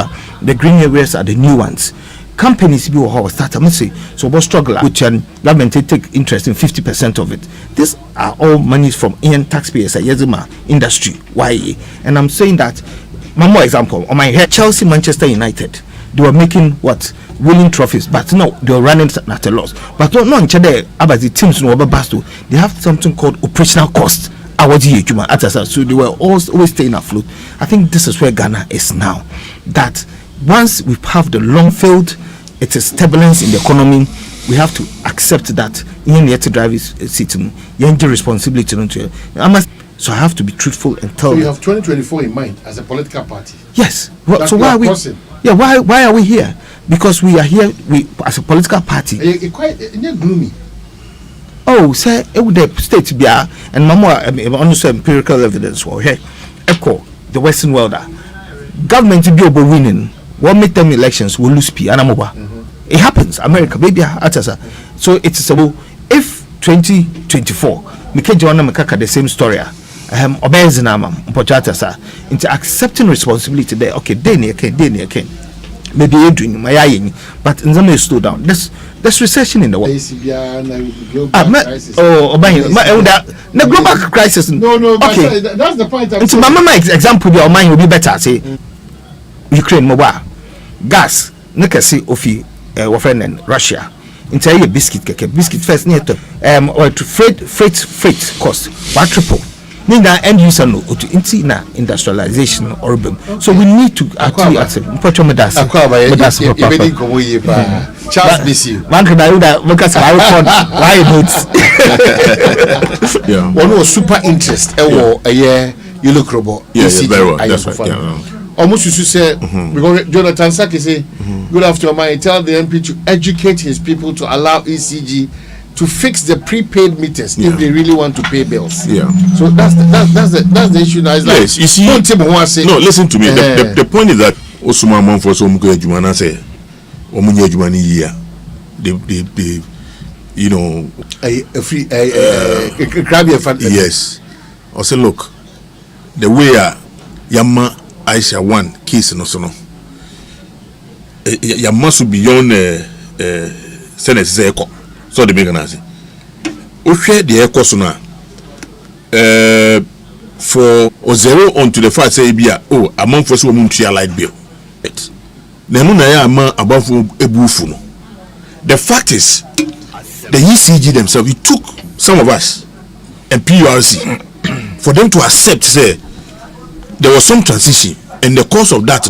the green areas are the new ones companies be or start I say so we struggle which government take interest in 50% of it. These are all monies from Indian taxpayers yezima industry why and I'm saying that one more example on my head Chelsea Manchester United they were making what winning trophies but no they were running at a loss but no there about the teams no basto they have something called operational cost so they were always staying afloat. I think this is where Ghana is now, that once we have the long field it is turbulence in the economy, we have to accept that in the to drive is sitting responsibility so I have to be truthful and tell so you have 2024 in mind as a political party. Yes. Well, so why are we why are we here? Because we are here as a political party. It's quite gloomy. Oh, say the state be and mama also empirical evidence for here. Echo the Western world. Government be over winning. One midterm elections will lose P and it happens. America, baby, so it's about if 2024 Mike Joanna Makaka the same story. Obezinama Pochata sa into accepting responsibility there. Okay, then again. Maybe you're doing my eyeing, but in some way slow down. There's recession in the world. The global crisis. No, okay. That's the point. It's my mama example. Your mind will be better. Say Ukraine, mobile gas. Nekasi ofi friend in Russia. Into a biscuit first near to or to freight cost what triple. Ninga end user no to na industrialization urban. So we need to actually accept. Charles BC. Man can I that because I record why notes. Yeah. One was super interest. A year you look robot. Yeah, very well. That's right. Yeah. Almost you should say because Jonathan Saki say good afternoon. Tell the MP to educate his people to allow ECG to fix the prepaid meters if they really want to pay bills. Yeah. So that's the issue now. It's like, yes, you see. No, listen to me. The point is that Osuma man for some Jumana say, Omunya Jumani year. They you know a free grab your fund. Yes. I say look, the way Yama Aisha one case no so no. Yama should beyond Senate Zeko. So the big nazi. We share the Ekosuna for 0 on to the fact say bia a month for so moon light bill. Nemuna ama above ebufu no. The fact is the ECG themselves, it took some of us and PRC for them to accept say there was some transition and the cause of that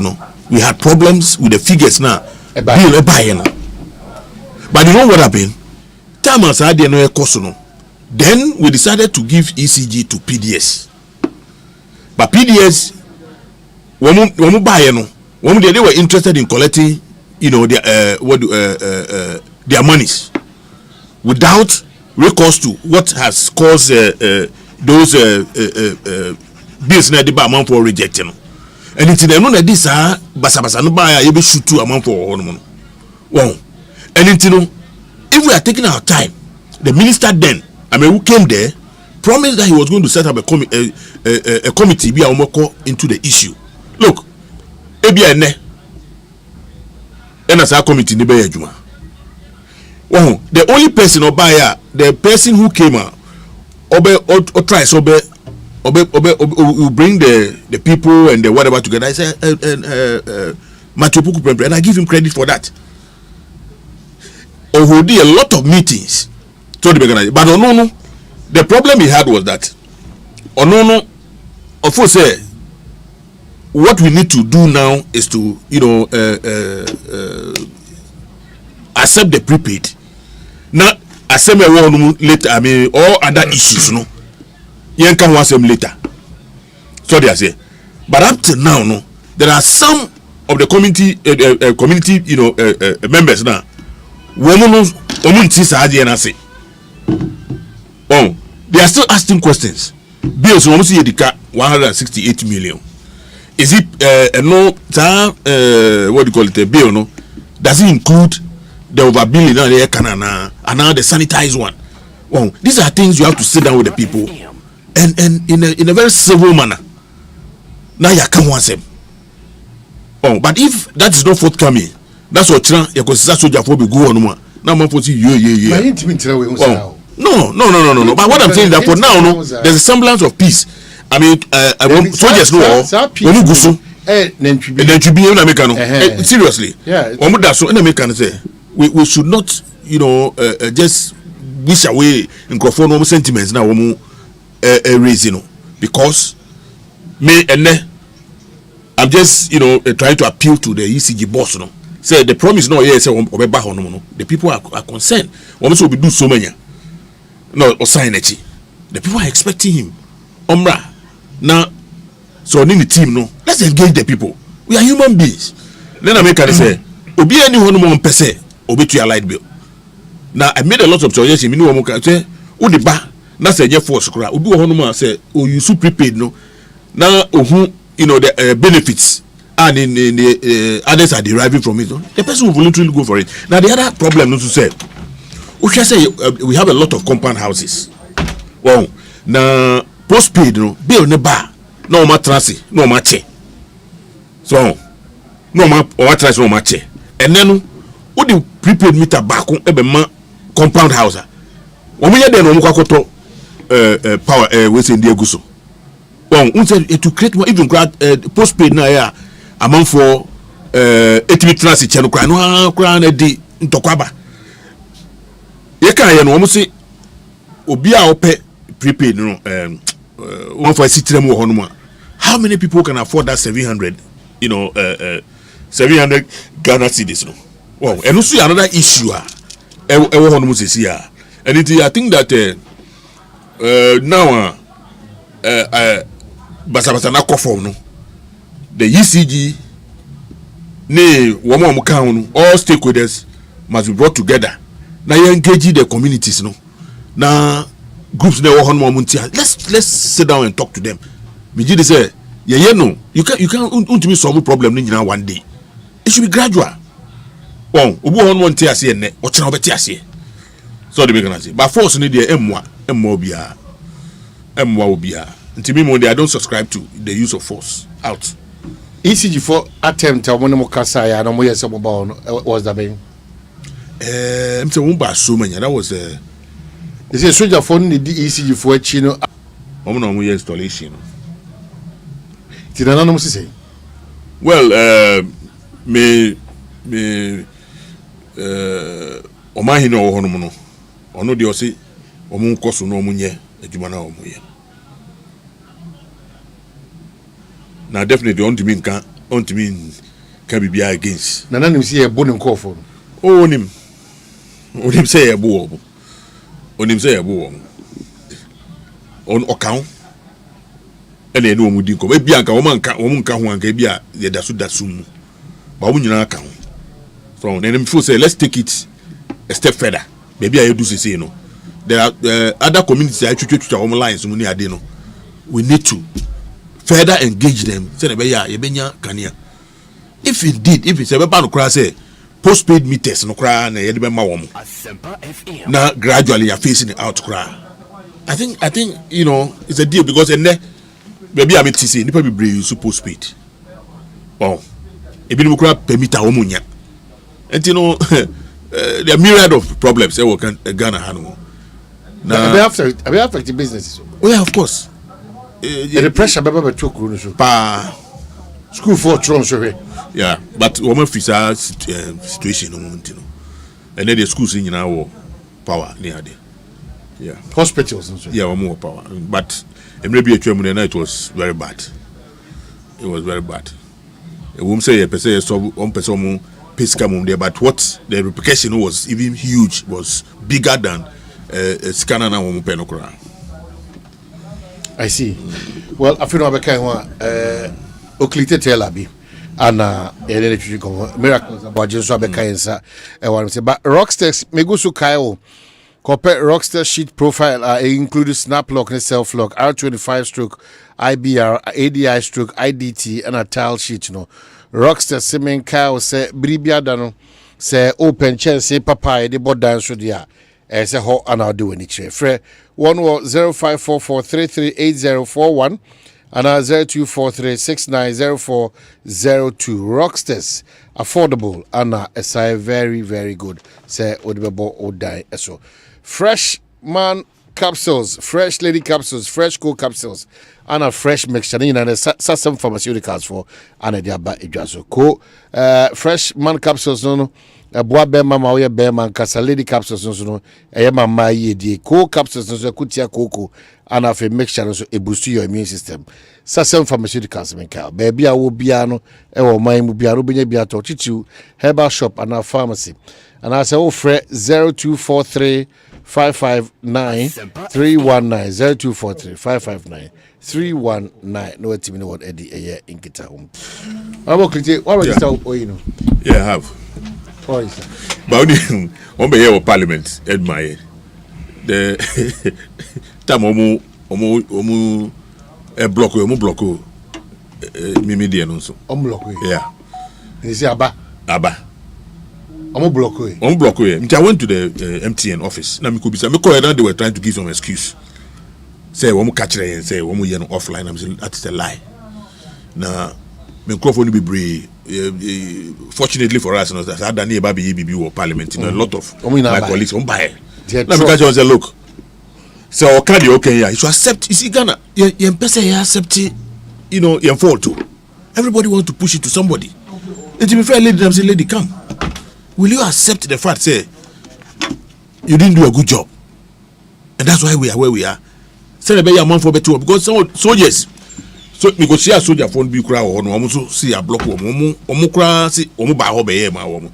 we had problems with the figures now bill buying. But you know what happened? Then we decided to give ECG to PDS. But PDS, when they were interested in collecting, their monies without recourse to what has caused those bills na the amount for rejecting. And it's the that this basa no buy you be shoot to amount for one. Wow. And it's if we are taking our time, the minister then, who came there, promised that he was going to set up a committee be into the issue. Look, the only person the person who came out, will bring the people and the whatever together. I said, Matthew Puku, and I give him credit for that. Or who did a lot of meetings to the beginning, but no, the problem he had was that of course what we need to do now is to accept the prepaid, not accept later. All other issues you can want them later. So they say, but up to now there are some of the community members now. They are still asking questions. Bills 168 million. Is it what do you call it? A bill? No, does it include the overbilling now they can and now the sanitized one. Well, these are things you have to sit down with the people and in a very civil manner. Now you can't want them. Oh, but if that is not forthcoming, that's what you can say soldier for be go on. Now I'm for yeah. No. But what I'm saying is that for now, no, there's a semblance of peace. I mean, soldiers know. Seriously, we should not, just wish away in normal sentiments now. Raising, because me and I'm just trying to appeal to the ECG boss. Say the promise no yes the people are concerned. Almost will be do so many. No, or sign it. The people are expecting him. Omra. Now, so in the team, no. Let's engage the people. We are human beings. Then I make say, Obi anyone more per se, Obi to your light bill. Now I made a lot of suggestions. You know what say? The bar. That's a force. Obi one say, oh you so prepaid no. Now the benefits. And in the others are deriving from it. The person will voluntarily go for it. Now the other problem, to say, we should say we have a lot of compound houses. Well, now postpaid, bill ne bar, no matrasi, no matche. So, no matrasi, no matche. And then, what the prepaid meter back on every compound house? When we are there, no mukakoto power, we say in the Aguso. Well, to create more even postpaid now, yeah. Among for 8 transit channel cry no cry na di ntokwaba ye kan ye no omo se obi a ope prepaid no one for sitrem wo hono ma how many people can afford that 700 700 Ghana cedis no wow and also another issue e wo hono mo se sia and I think that now basa na kofo no the ECG, all stakeholders must be brought together. Now you engage the communities, no. Now groups let's sit down and talk to them. Mijidi say, you can't solve a problem in one day. It should be gradual. So the big say, but force need the I don't subscribe to the use of force. Out. ECG for attempt one more kasaya no more yes about was that being so many that was is a soldier for the ECG for chino no installation did anonymous say well Omanhene no hono no ono de o se omun koso no omunye adwuma na omuye. Now definitely on to mean can be against. Now none see a bone call for. Oh him say a boo. On him say a boo. On account. And they know Mudinko. Maybe Bianca woman can one can be a that soon. But when you account. So then him say let's take it a step further. Maybe I do say no. There are other communities I treat to our lines we need to further engage them. If it's a bad cry, say postpaid meters no cry and Asempa FM. Now gradually you're facing it out cry. I think it's a deal because maybe I'm TC nipa be brave you postpaid. Oh, ebi no cry per meter omunya. And there are myriad of problems they will Ghana handle. Now they affect the businesses. Oh yeah, of course. The pressure baba took pa school for tron yeah, but woman visa situation and then the schools in our power near there. Yeah, hospitals yeah, more power, but maybe a term it was very bad. It was very bad. A woman say a person so one person pesca there, but what the repercussion was even huge, was bigger than a scanner na woman penokra. I see. Well, I feel like Oklite Telabi and miracles about Jesus Abekansa. But Rockstars Megusu Kyle corporate Rockstar sheet profile include snap lock and self lock, R25 stroke, IBR, ADI stroke, IDT, and a tile sheet. Rockstar Semen Kyle say Bribia Dano say open chance say papa e de bodan so dia say ho ana do any chere frɛ 0544338041 and 0243690402 Rockstars affordable and a very very good say odebebo odai eso fresh man capsules, fresh lady capsules, fresh cool capsules, and a fresh mixture. And some pharmaceuticals for and a diaba ejaso. Co fresh man capsules no boa be mama we be man kasa lady capsules no e mama ye die co capsules no kutia koko and a mixture no e boost your immune system. Some pharmaceuticals menka baby a wo bia no e wo man mu bia no benya bia to chichu herbal shop and a pharmacy. And I say oh fre 0243 559 319 0243 559 319. No, it's me what Eddie a year in Kita. What was you know? Yeah, I have. What is that? But on the of Parliament, admire the time omu a block Mimi also. Yeah. Is it Abba? I'm block. I went to the MTN office. Now, me could be some. They were trying to give some excuse. Say, "One catch them and say, one year offline." I'm saying that's a lie. Now, me microphone be brave. Fortunately for us, that I done about BBB or Parliament. You know, a lot of my colleagues on buy. Now, because I say, look. So, okay, yeah, you should accept. You see, Ghana, you accept it. You know, you fall too. Everybody want to push it to somebody. And to be fair, lady, I'm saying, lady, come. Will you accept the fact, say, you didn't do a good job? And that's why we are where we are. Say, a month for better because some soldiers, so we go see a soldier phone be crowd or no, see a block or mukra, see, or mobile hobby, my woman.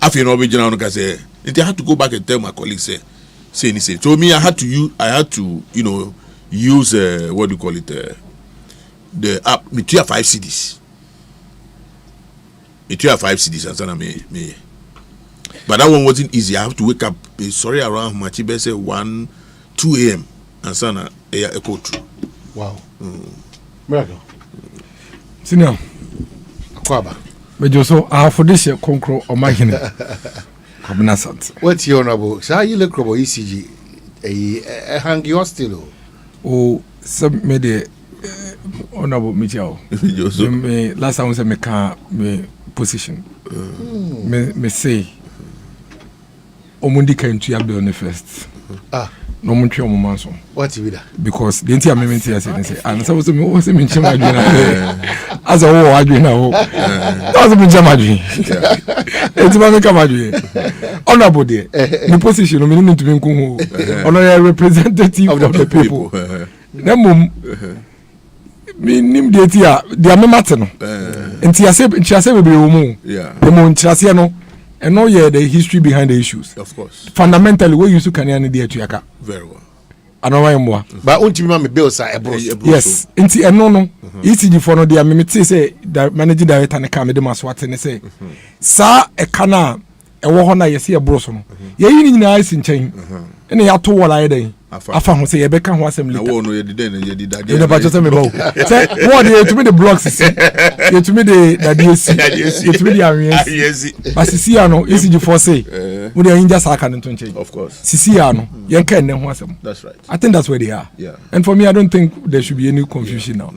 After no original, I say, I had to go back and tell my colleagues, say, so me, I had to, you know, use, what do you call it, the app, me 5 CDs. Me 5 CDs, and then me. But that one wasn't easy. I have to wake up, sorry, around Machibe, say 1, 2 a.m. and sana a coach. Wow. Miracle. Senior. Kwaba. But you so for this year, Concro or Omanhene. Kwabena Asante. What's your honorable? So, how you look about ECG? A hang your still? Oh, some made honorable Michel. Last time I said, me position. Me say. Omundi came to Yabe on the first. No Montreal Momanso. What's it? Because the entire moment here said, and so was a Minchama as a war, I do now. That's a Minchama. It's my Kamadi. Honorable, the position of Minimum to Minkum, honor representative of the people. Nemum. Minim detia, the Amamatano. And Tiase will be removed. Yeah. The Montrasiano. And know the history behind the issues. Of course. Fundamentally, we used to Kanyani dear to Yaka. Very well. I know I am more. But ultimately, bills are yes. Inti no. ECG for no dear Mimiti say the managing director and the Kamedema Swat and say, Sa a cana, a wahona, you see a broson. Ye in the ice in chain. And they are two while I day. I found say, Rebecca was him. I won't know you did that. You never just me about. What you to me the blocks? You to me the DSC. You to me the Arians. But Siciano, ECG for say, when you're in just a cannon to change. Of course. Siciano, you can know what's them. That's right. I think that's where they are. Yeah. And for me, I don't think there should be any confusion now.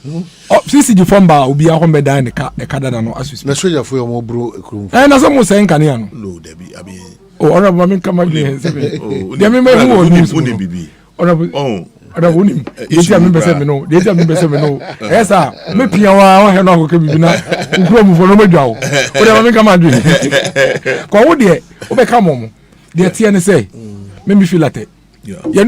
CCG Fomba will be a home down the Cadano as we speak. Let's show you for your more bro. And as I'm saying, Caniano. No, Debbie, I mean. Oh, honorable, I mean, come on, here. There may be BB. Honorable, honorable, you tell me, no, they tell me, no. Yes, sir, maybe I have not going to be now. Who for no job? Whatever, make a man do. Go, dear, overcome home. Dear TNSA, make me feel like it. Yeah, you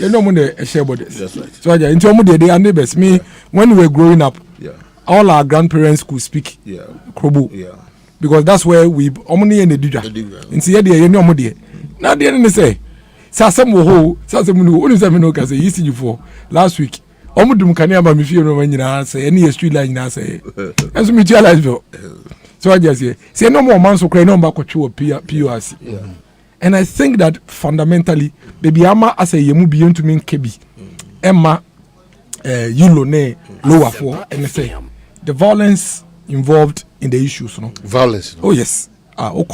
know, when they share bodies. That's right. So, in terms of they are neighbors. Me, when we were growing up, yeah, all our grandparents could speak. Yeah, Krobo. Yeah. Because that's where we omni and the dija. And see there you know modi. Now the end say Sasem wo Sasem no only say no can say ECG for last week. Omudum kan aba me fie no man nyina say any street line nyina say. Enso me tia life. So I just say no more man so cry no back to PORC. And I think that fundamentally baby ama as a yemu bi ntumi nkebi. Emma yulo ne lower for and say the violence involved in the issues, no? Violence. Oh yes,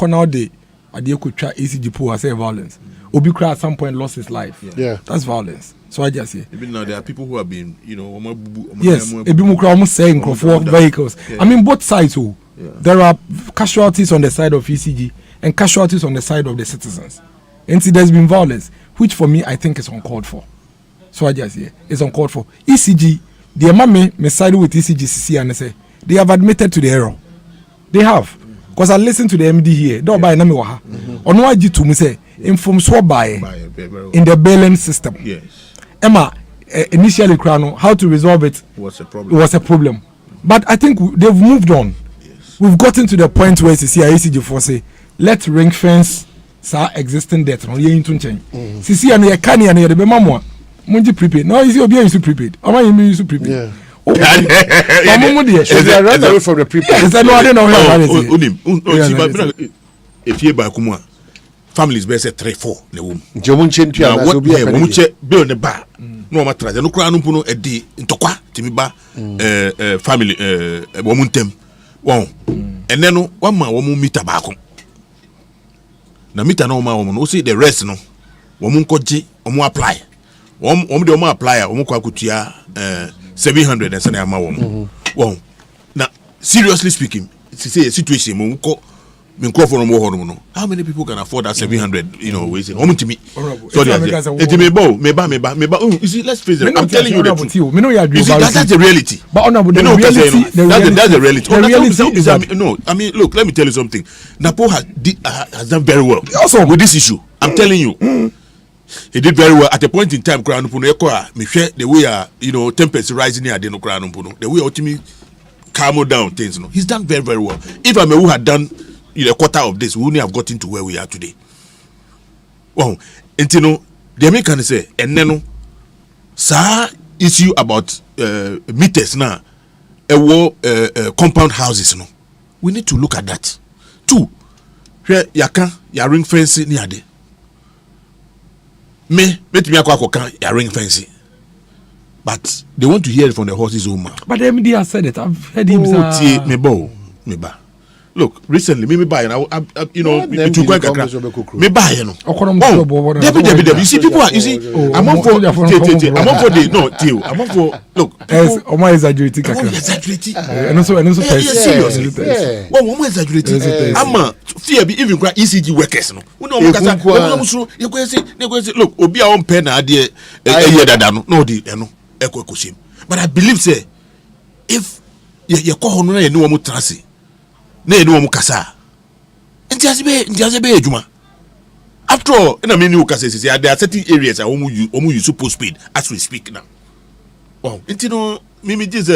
now the idea could try ECG pool as a violence. Obi Kra at some point lost his life. Yeah. That's violence. So I just say. Even now there are people who have been, yes, Ebi Mukra almost saying for vehicles. I mean both sides. There are casualties on the side of ECG and casualties on the side of the citizens. And see, there's been violence, which for me I think is uncalled for. So I just say it's uncalled for. ECG, the mama me side with ECG and say they have admitted to the error. They have. Because I listened to the MD here. Don't buy nami waha. On why to me say inform swap by in the balance system. Yes. Emma initially crown how to resolve it was a problem. It was a problem. But I think they've moved on. Yes. We've gotten to the point where CCI for say let's ring fence sa existing debt no ye into change. CCI and ye can and ye the mama munji prepaid. No you see obi use prepaid. Ama you use prepaid. Yeah. Is that right away from the prepaid? Is that no I don't know how if you buy kuma families be say 3-4 na wom. Jomun chentu na so bi e wo che bill ne ba. No ma traje no kura no puno e di ntokwa timi ba family wo muntem. Won. Ene no wa ma wo mu meter ba ko. Na meter no ma wo no see the rest no. Wo mu nkoje, wo mu apply. Wo de wo mu apply, wo mu kwa kutua 700 and say ama wo. Won. Na seriously speaking, say a situation mo ko how many people can afford that 700? You know, we say, to me. Sorry, you see, let's face it. I'm telling you the truth. You see, that's the reality. But that's the reality. No, I mean, look, let me tell you something. Napo has done very well with this issue. I'm telling you. He did very well at a point in time. The way temperature rising here, the way ultimately calm down things. He's done very, very well. If Amewu had done a quarter of this, we wouldn't have gotten to where we are today. Well, and the Americans say, and then, issue about meters now, compound houses. No, we need to look at that. 2, where ya ring fence near there. Me ring fence. But they want to hear it from the horse's own mouth. But the MD has said it. I've heard him say, me ba. Look, recently, me buy, me buy, you see, people are, you see, I'm on for look, I'm exaggerating, and also serious, I'm exaggerating, I'm fear be even ECG workers, no, look, Obi on pen idea, no, Ekosiise, but I believe, say, if you call on no one trust. Ne no mu kasa ntiase be adwuma after all na me new kasa say there are certain areas omu use postpaid as we speak now. Wow, no me just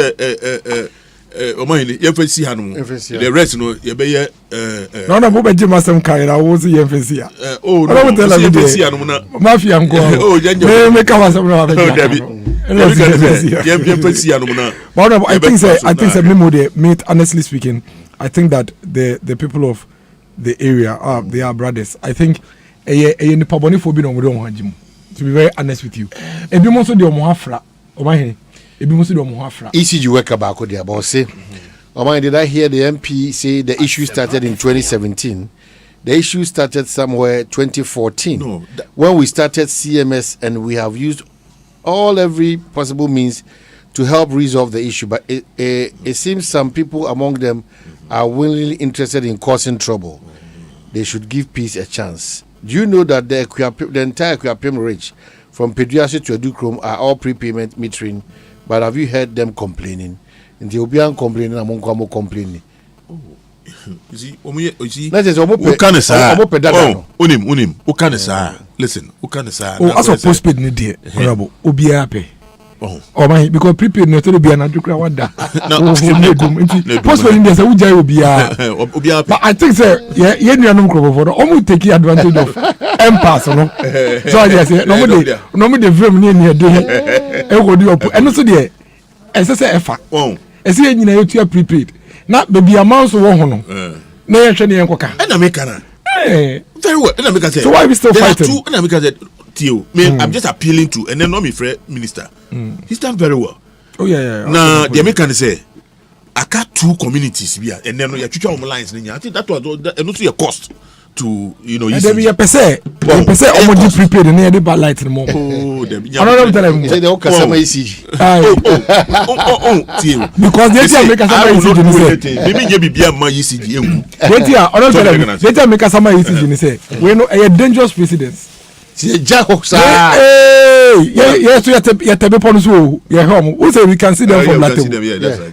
Omanhene ye fa si hanu the rest no ye be ye no mo be jima sem kai na wo si ye fa si oh no ye fa si hanu na mafia nko oh me ka wasem na ba ye fa si hanu na. But I think say memo there mate, honestly speaking, I think that the people of the area they are brothers. I think ni paboni for be no mo hanjim, to be very honest with you. Ebi mo so de mo afra Omanhene ebi mo so de mo afra ECG worker back there but say Omanhene, did I hear the MP say the issue started in 2017? The issue started somewhere 2014 when we started CMS, and we have used every possible means to help resolve the issue, but it seems some people among them are willingly interested in causing trouble. They should give peace a chance. Do you know that the entire Kwabena Ridge from Peduase to Adukrom are all prepayment metering? But have you heard them complaining? And the Obian complaining, among Kwamo complaining. You see, listen, as a postpaid need there, honorable Obiape. Oh my, because prepaid no to be an adukra wada. Postpaid India say ujai obia. But I think say ye nuanom krobo for omo take advantage of impasse no. So I say no mo de vrem ne de e go di op. Eno so de ese say efa. Ese nyina ye tua prepaid. Na baby amount so wo ho no. Na ye hwe ne enkoka. Na make na. Very well. Na make say. So why we still fighting? Na make say Theo, I'm just appealing to, and then not my friend minister. He's done very well. Oh yeah. Now the American say, I got 2 communities here, and then you treat lines. I think that was and also a cost to and then we per se almost prepaid and the bad light in the moment. Oh, say the customer ECG. Because they make ECG. Maybe you be my ECG. They make ECG. Say we know a dangerous precedence. Yes, you have to your home. We say we can see them from Latin.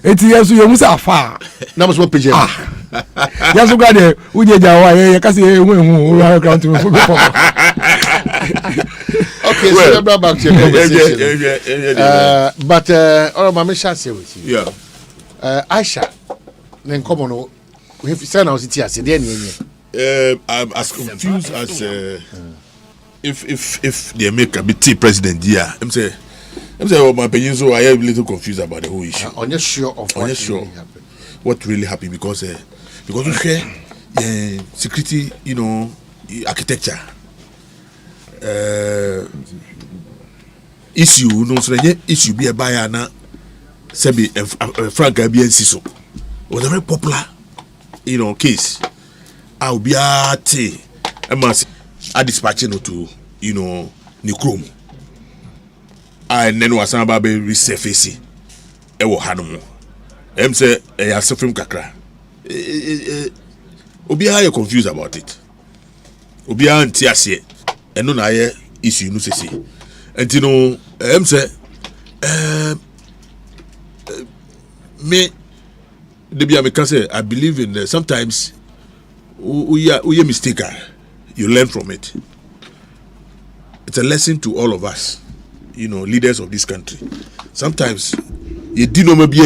It's yes, you must have far. Now, what's what pigeon? Yes, we got there. We did our can see we are going to. Okay, so we're back to your conversation. But all my mission say with you. Yeah. Aisha, then come on. We have sent our city as I'm as confused as if they make a bit president here. I'm saying my opinion, so I am a little confused about the whole issue. I'm not sure of what really happened because we share security, architecture issue. No, so issue be a buyer na sebi Frank Gabian Siso was a very popular, case. I'll be at I dispatching to Nikrom. And then was about be resurfacing. Ewo Hanumo. Say I suffering kakra. Obia you confused about it. Obia antiase. And no na issue no say. And say me the me can say I believe in sometimes we mistaken. You learn from it. It's a lesson to all of us, leaders of this country. Sometimes you do not be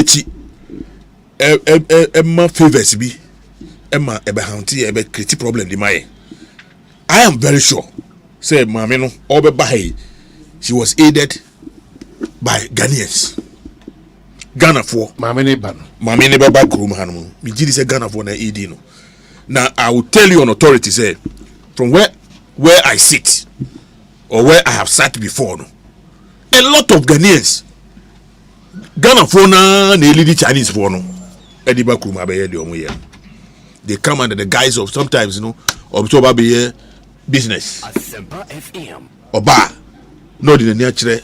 a favors be Emma Ebehanti ebe create problem di my. I am very sure. Say Mamino Obe Bahi, she was aided by Ghanaians. Ghana for Mamine Ban. Mamine Baba Grum Hanu. Me did say Ghana for na aid. Now I will tell you on authority say from where I sit or where I have sat before, a lot of Ghanaians, Ghana for na the Chinese for no, Ediba Kuma be the they come under the guise of sometimes October be business. Asempa FM. Oba, not in the nature.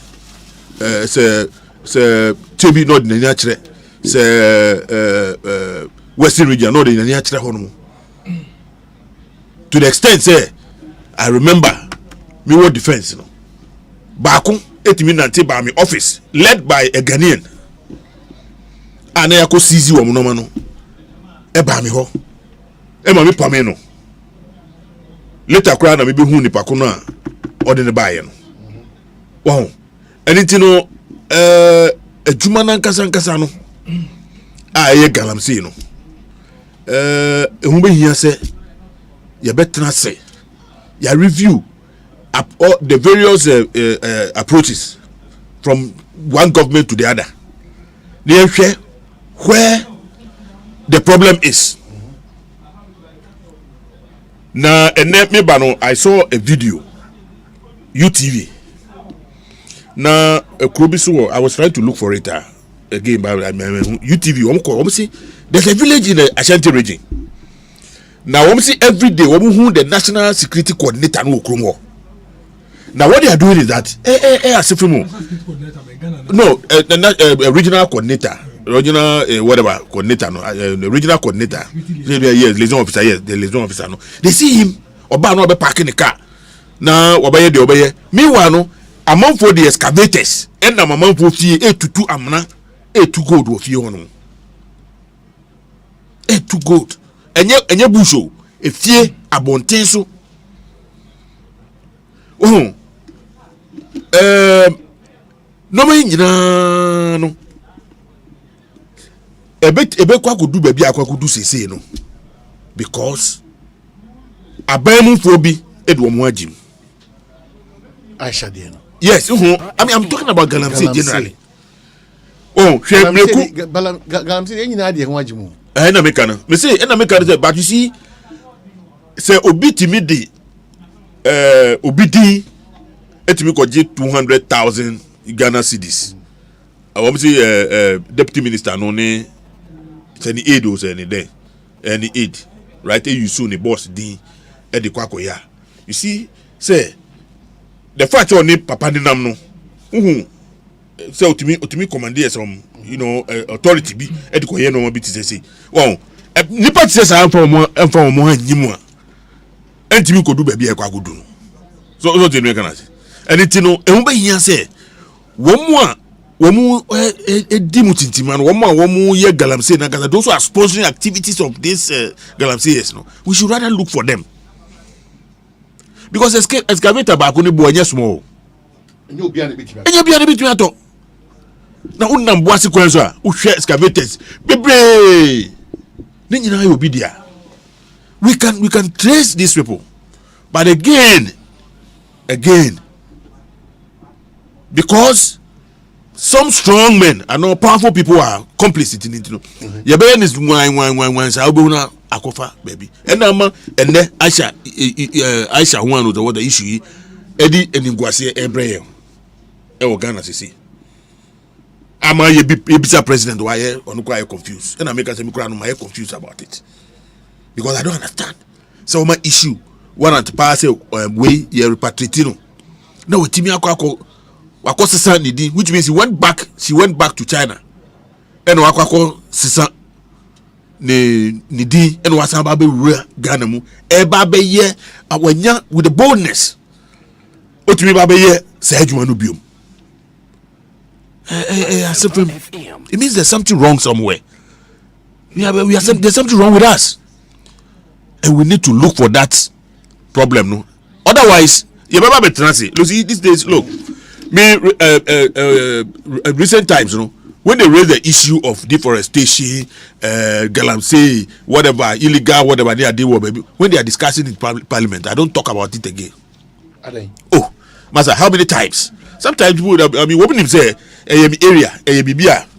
Say TB not in the nature. Say Western region not in the nature. To the extent say I remember me war defense Bakum 8 minutes by my office led by a Ghanaian and I could seize you no mano e ba me ho e ma me pame no later cry na me be hu ni pa kono a ode ne bae no wow anything no adwuma na nkasa no a ye galamsey no hu be hia se you better say you review all the various approaches from one government to the other. They share where the problem is. Now, I saw a video, UTV. Now, I was trying to look for it again, but UTV. There's a village in the Asante region. Now, see every day, who the national security coordinator no Okromo. Now, what they are doing is that regional coordinator, whatever coordinator, the regional coordinator, yes, liaison officer, yes, the liaison officer. No, they see him Oba no be parking the car. Now, Obaye de Obaye. Meanwhile, no, among for the excavators, and among for fee 8 to 2 amna, 8 to gold of you no. 8 to gold. Enye busho efie abonten so no me nyina no ebe kwa kudu baby akwa kudu sese no because abamu fo bi edo mo agim Aisha de no yes I'm talking about Galamsey generally Galamsey nyina de ho agim na make na me say na make na but you see say obi timidi obi din etimi ko je 200,000 Ghana cedis I want say deputy minister no ne Say the aid was any day, any aid, right? You soon the boss D, Eddie Kwakoya. You see, say the fact you need Papa Dinamno, say to me commander some, authority be Eddie Koya no more be to say, well, Nipa says I'm from more Nimua, and Timmy could do baby a Kwagudu. So, what do you make an answer? And it's here say, one more. Womu dimutinti man womu ye galamsey na gaza those who are sponsoring activities of this galamseyers no we should rather look for them because excavator ba ko ni bo anya small enye obi an betimi ato na unam bo sequence a uhwe excavators bebre ni nyina yo bi dia we can trace these people but again because some strong men and no powerful people are complicit in it. Your baby is one. So I'll akofa baby. And Aisha one of the issue. Eddie and Nguasi Ebrahim. Ghana see. Am I a bisa president? Why on quite confused? And I make us confused about it because I don't understand. So my issue one at pass way you repatriate. No, Timmy Akako. Wako sisa nidi, which means she went back to China. And wako sisa nidi and wasaba be Ghana mu. Babe ye awanya with the boldness. Otimi babe ye say adwuma biom. It means there's something wrong somewhere. There's something wrong with us. And we need to look for that problem no. Otherwise, you remember transit. Look, see these days look. Recent times, when they raise the issue of deforestation, galamsey, whatever, illegal, whatever they are doing, when they are discussing in parliament, I don't talk about it again. Oh, Master, how many times? Sometimes people, what say, area,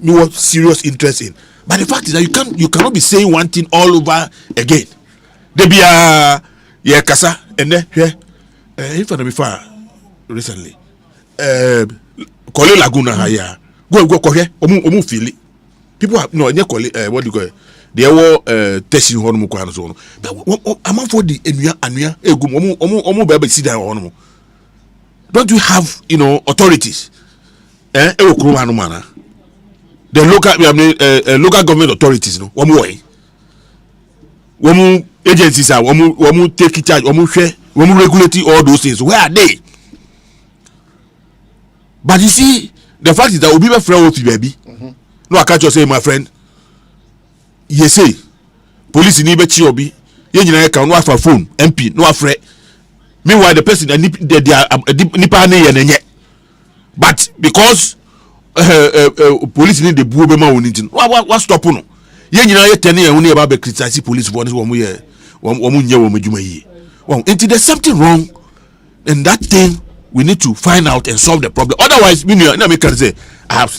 me want serious interest in. But the fact is that you cannot be saying one thing all over again. There be kasa, and then if I be far recently. Kole Laguna haya go kohe omu feel it. People have no nye kole what do you call it? They were testing hon mu kwa so no but among for the anua egum omu ba sit down hon. Don't we have authorities e wo kuro hanu mana the local government authorities no womu agencies are womu take charge womu regulate all those things. Where are they? But you see, the fact is that Obi be friend with baby. No, I can't just say my friend. Yes, say police ni be chi Obi. Ye nyina can no afa phone MP no afre. Meanwhile, the person they are nipa na ye nenye. But because police need the buo be ma woni tin. What stop no? Ye nyina ye tene ye hu na be criticize police for this wo mo ye wo mo nye wo madwuma yi. Well, there's something wrong in that thing. We need to find out and solve the problem. Otherwise, I can say I have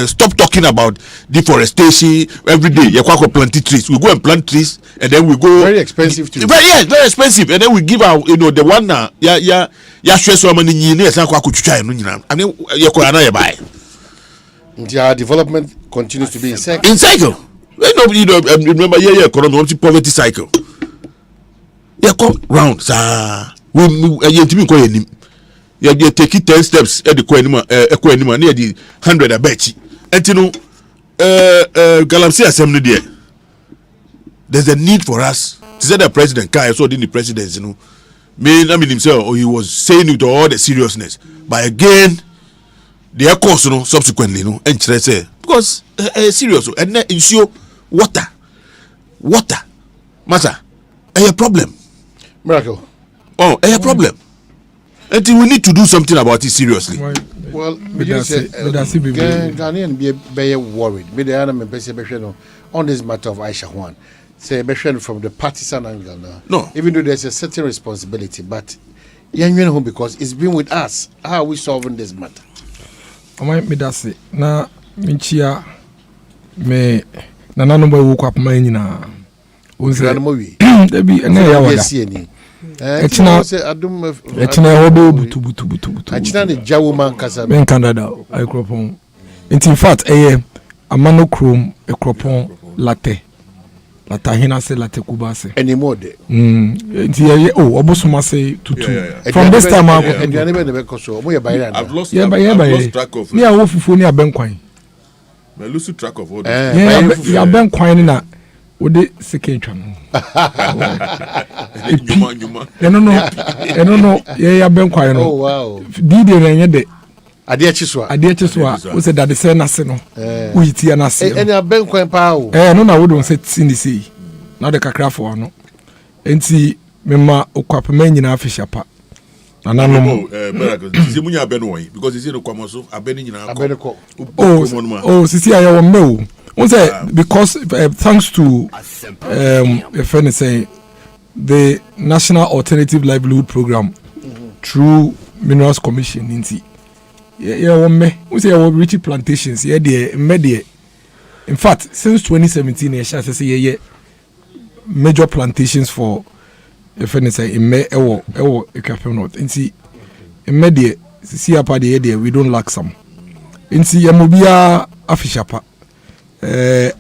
stop talking about deforestation every day. You plant trees. We go and plant trees, and then we go very expensive too. Very expensive, and then we give out the one now. Share so many years. I mean, buy. Their development continues to be in cycle. In cycle. Remember, economy poverty cycle. Come round, sir. We take it 10 steps at the Kwabena near the 100 abechi. And Galamsey Assembly there. There's a need for us. To say the president Kai so did the president, himself, or he was saying it to all the seriousness. But again, the course, subsequently, and say because serious and ensure water, matter, a problem. Miracle. Oh, a problem. And we need to do something about it seriously. Well, Ghanaian be very worried. Be the enemy on this matter of Aisha Juan. Say from the partisan angle now. No. Even though there's a certain responsibility, but home because it's been with us. How are we solving this matter? I might be that's it. Na minchia me na nanomba woke up my na. Debi ene ya wada. Echina hobo butu. Echina ni jawu man kasa. Men Canada I crop on. In fact Amano Chrome, Ekropon, Latte. Latahina se Latte Kubase. Any more day. Obosuma say to. From this time, I've lost track of. Me, I will phone ya Benquine. I lose track of all this. Yeah, Benquine na. Ode secretary. No. Yeah, Benquine. Oh wow. Did you Adia Chiswa. We said that the same as no. We tia na se. Any Benquine power. No na we don't say in the sea. Now the kakra for no. Enti mema okwapema nyina afisha pa. Anano sisi munya abeno because sisi no kwamoso abeni nyina akọ. Oh sisi ayo wo me o. Say because thanks to a friend say the National Alternative Livelihood Program through Minerals Commission inti we say we reach plantations in fact since 2017 I shall say major plantations for a friend say in me ewo Ekapem North inti immediate see apa de we don't lack some inti yamobia afishapa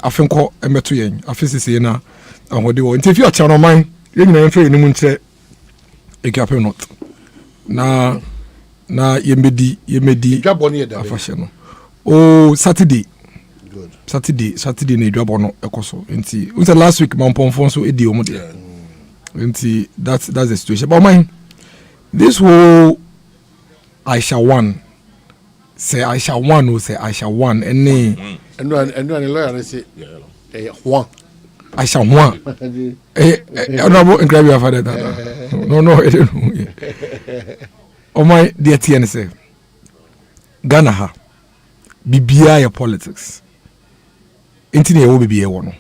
afenko emeto yen afisisi na ahode wo nti fi a channel man yen na enfe enimu nche Ekapem North na yemedi afashe no Saturday na edwabo no ekoso nti unse last week mampomfon so edi omo de nti that's the situation but man this whole Aisha one say Aisha one or say Aisha one any and lawyer say one Aisha one no grab your father no oh my dear TNC Ghana ha bibia ya politics intini ya wo bibia wo no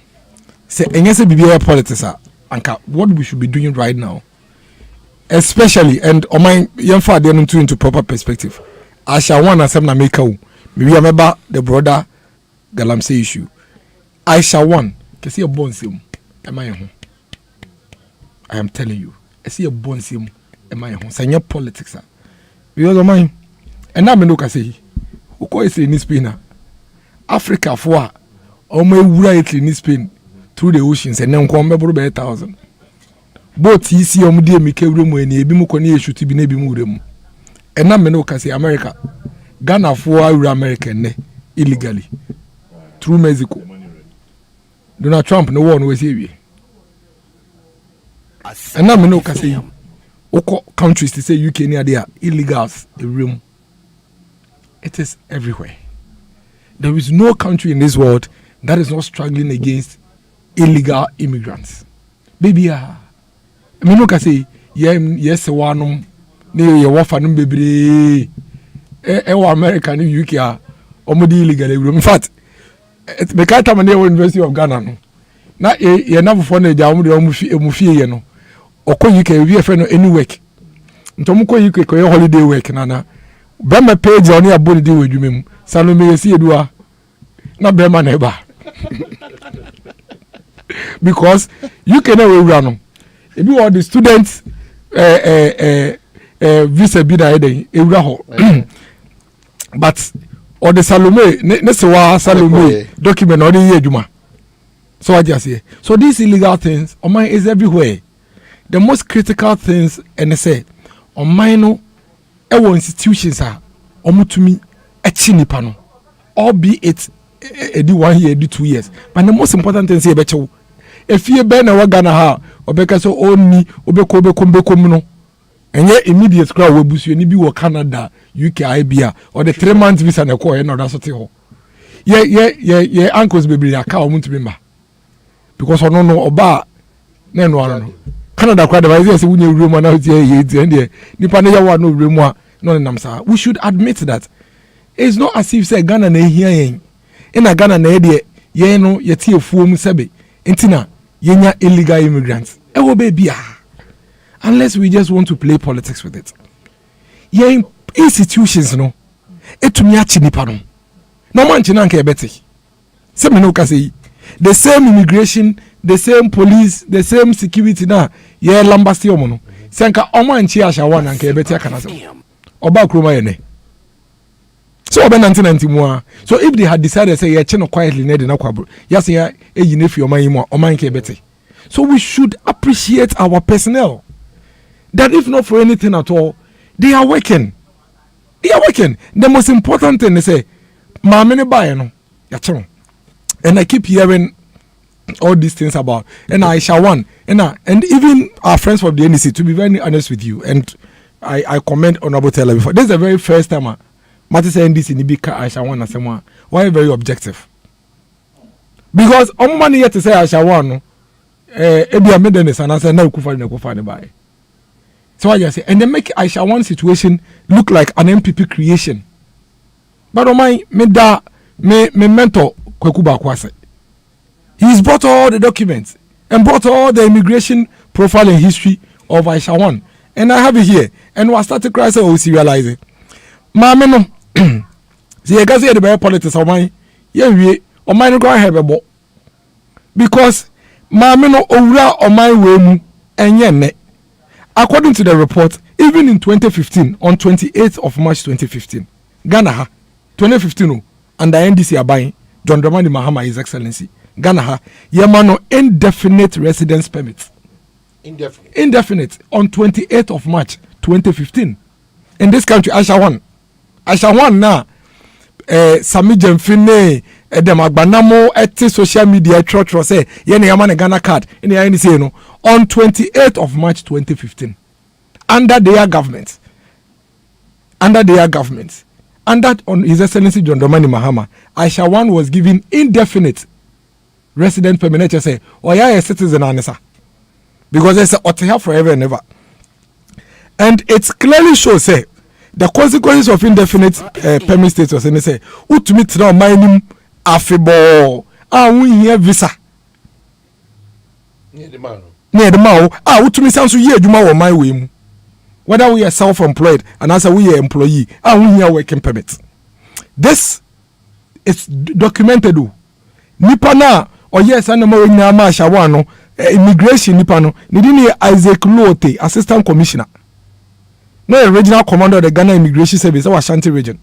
say enyese bibia ya politics anka what we should be doing right now especially and oh my yemfa dey into proper perspective Aisha one asem na make o maybe remember the brother Galamsey issue Aisha one kesi e bonsem am I am telling you I see a bonsem am I say politics because of mine and now me no ka say uko is in Spain Africa for o me wura in Spain through the oceans and then come be 1,000 both you see o de me ke wura mu eni ebi mu ko na eshuti bi na ebi mu wura mu and now me no ka say America Ghana for wura America ne illegally through Mexico Donald Trump no one we say and now me no ka say countries to say UK near there illegals a room. It is everywhere. There is no country in this world that is not struggling against illegal immigrants. Baby, I mean, look, I say, yes, one, you wafanum baby, American UK or illegal. In fact, the Katamane University of Ghana. Now, you never found a down with Oko UK we friend any work ntomuko UK ko holiday work nana be my page on your body with you salome yesi edua na be ma na eba because UK na we wura no ebi all the students visa bi da eden ewura ho but all the salome ne se wa salome document on the adwuma so I just say so these illegal things on mine is everywhere. The most critical things and they say on minor ewo institutions are omutumi echi nipa no albeit edi 1 year edi 2 years but the most important thing say ebechewo efie be na wa Ghana ha obeka so oni obeko no enye immediate crowd we busu ni bi wo Canada UK IBA or the 3 months visa na ko na da so te ho ye uncles bebre aka omutumi ma because ono no oba na no ano Canada crowd advise say we need room na tie and nipa na yawa no room a no nam sa we should admit that it's not as if say Ghana na ehia yen in Ghana na ye ye no ye tie fuom sebe entina yenya illegal immigrants e wo be bia unless we just want to play politics with it yen institutions no etumi achi nipa no no man chi na nka ebeti se me no ka say the same immigration the same police the same security na ye lambasti omo no senka omo anchi Aisha one anka ebeti aka na se oba kroma ye ne So about 1991. So if they had decided say yeah, channel quietly need na kwabro. Yes, yeah, you need for your money more or mind better. So we should appreciate our personnel. That if not for anything at all, they are working. They are working. The most important thing is say, "Mamene buy no, ya channel." And I keep hearing all these things about and Aisha one and even our friends from the NDC. To be very honest with you, and I comment on Abu Tela before. This is the very first time Mattis NDC ni bika Aisha one as someone. Why very objective? Because money yet to say Aisha one no. Ebi amedene and I say na kufa ne buy. So I just say and they make Aisha one situation look like an MPP creation. But me mentor Kweku Bakwase. He's brought all the documents and brought all the immigration profile and history of Aisha one. And I have it here. And we started crying we serializing. Mama no. See, I guess the very politics of mine. Yeah, we on mine go have a bo. Because Mama no owura on my way and yen. According to the report, even in 2015, on 28th of March 2015, Ghana 2015 under NDC are buying John Dramani Mahama, His Excellency. Ghana Yamano indefinite residence permit. Indefinite on 28th of March 2015. In this country, Aisha one now. Sami Jemfine dem agbanamo eti social media trotro say ye na yamane Ghana card in the say no on 28th of March 2015 under their government under on His Excellency John Dramani Mahama Aisha one was given indefinite resident permanent say or ya a citizen anisa because they say oteha forever and ever, and it clearly shows say the consequences of indefinite permit status and they say utumi tena mining afibo we here visa near the man utumi sanso ye adwuma wo my way mu whether we are self-employed and as we are employee we here working permit. This is documented nipa na or yes and no na ma shawano immigration nipa no ni Isaac Lote assistant commissioner. No regional commander of the Ghana Immigration Service, our Asante region.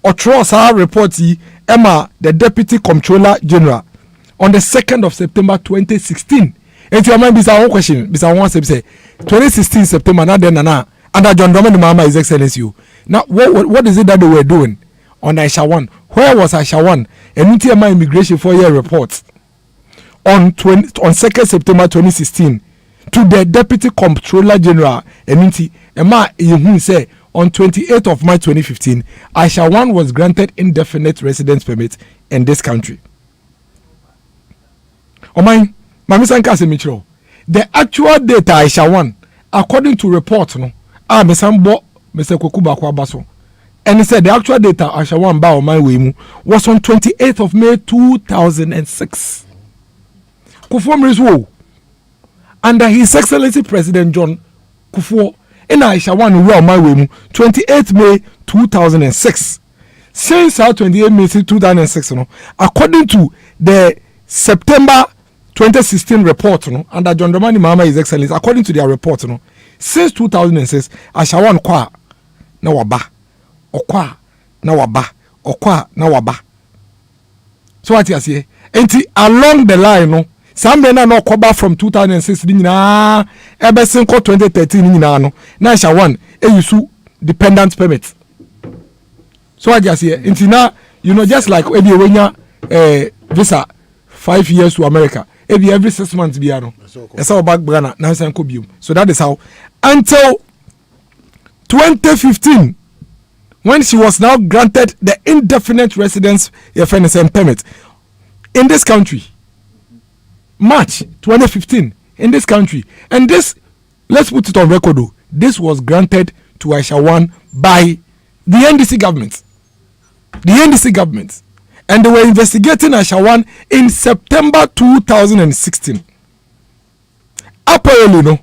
Otrosa report Emma, the Deputy Comptroller General, on the 2nd of September 2016. And your mind be our question, be our one say 2016 September, now then under John Dramani Mahama, His Excellency. Now what is it that they were doing on Aisha one? Where was Aisha one? And UTMI Immigration 4-year report on 2nd September 2016 to the Deputy Comptroller General and Emma Yehun say on 28th of March 2015, Aisha one was granted indefinite residence permit in this country. The actual data Aisha one, according to report, no, Mr. Kweku Bakwase, and he said the actual data Aisha one by my way was on 28th of May 2006. Kufuor under His Excellency President John Kufuor in Aisha one on my way 28th May 2006. Since 28 May 2006, according to the September 2016 report, under John Dramani Mahama, His Excellency, according to their report, since 2006, Aisha one kwa na waba, okwa na waba, okwa na waba. So what you say? And along the line, some men are not covered from 2006 ever since 2013 no na Aisha one issue dependent permit. So I just say until now, just like when you visa 5 years to America, every 6 months be that's how back Ghana now. So that is how until 2015 when she was now granted the indefinite residence permit in this country. March 2015 in this country, and this, let's put it on record, this was granted to Aisha one by the NDC government. And they were investigating Aisha one in September 2016. Apparently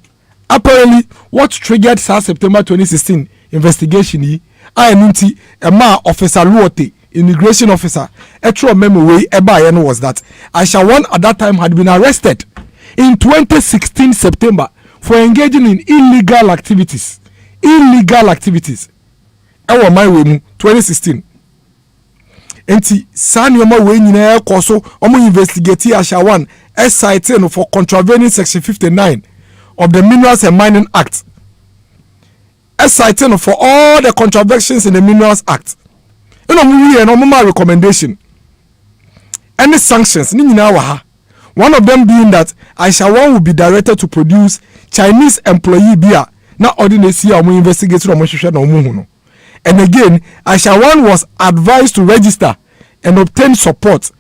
what triggered September 2016 investigation officer Luote, immigration officer, was that Aisha one at that time had been arrested in 2016 September for engaging in illegal activities. My way 2016. enti saa nneɛma wei nyinaa kɔ so ɔmo investigate Ashawan citing for contravening section 59 of the Minerals and Mining Act, citing for all the contraventions in the Minerals Act. You know, we and normal recommendation. Any sanctions, one of them being that Ashawan will be directed to produce Chinese employee beer. Now, ordinary investigate and again, Ashawan was advised to register and obtain support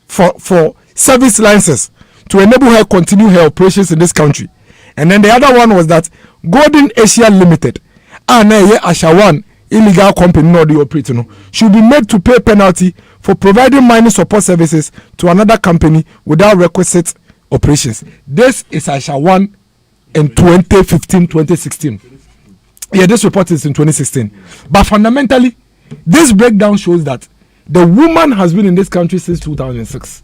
for service licenses to enable her continue her operations in this country. And then the other one was that Golden Asia Limited, Ashawan illegal company not the operator, should be made to pay penalty for providing mining support services to another company without requisite operations. This is Ashawan in 2015-2016. Yeah, this report is in 2016. But fundamentally, this breakdown shows that the woman has been in this country since 2006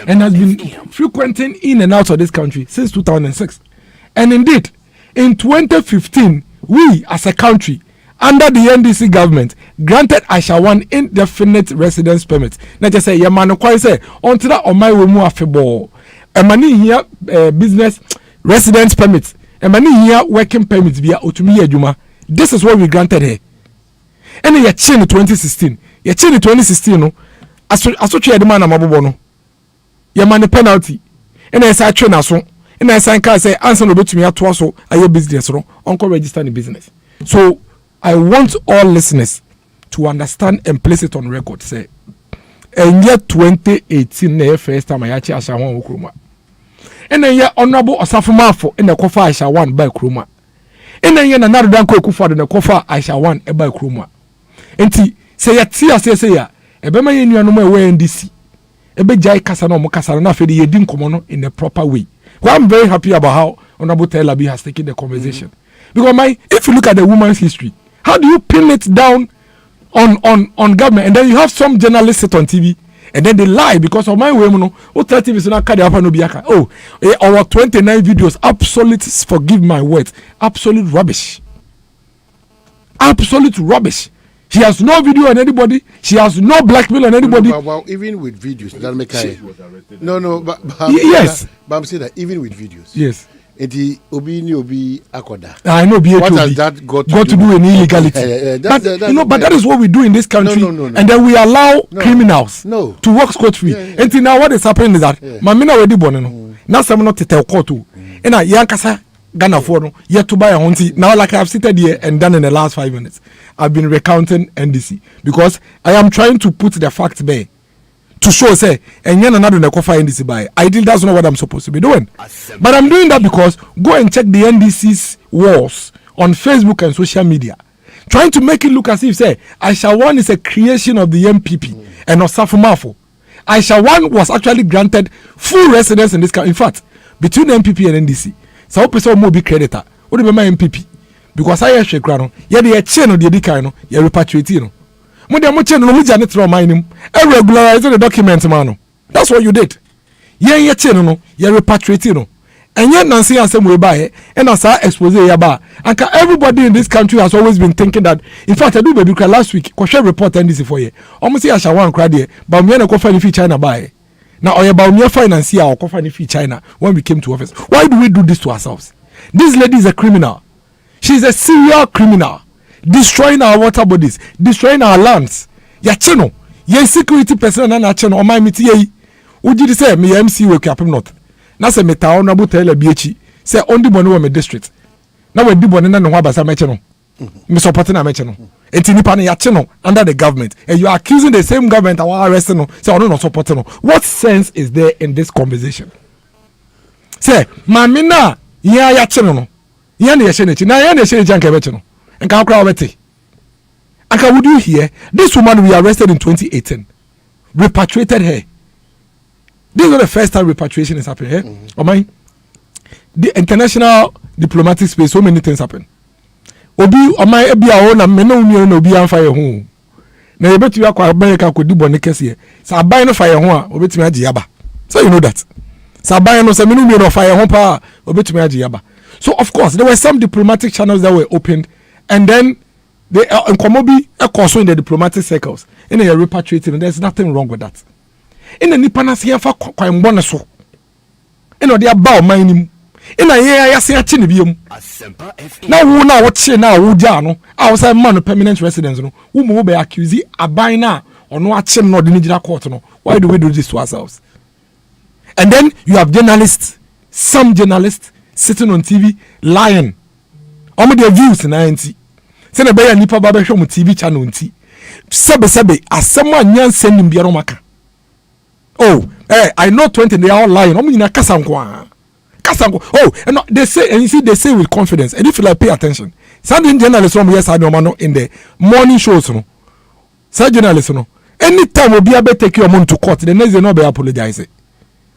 and has been frequenting in and out of this country since 2006. And indeed, in 2015, we as a country, under the NDC government, granted Ashawan indefinite residence permit. Now just say, "Yamano kwai say, until that on my womu afebo, emani here business residence permit, emani here working permits via otumi adwuma." This is what we granted her. And ye change in 2016. Ye change in 2016 no. Aso the man amabobo no. Ye man penalty. And I say train aso. And I say answer no betumi ato so aye business no. Onko register the business. So I want all listeners to understand and place it on record. Say, in year 2018, the first time I actually Ashawan Okroma. And then honorable Osafumafo in the Kofa Ashawan by Kroma. And then another Danko Kufa in the Kofa Ashawan by Kroma. And say ya tia say ya, a bema yenu no way in DC. A big jai Casano Mocasana for the Yedin Komono in the proper way. Well, I'm very happy about how Honorable Telabi has taken the conversation. Because if you look at the woman's history, how do you pin it down on government, and then you have some journalists sit on TV and then they lie because of my women? Oh, 30 is not carry up no biaka. Oh, our 29 videos, absolute, forgive my words, absolute rubbish. Absolute rubbish. She has no video on anybody. She has no blackmail on anybody. Well, even with videos, that make her. No, but yes. But I'm saying that even with videos. Yes. Eti obi akoda. I know BHOB. What has that got to do in illegality? But that is what we do in this country. No. And then we allow criminals to work scot-free. And now what is happening is that mamina wedi bono. Now some not to tell court to. And I yankasa Ghana for yet to buy a hunty. Now like I've seated here and done in the last 5 minutes, I've been recounting NDC because I am trying to put the facts bare. To show say and yen another the coffee NDC by ideally that's not what I'm supposed to be doing, but I'm doing that because go and check the NDC's walls on Facebook and social media, trying to make it look as if say Ashawan is a creation of the MPP and not Safumafo. Ashawan was actually granted full residence in this country. In fact, between the MPP and NDC, so person will be creditor. What do you mean MPP? Because I actually crown yeah the chain of the edikano yeah repatriate. Regularize the document, man. That's what you did. Ye channel, ye repatriate no. And yet Nancy and some way by and as I expose yaba. And everybody in this country has always been thinking that. In fact, I do baby cry last week. Question report NDC for you. Almost I shall one cry there. But me and go find if China buy. Now I about me financier or find if China when we came to office. Why do we do this to ourselves? This lady is a criminal. She's a serial criminal. Destroying our water bodies, destroying our lands. Ya chino, ye security person na chino o my miti ye. Uji say me MC we Kwapem North. Na say me ta honorable tell BH say only bone we me district. Na we di bone na no abasa me chino. Me supporting na me chino. Enti nipa na ya chino under the government. And you are accusing the same government of arresting no. Say no supporting no. What sense is there in this conversation? Say mamina ya chino no. Ya na ye shenechi. Na ya na shenechi anka be chino. And would you hear this woman we arrested in 2018 repatriated her? This is not the first time repatriation is happening here. Oh my, the international diplomatic space, so many things happen. Obi oh my ebi awo na me no unu obi an fire ho. Na you bet you akwa America ko di bone kese. Sa aban no fire ho a obetimi agi yaba. So you know that. Sa aban no se me no fire ho pa obetimi agi yaba. So of course there were some diplomatic channels that were opened. And then They Nkomobi also in the diplomatic circles. In a repatriating, there's nothing wrong with that. In the Nipanas here for Kwabena so. In the about mining. In a year, I say a chinibium. Now, who now what say now, who jano, outside man of permanent residence, who will be accused a buy now or no action not the Nigeria court. Why do we do this to ourselves? And then you have journalists, some journalists sitting on TV lying. All their views in 90. Send a bear nipa baba show TV channel nti. Sebe asema nyan sending biaro maka. Oh, I know 20 they are all lying. Omo nyina kasankwa. Oh, and no, they say, and you see, they say with confidence. And if you like, pay attention. Some journalists from yes, I know in the morning shows, no. Some journalists, no. Anytime will be able to take your money to court, the next day no be apologizing.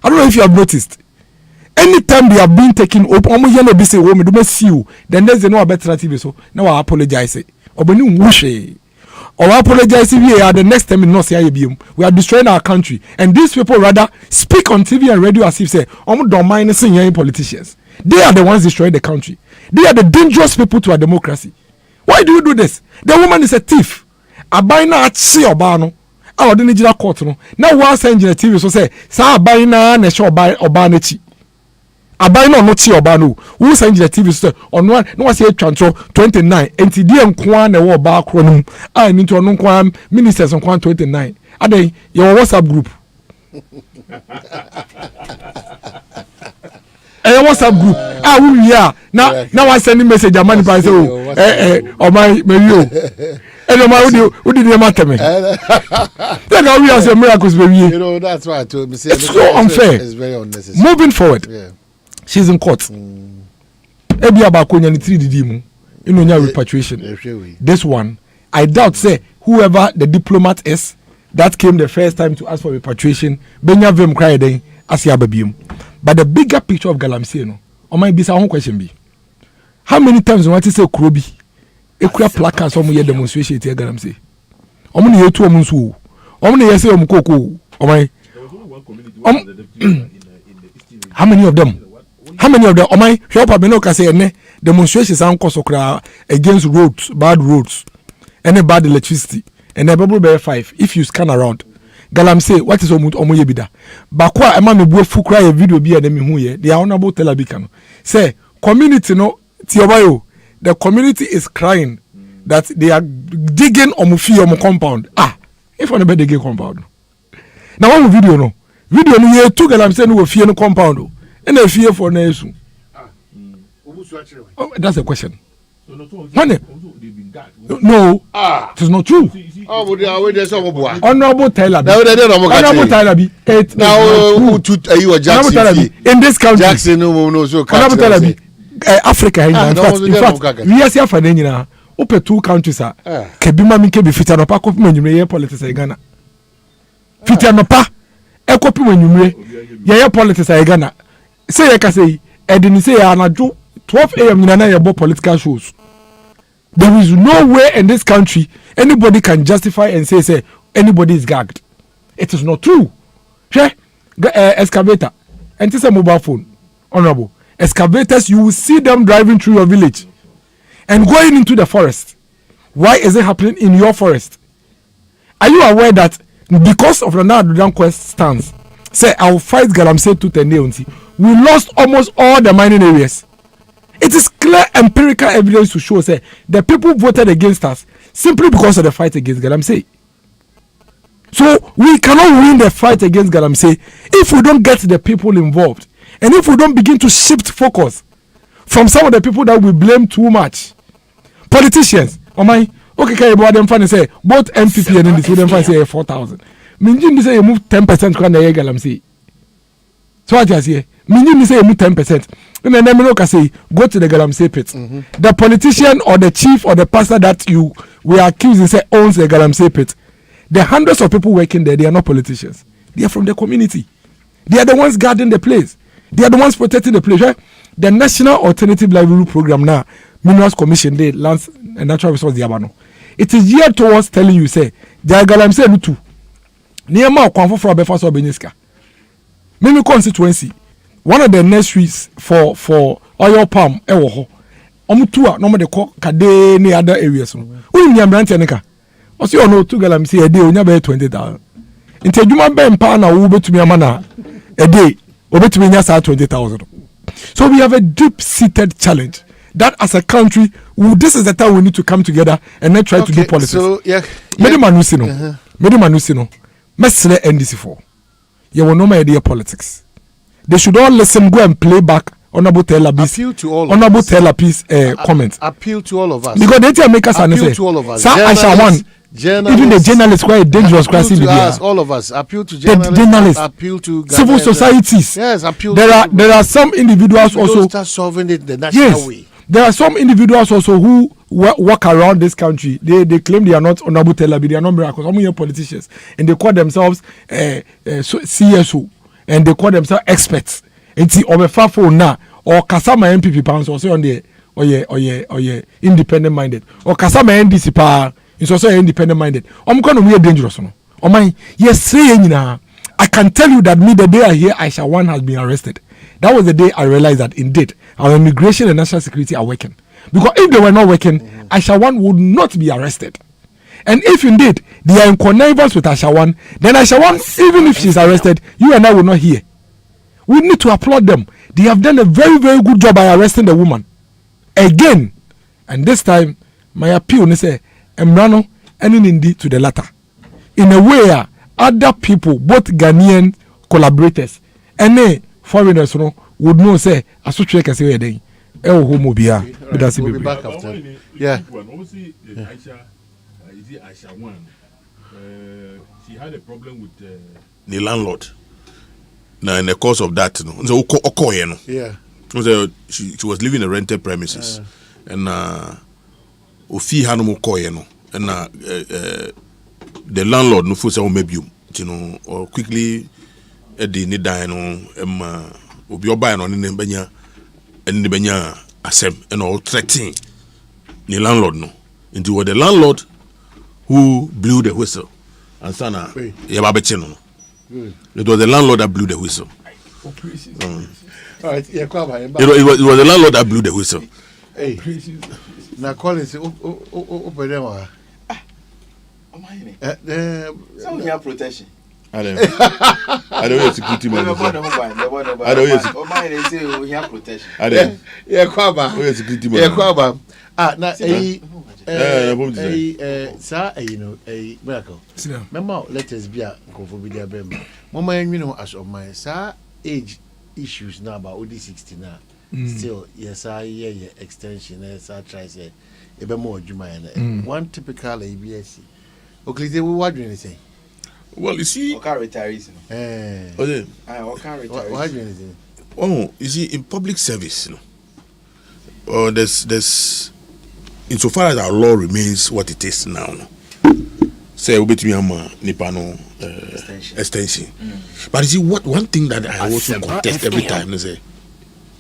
I don't know if you have noticed. Anytime they have been taken up, be say, "Oh, me do see you." The next day no better TV so now I apologize. Obeni wushe. Or apologize if we are the next time in North Yabim. We are destroying our country. And these people rather speak on TV and radio as if say, don't mind senior politicians. They are the ones destroying the country. They are the dangerous people to our democracy. Why do you do this? The woman is a thief. Abaina at sea obano. Our Nigeria court no. Now one saying the TV so say, Sa abaina ne show by obanechi. Abaina no chi obano. Who saying the TV so on one no say transfer 29 enti DM kwa na wo ba kronum I need to no kwa ministers on kwa 29 adey your WhatsApp group WhatsApp group we are now I send message amani pa say oh my merio my who did you matter me then we are some miracles baby that's why I told me it's so unfair. It's very unnecessary. Moving forward, she's in court. Ebi abakonya ni 3DD mu inonya repatriation. This one I doubt say whoever the diplomat is that came the first time to ask for repatriation benya vem cry den asia babiem. But the bigger picture of Galamsey no o might be some question be how many times you want to say Kurobi ekura placards omo ye demonstration tie Galamsey omo ne yetu omo nso omo ne yese omo koko o mai how many of them? How many of them? Oh my, Kwabena can say ne demonstrations and cause against roads, bad roads, any bad electricity, and a bubble bear 5. If you scan around, Galamsey, what is omo yebida? Bakwa ema me bu fukra a video bi enemy hu ye. The honorable Telabikano say community no tiobayo. The community is crying that they are digging omo compound. If on a bed digging compound. Now one video no ye two Galamsey no fie no compound. And a fear for nation. Oh, that's a question. Honey. No, it is not true. Honorable Tyler. Honorable Tyler. In this country, Jackson, Honorable Tyler. Africa, in fact, we are here for the open 2 countries. Kebima Mike be fit and a pack of money, politics. Ghana. Fit and a pa, a copy when you may, politics. Ghana. Say I can say, I didn't say I do 12 a.m. in an political shows. There is no way in this country anybody can justify and say anybody is gagged. It is not true. Excavator and this is a mobile phone. Honorable excavators, you will see them driving through your village and going into the forest. Why is it happening in your forest? Are you aware that because of the Nadu Quest stance, say I will fight Galamsey to the we lost almost all the mining areas. It is clear empirical evidence to show say the people voted against us simply because of the fight against Galamsey. So we cannot win the fight against Galamsey if we don't get the people involved and if we don't begin to shift focus from some of the people that we blame too much. Politicians, okay, them funny say both MPP and NDC them funny say 4,000. Minjin say you move 10% when they Galamsey. So what you say? Minjin say you move 10%. And then Nemino say go to the Galamsey pit. The politician or the chief or the pastor that we are accusing say owns the Galamsey pit. The hundreds of people working there, they are not politicians. They are from the community. They are the ones guarding the place. They are the ones protecting the place. Right? The National Alternative Livelihood Program now, Minerals Commission, they Lands and Natural Resources Diabano. It is geared towards telling you say, the Galamsey Lutu. Niema Kwanfo for Abefa Beniska. Mimi constituency. One of the nurseries for oil palm, Omutua no de ko kade ne other areas no. Woni nya brante ne ka. O se ono 2 galam se e dey onya be 20,000. Nti adwuma be mpa na wo betumi amana a day obetumi nya sa 20,000. So we have a deep seated challenge that as a country this is the time we need to come together and then try to do politics. So Medi manusi no. Mesle NDC for. You will know my idea politics. They should all listen, go and play back Honorable Telapi's comments. Appeal to all of us. Because they make us appeal to all of us. Even the journalists quite dangerous crisis media. All of us appeal to journalists. Appeal to civil societies. Yes, appeal. There are some individuals also start solving it the national way. There are some individuals also who walk around this country. They claim they are not Honorable Telabi, they are not miracles. Some politicians, and they call themselves CSO, and they call themselves experts. And see, or for now, or Kasama MPP pounds also on the or independent minded, or Kasama NDC power is also independent minded. I'm going to be dangerous. No, oh my, yes, I can tell you that the day I hear Aisha One has been arrested. That was the day I realized that indeed our immigration and national security are working. Because if they were not working, Aisha One would not be arrested. And if indeed they are in connivance with Aisha One, then Aisha One, even if she's arrested, you and I will not hear. We need to applaud them. They have done a very, very good job by arresting the woman. Again. And this time, my appeal is Emrano and indeed to the latter. In a way, other people, both Ghanaian collaborators, and foreigners would know say asotwe kase we dey homo bia we da we'll be back after. Yeah. Obviously Aisha One she had a problem with the landlord. Now in the course of that so okoye yeah. So she was living in a rented premises and ofi hanu okoye and the landlord no for say o maybe or quickly Eddie ni die no obi oba no ne benya asem and all threatening the landlord no into what the landlord who blew the whistle and sana yababeche no it was the landlord that blew the whistle. All right, it was the landlord that blew the whistle. Hey, now call it open them. Some here protection. I don't know security man. I don't know. Omanhene say we have protection. Yeah, Kwaba. We security man. Yeah, Kwaba. Na sir, miracle. Remember, let us be a conforbidea bema. Mama, you know, as of my sir, age issues now about OD60 now. Still, yes, I hear extension. Yes, I try say a bit more Juma. One typical ABS. Okay, they were wondering anything. Well, you see, retirees. Why do anything? Oh, you see, in public service, there's insofar as our law remains what it is now. Say, we between Nipano extension. But you see, one thing that I also contest every time is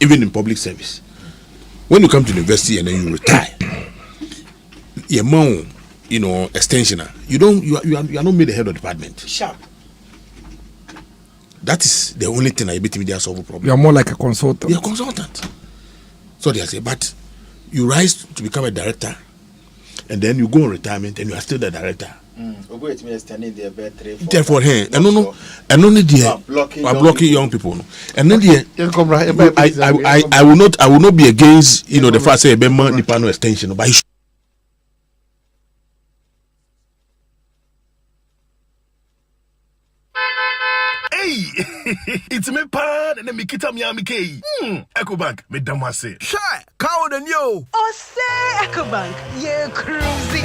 even in public service, when you come to university and then you retire, your mom. Extensioner. You are not made the head of department. Sharp. That is the only thing I bet me they solve a problem. You are more like a consultant. You're a consultant. So they say, but you rise to become a director, and then you go on retirement, and you are still the director. Therefore, hey, and only the blocking young people. And then I will not be against the first say Bema Nipano extension, but It's me pan and me kita Miami K. Ecobank, me damase. Shy, cow than you. Oh, say Ecobank, yeah, cruisy.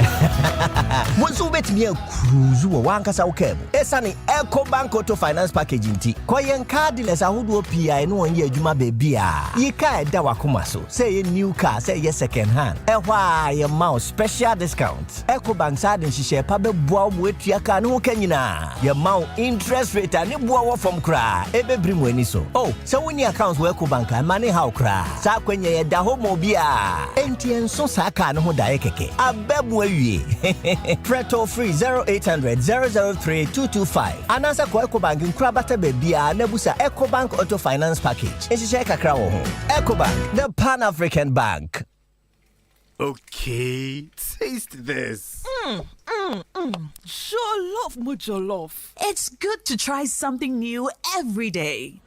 Once you bet me a cruise, one casa okay. Esani Ecobank Auto Finance Package in tea. Koyen car dealers are who do PI no 1 year Juma baby. Ye ka dawa kumaso. Say a new car, say yes second hand. Why your mouse special discounts. Ecobank side and she share pabe boa with your car no kenina. Your mount interest rate and boa from cry. Ebe brimweni so. Oh, so when your accounts were Ecobank and money how cry. Sa kwenye da homo bia. Entien so saka no ho dae keke. Abebwe wie. Preto free 0800 003 225. Anasa kwa Ecobank nkra bata bebia nebusa Ecobank Auto Finance Package. Enshishe kakra wo ho. Ecobank, the Pan-African Bank. Okay, taste this. Sure love, mucho love. It's good to try something new every day.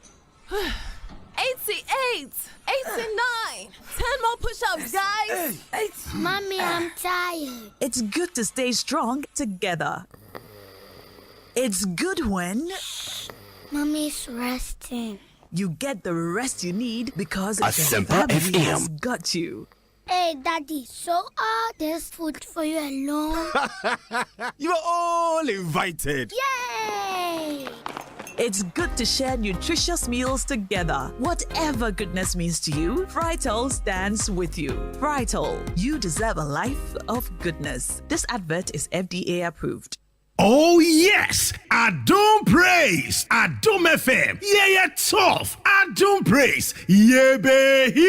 88, 89, 10 more push-ups, guys. Mommy, I'm tired. It's good to stay strong together. It's good when Mommy's resting. you get the rest you need because Asempa your family has FM. got you. Hey, Daddy, so all this food for you alone? You are all invited. Yay! It's good to share nutritious meals together. Whatever goodness means to you, Frytol stands with you. Frytol, you deserve a life of goodness. This advert is FDA approved. Oh yes, Adom Praise, Adom FM, yeah tough, Adom Praise, yeah baby.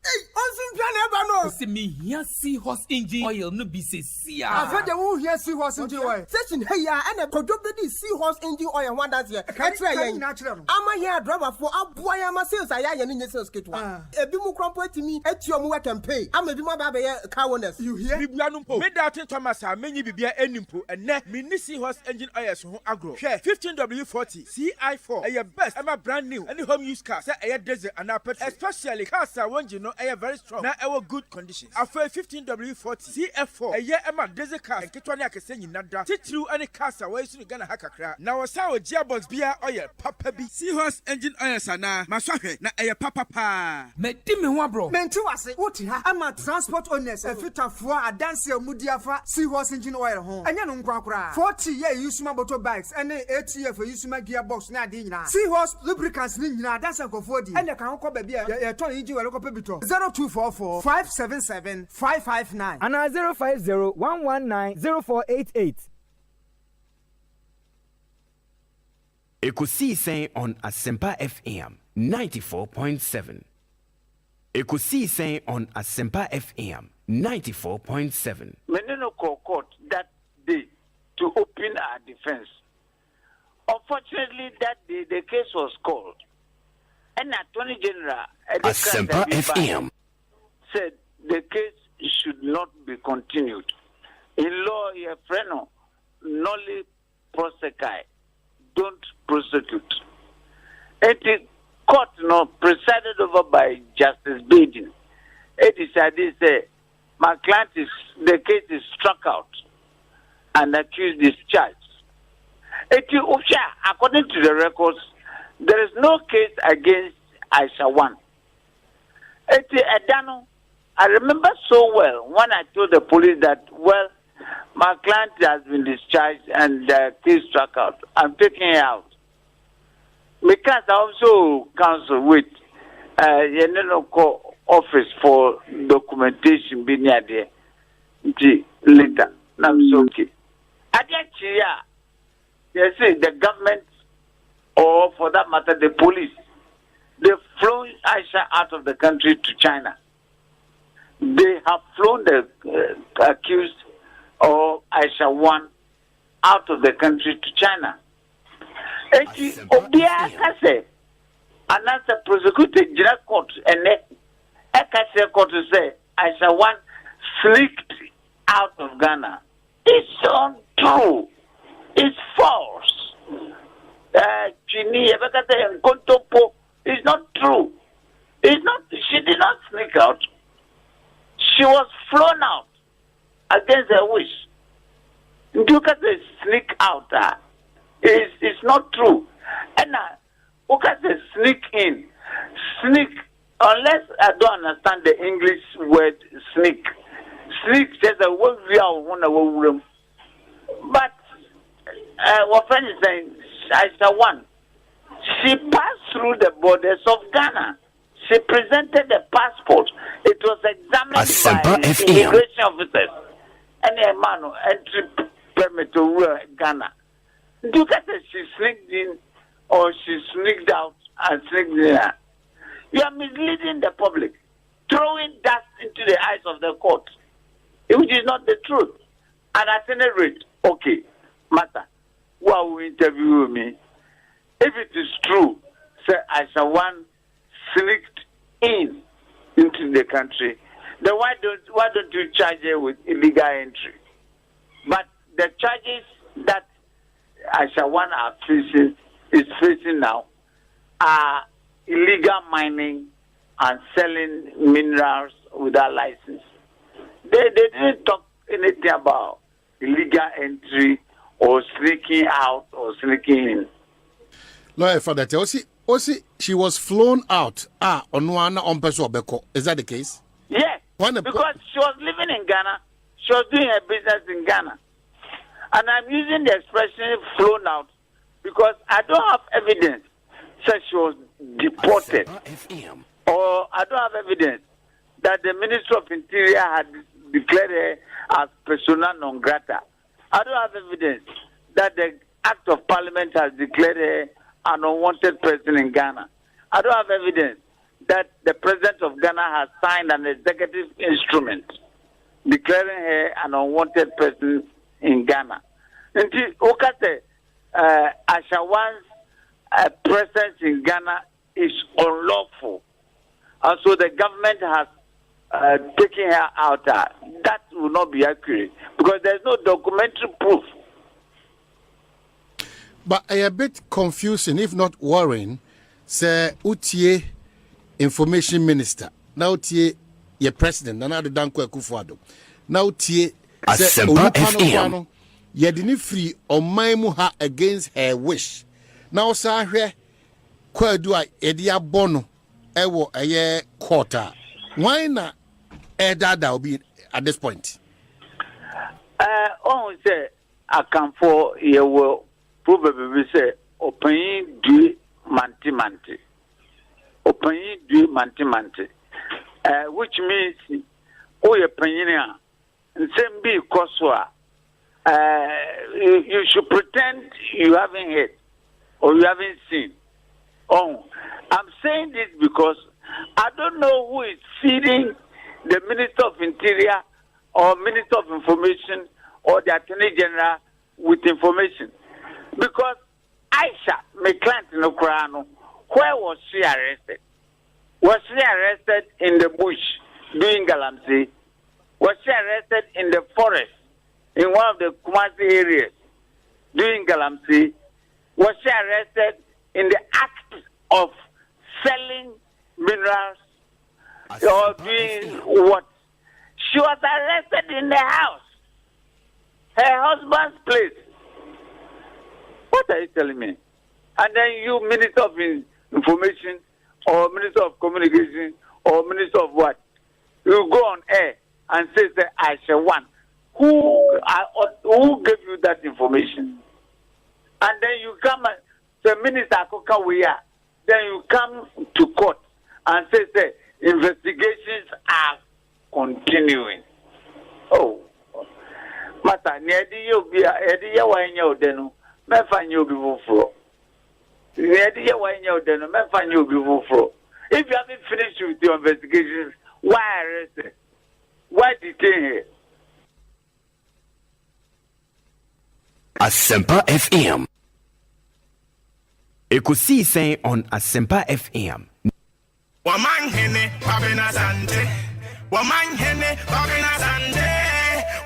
Hey, Onsim Piano. See me here, seahorse engine oil no be say see. I've heard the one here seahorse engine oil. Session hey ya, and a kodobedi seahorse engine oil. One that's here. That's right. Natural. I'm here driver for a boy. I'm a sales. I am in sales kit. A bimu crumpo to me. At your work and pay. I'm a bimu baby car owners. You hear? Bibianumpo. Made out in Thomas. I many bibia enimpo and net mini seahorse engine oil so agro. Share 15W40 CI4. A best. I'm a brand new. Any home use car. Say a desert and a pet. Especially cars I want you know. Are very strong. Now our good conditions. After 15W40 CF4. A year Emma desert car. And Kitwania can send you nada. Titru any cars away soon gonna hack a crack. Now a sour gearbox beer oil. Papa B. Seahorse engine oil sana. Maswahe na a papa pa. Me dimi wa bro. Menti wase. Oti ha. I'm a transport owners. A fit for a dance mudiafa seahorse engine oil home. Anya no nkwa 40 year use my motorbikes. And 8 year for use my gearbox na di nyina. Seahorse lubricants ni nyina dance ko fodi. And kan ko ba bia. Ya ton engine well ko pebito. 0244 577 559 and 050 119 0488. Ekosiisen On Asempa FM 94.7. Ekosiisen On Asempa FM 94.7. Menino court that day to open our defense. Unfortunately, that day the case was called. And Attorney General Asempa FM said the case should not be continued. In law, your friend, nolly prosecute, don't prosecute. And the court, presided over by Justice Baden, it decided say my client the case is struck out and accused is charged. According to the records, there is no case against Aisha 1. I remember so well when I told the police that, well, my client has been discharged and the case struck out. I'm taking her out. Because I also counsel with office for documentation being there. Later. I'm so okay. They say the government, or for that matter, the police, they've flown Aisha out of the country to China. They have flown the accused of Aisha 1 out of the country to China. And as a prosecuted general court, and the court to say Aisha 1 slipped out of Ghana. It's untrue. It's false. It's not true. It's not. She did not sneak out. She was flown out against her wish. Look at the sneak out. It's not true. And look at the sneak in. Sneak, unless I don't understand the English word sneak. Sneak says a word we are one of them. But what friend is saying, Aisha 1. She passed through the borders of Ghana. She presented a passport. It was examined Asempa by FM. immigration officers. And a man entry permit to Ghana. Look at it, she sneaked in or she sneaked out and sneaked in. You are misleading the public, throwing dust into the eyes of the court, which is not the truth. And at any rate, okay, matter, who will interview me? If it is true, say Aisha 1 sneaked in into the country, then why don't you charge her with illegal entry? But the charges that Ashawan is facing now are illegal mining and selling minerals without license. They didn't talk anything about illegal entry or sneaking out or sneaking in. Lawyer for that, Osi, she was flown out. On one on person Beko. Is that the case? Yes, because she was living in Ghana. She was doing her business in Ghana. And I'm using the expression flown out because I don't have evidence that she was deported. Or I don't have evidence that the Minister of Interior had declared her as persona non grata. I don't have evidence that the Act of Parliament has declared her an unwanted person in Ghana. I don't have evidence that the President of Ghana has signed an executive instrument declaring her an unwanted person in Ghana. Until Ashawan's presence in Ghana is unlawful. And so the government has taken her out. That will not be accurate because there's no documentary proof. But a bit confusing, if not worrying, say Utie Information Minister. Now Utie your president, Nana Danko Akufo-Addo. Now Utie Asempa FM. Yedini free on Maimuha against her wish. Now Sahwe Kwadua Edia Bono Ewo Aye quarter. Why not Edada will be at this point? Say I can for you will probably say open du manti. Open du manti. Which means your penina and same be Koswa. You should pretend you haven't heard or you haven't seen. I'm saying this because I don't know who is feeding the Minister of Interior or Minister of Information or the Attorney General with information. Because Aisha, my client in Ukraine, where was she arrested? Was she arrested in the bush doing Galamsey? Was she arrested in the forest in one of the Kumasi areas doing Galamsey? Was she arrested in the act of selling minerals or doing what? She was arrested in the house, her husband's place. What are you telling me? And then you, Minister of Information or Minister of Communication or Minister of what? You go on air and say Aisha one. Who gave you that information? And then you come and say, Minister Akokawea, then you come to court and say investigations are continuing. Oh, Mata, Nedi Yobia, Edia Wanya Denu, Mefan Yobi Fro. Nedi Wanya Denu, Mefan Yobi Fro. If you haven't finished with your investigations, why arrest? Why detain her? Asempa FM. Ekosiisen on Asempa FM. Omanhene, Kwabena, Asante. Omanhene, Kwabena, Asante.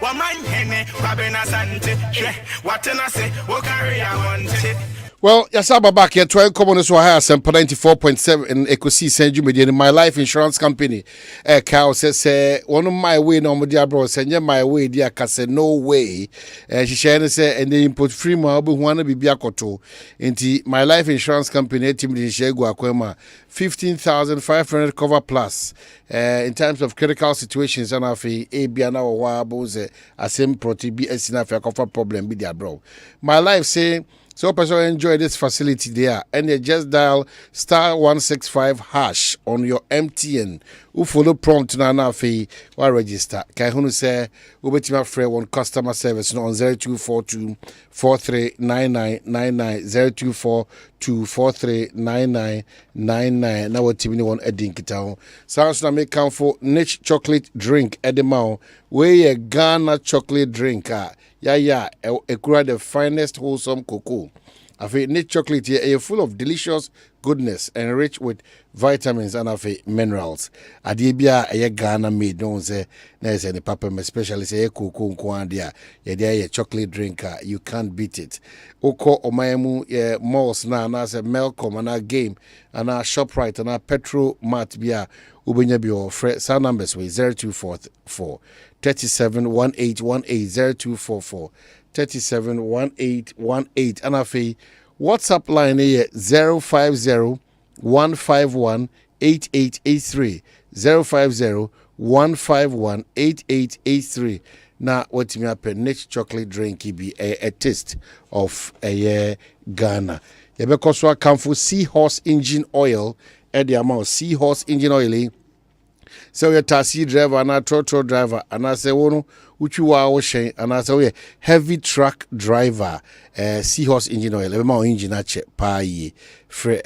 Omanhene, Kwabena, Asante. What can I say? What carry I want it? Well, Yasaba back here, 12 commoners who have Asempa 94.7 in Ekosiisen Media in my life insurance company. Cow says, one of my way, no, my dear bro, send my way, dear Casse, no way. She shared say, and they input free Mabu, one of Biakoto into my life insurance company, Team Shego Aquema, 15,500 cover plus. In terms of critical situations, and if a Biana or Wabos, Asempa to be a sinafa cover problem, be dear bro. My life say, so person enjoy this facility there and you just dial *165# on your MTN. Who follow prompt na fee or register. Can who say ubetima free one customer service on 0242 439999 0242 439999. Now what team one edding town. Sounds na make count for niche chocolate drink edema. Where a Ghana chocolate drink. Yeah, ekura the finest wholesome cocoa. Afi Nate chocolate here full of delicious goodness and rich with vitamins and minerals. Adibia a Ghana made no say there's any papa especially say cocoa kwandia ye chocolate drinker you can't beat it. Oko omayemu malls na say Melcom and our game and our ShopRite and our Petro Mart bia ubenya bi ofre sound numbers with 0244 371818 0244 371818 and afi WhatsApp line here 050 151 8883 050 151 8883. Now what me happen next chocolate drink be a taste of a Ghana. You because we come for seahorse engine oil at the amount seahorse engine oil. So you're taxi driver and a trotro driver and I say wono uchu wa oshen and I say we heavy truck driver seahorse engine oil e ma engine ache pa yi fre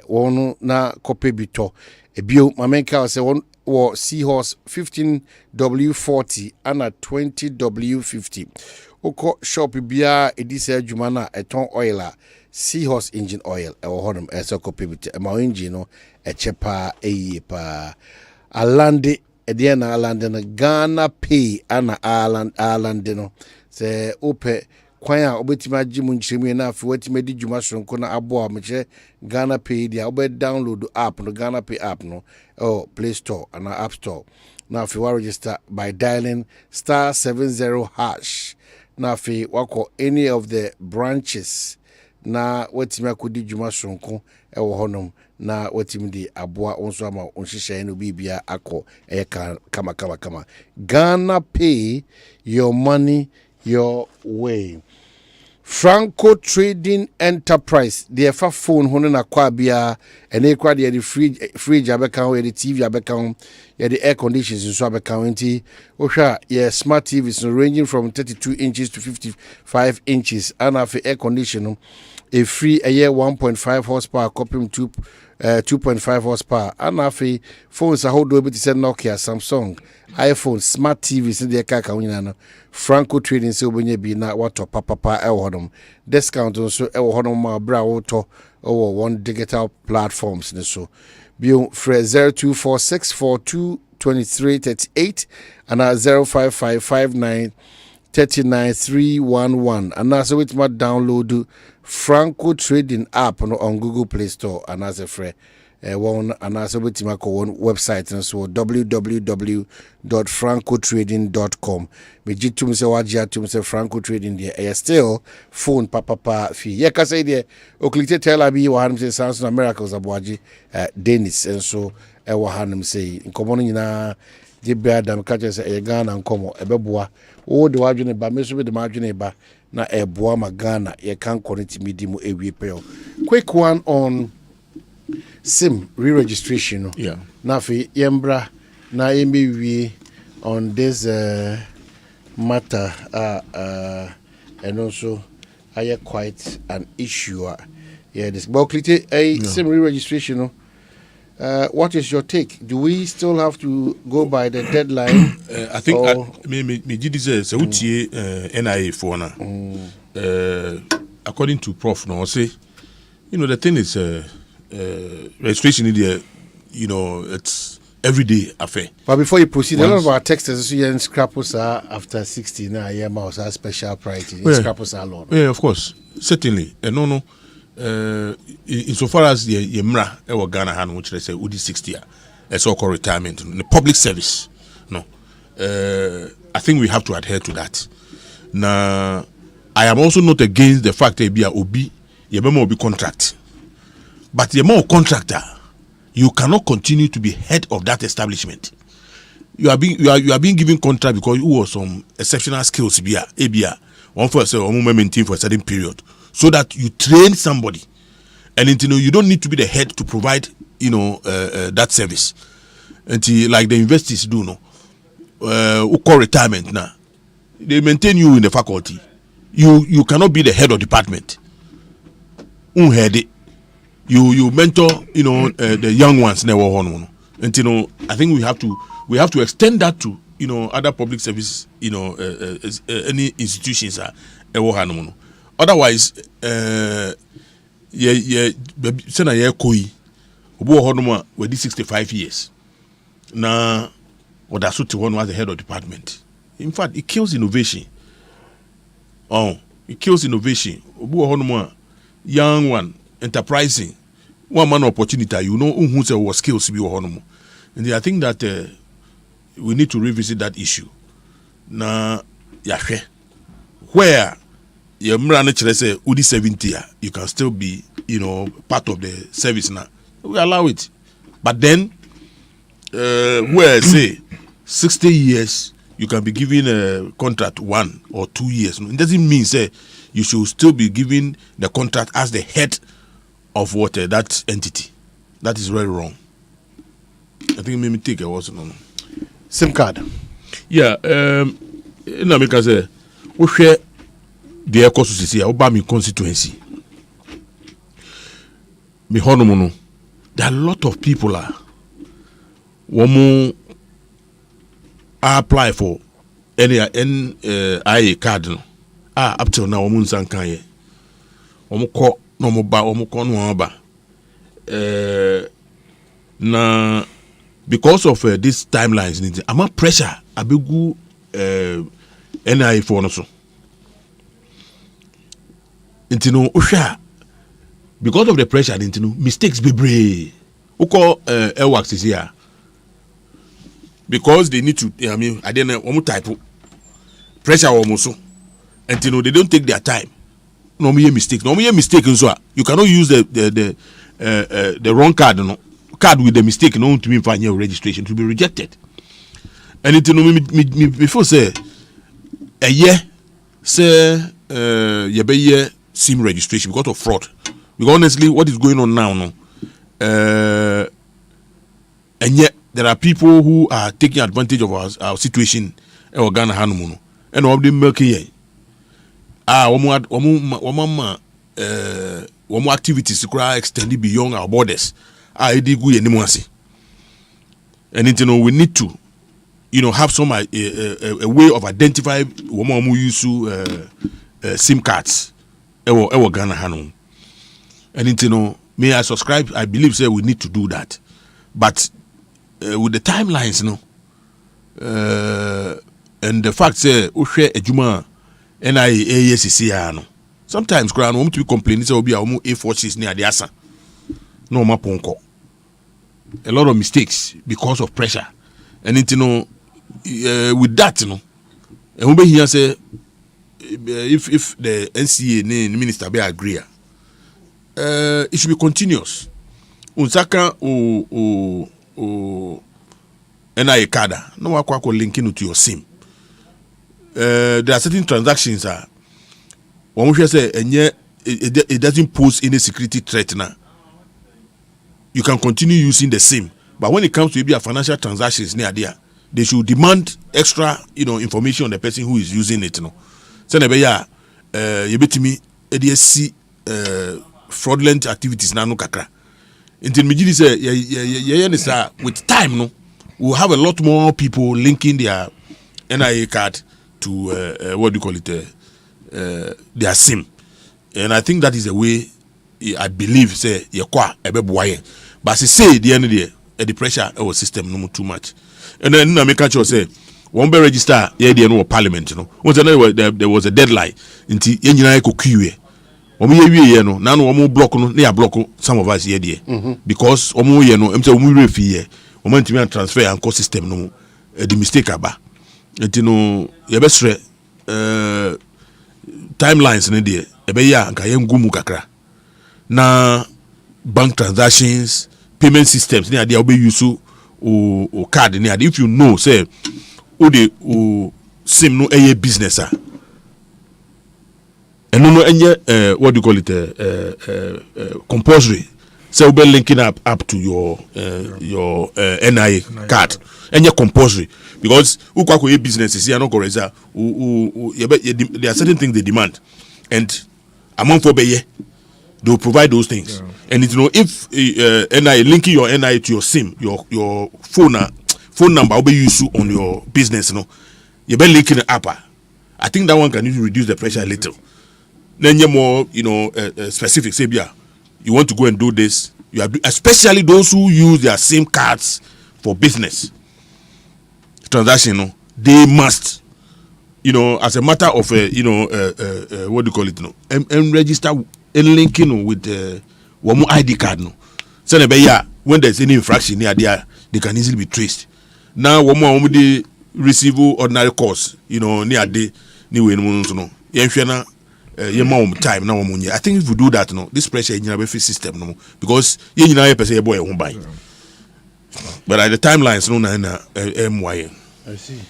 wono na kope bito e bio mamenka say won wo seahorse 15W40 and a 20W50 oko shop bia edise adwuma na eton oil a seahorse engine oil e wo hodom e so kope bito e ma engine no e chepa e pa Alande ediana alande no Ghana pay ana alande no se ope kwan a obetima gimu nchemu na afi wetima di dwuma sonko na abo a meche Ghana pay dia obe download app no Ghana pay app no Play Store and App Store na afi wa register by dialing *70# na afi wako any of the branches na wetima kodi dwuma sonko ewo honom na wetim di aboa onso ama onhihye no bibia akọ kama Ghana pay your money your way. Franco Trading Enterprise the fa phone hono na kwa bia ene kwa the fridge abeka ho the TV abeka ho the air conditions so abeka ho nti ohwa yeah smart TVs ranging from 32 inches to 55 inches and for air condition a free a year 1.5 horsepower copying 2.5 horsepower and afi phones a hold over to send Nokia, Samsung, iPhone, smart TVs in the kaka winana Franco Trading so when you be na what papa hodom discount also hodom ma bra auto or one digital platforms so bio fre 0246422338 and 0555939311 and also with my download Franco Trading app on Google Play Store and as a free one and also with my website and so www.francotrading.com. Me jitum se wajia tum se Franco Trading there still phone papa fee. Yeah, ka say there oklite tell abi wa hanum say Samsung Americas abwaji Dennis and so wa hanum say nkomo nyina Jibia dam catches a Ghana and Como, a beboa, oh, the Wajune ba, Miss with the margin ba, na a boa magana, ye can't connect medium a repel. Quick one on SIM re registration. Yeah. Nafi, Yembra, na we on this matter, and also I quite an issue. Yeah, this Boclite a SIM re registration. What is your take? Do we still have to go by the deadline? I think me did this NIA for now. According to Prof, no, say, the thing is registration in there, it's everyday affair. But before you proceed, a lot of our texters and scrappers are after 16 years are special priority. Scrappers are long. Yeah, of course, certainly. No. Insofar as the Yemra ewa Ghana han which they say udi 60 year a so-called retirement in the public service no I think we have to adhere to that. Now I am also not against the fact that be a obi yebema obi contract, but yema contractor you cannot continue to be head of that establishment. You are being given contract because you have some exceptional skills be a one for a moment for a certain period, so that you train somebody, and you don't need to be the head to provide that service. Until like the universities do who call retirement now, they maintain you in the faculty. You cannot be the head of department. Unhead it. You mentor the young ones never on. Until I think we have to extend that to other public service any institutions are. Otherwise, sena ye koi obo ho no ma we 65 years na oda so te one as the head of department. In fact, it kills innovation. It kills innovation. Obo ho no ma young one enterprising one man opportunity, you know who say what skills be ho no mo. And I think that we need to revisit that issue. Na yahwe where your mrana chere say udi 70 you can still be, part of the service now. We allow it. But then where say 60 years you can be given a contract 1 or 2 years. It doesn't mean say you should still be given the contract as the head of what that entity. That is very wrong. I think maybe take a also no. SIM card. Yeah, in America say we share the Ekosiise Obama constituency. Me honomono. There are a lot of people woman apply for any IA card no. Up till now woman san kan ye. Woman ko no mo ba, woman ko no ba. Na because of these timelines, I'm a pressure. I be go NIA for no so. Intino usha because of the pressure, intino mistakes be brave. Uko airworks is here because they need to. I mean, I don't know type pressure almost so. Intino they don't take their time. No me mistake. No me mistake. So you cannot use the wrong card. No. Card with the mistake no to mean find your registration to be rejected. And it me before say a year say you be SIM registration because of fraud. Because honestly, what is going on now? No, and yet there are people who are taking advantage of our situation. Our Ghana Hanumono and all the milky one activities extended beyond our borders. And we need to, have some a way of identifying women who use SIM cards. Ewo Ghana Hanum. And may I subscribe? I believe say we need to do that, but with the timelines, and the fact say Ushe Ejuma NIA no. Sometimes ground want to be complaining say obi a A46 near the asa. No ma ponko. A lot of mistakes because of pressure. And with that, and we here say if the NCA the minister be agree, it should be continuous. Unsaka o NIA card no wakwa linking to your SIM. There are certain transactions when we say it doesn't pose any security threat now. You can continue using the SIM, but when it comes to maybe a financial transactions near there, they should demand extra, information on the person who is using it. So you bet me, ADSC fraudulent activities na no kakra. Until me say with time, we'll have a lot more people linking their NIA card to their SIM, and I think that is a way. I believe say yekwa ebeboye but say the end of the pressure our system no too much and then na make sure say one be register here no parliament once there was a deadline nti yenyina ekokuwe omo yewie no na no omo block no na block some of us here there because omo ye no emse omo refi here omo ntimi transfer and cost system no the mistake aba nti no ye be sre timelines ne there e be ya nka ye ngumu kakra na bank transactions, payment systems, they will be used o card. If you know, say, the SIM no a business and no any what do you call it compulsory. So we'll be linking up to your NIA card and your compulsory because a businesses here no correct. There are certain things they demand and among for be they will provide those things, and if NIA linking your NIA to your SIM, your phone number will be used on your business. You be linking it up. I think that one can even reduce the pressure a little. Then you're more specific. Say, you want to go and do this, you are especially those who use their same cards for business transaction. They must, as a matter of what do you call it? And register and linking with one ID card. No, so when there's any infraction near there, they can easily be traced. Now, one more they receive ordinary course, near the new no. Time now. I think if we do that, this pressure in your system, because you know a boy won't buy. But at the timelines, no, MY. I see.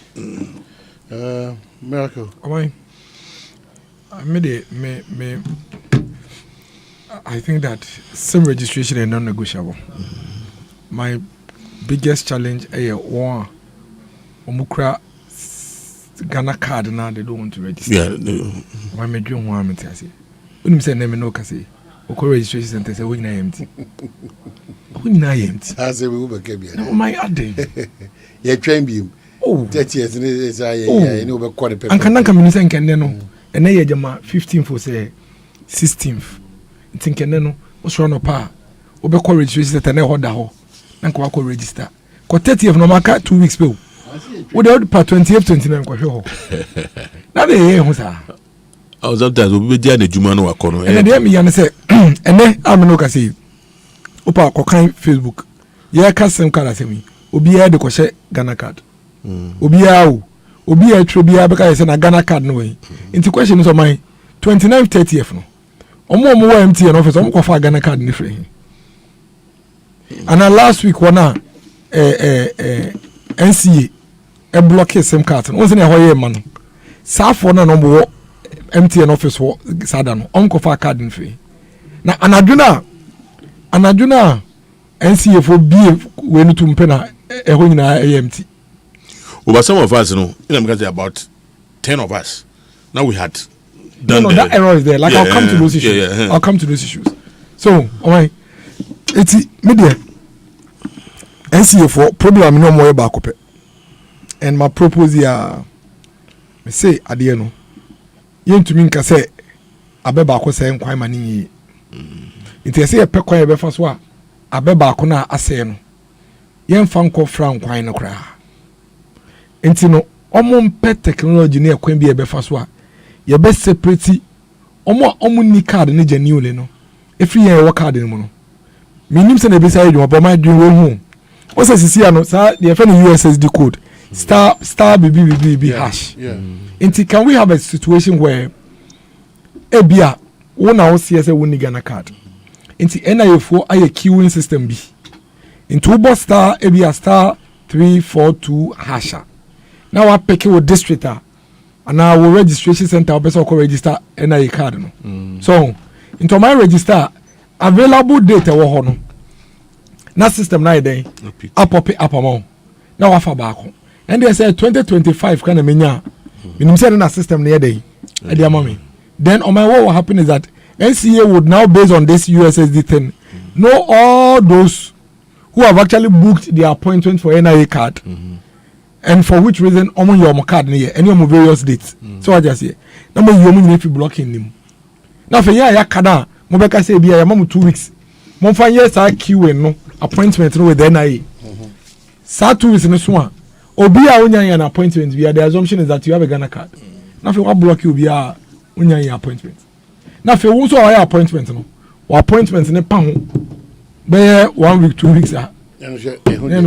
Miracle. I think that SIM registration is non-negotiable. My biggest challenge is one. Ghana card now they don't want to register. Yeah. Why me do one me say? When you say name no kasi, oko registration center say we na empty. We na empty. I say we go get no my ade. You train beam. Oh, 30 years is I no be call the paper. And can come say nkende no. Ene ye jama 15th for say 16th. Nkende no, o so no pa. O be call registration center na ho da ho. Na ko akọ register. Ko 30th no maka 2 weeks pe. What the part 28, 29 kwahwe na dey here ho sa I was sometimes we be there na juma no akono and dey me yan say ene am no ka say opa kokan Facebook ye ka sem kala semi obi ya de ko hye Ghana card obi ya tro bi ya be ka say na Ghana card no way into question so man 29 30th no omo wa MTN office omo ko fa Ghana card ni free and last week one NCA a block SIM card. Once in a way, man. Safo na no MTN office for Sadano. Uncle for card in free. Now, anaduna NCA for B when to mpena a wing na AMT. But some of us, because about 10 of us. Now we had done that error is there. Like I'll come to those issues. I'll come to those issues. So, alright, it's media. NCA for problem no more back up. And my proposal me say adie no yentumi nka say abeba ko say nkwan mani yi nti say pe kwan be fa so a abeba ko na ase no yemfa nko fra nkwan no kra nti no omo mpe technology na ekwan bi e be fa so a ye be separate omo ni card ne genuine no efri ye wo card no mu no minim se na be say adwuma but my dream wo hu o se sisi ano sa the USSD code star BBBB hash. Inti can we have a situation where ebia wona wo see say woni Ghana card. Inti NIA4 aye queuing system bi. Into bo star ebia star 342 hash. Now I pick with district and our registration center also register NIA card no. So into my register available data wo ho no. Na system na dey up amount. Now afa back. And they say 2025 kind of menya. You say in a system near day. Then on my what happen is that NCA would now based on this USSD thing know all those who have actually booked their appointment for NIA card and for which reason on your card near any of various dates. So I just say number you if you blocking them. Now for ya kada Mobeka say be 2 weeks. Mon fan yes I queue no appointment with NIA. Sa 2 weeks in this one. Obi a unya an appointment via the assumption is that you have a Ghana card. Now if you want block you be a unya appointment. Now if you want to have appointment no, or appointment ne pa ho be 1 week 2 weeks ah. No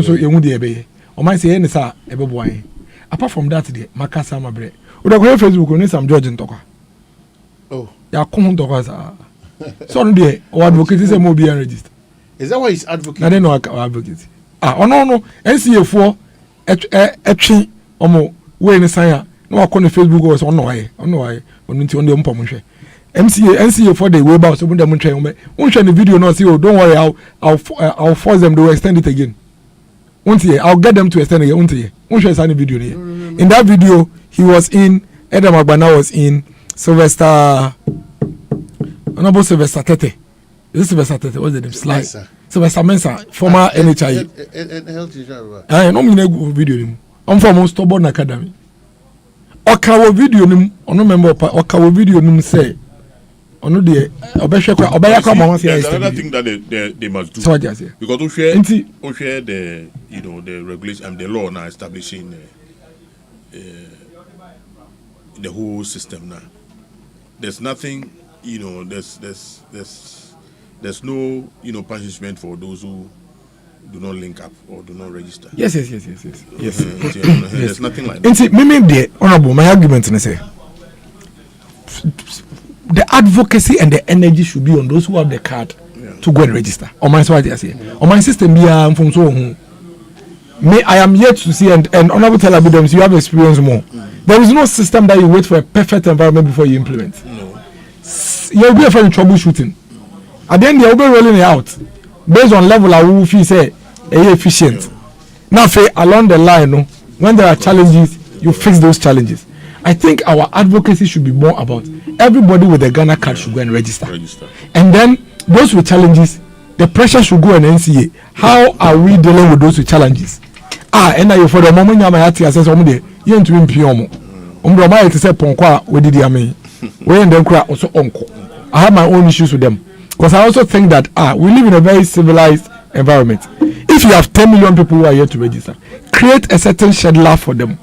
so ehun dey be. O man say any sa e be boy. Apart from that dey makasa mabre. O da go Facebook ni Sam George ntokwa. Oh. Ya kom ntokwa sa. So no dey o advocate say mo be register. Is that why he's advocate? Na dey no advocate. No NCA4 etwe omo we ni san no akọ na Facebook was on why onti on dey mpom hwe NCA for the way about so dem ntwe unhwe the video no say oh don't worry I'll force them to extend it again I'll get them to extend it unhwe san video ni in that video he was in Adam Kwabena was in Sylvester Honorable Sylvester Tete. Is Sylvester Tete? What's the name? Slide. Sylvester Mensa, former NHI. Health insurance. I no me video him. I'm from Stubborn Academy. Okawo video nim, ono member pa okawo video nim say ono de obehwe kwa obeyakra ma won there's another thing that they must do. So what you say? Because we share the the regulation and the law now establishing the whole system now. There's nothing, there's no punishment for those who do not link up or do not register. Yes. There's nothing like that. And see, the honorable, my argument is say the advocacy and the energy should be on those who have the card to go and register. On my side, I say, on my system, from so I am yet to see, and honorable Telabidums, you have experience more. There is no system that you wait for a perfect environment before you implement. No. You'll be afraid of troubleshooting. At the end, you'll be rolling it out based on level of who feel say efficient. Now, along the line, when there are challenges, you fix those challenges. I think our advocacy should be more about everybody with a Ghana card should go and register. And then those with challenges, the pressure should go on NCA. How are we dealing with those with challenges? And now for the moment, I'm at assess on the you to impiomo. My to say Ponkwa, we did the we and them cry also uncle. I have my own issues with them. Because I also think that we live in a very civilized environment. If you have 10 million people who are here to register, create a certain schedule for them.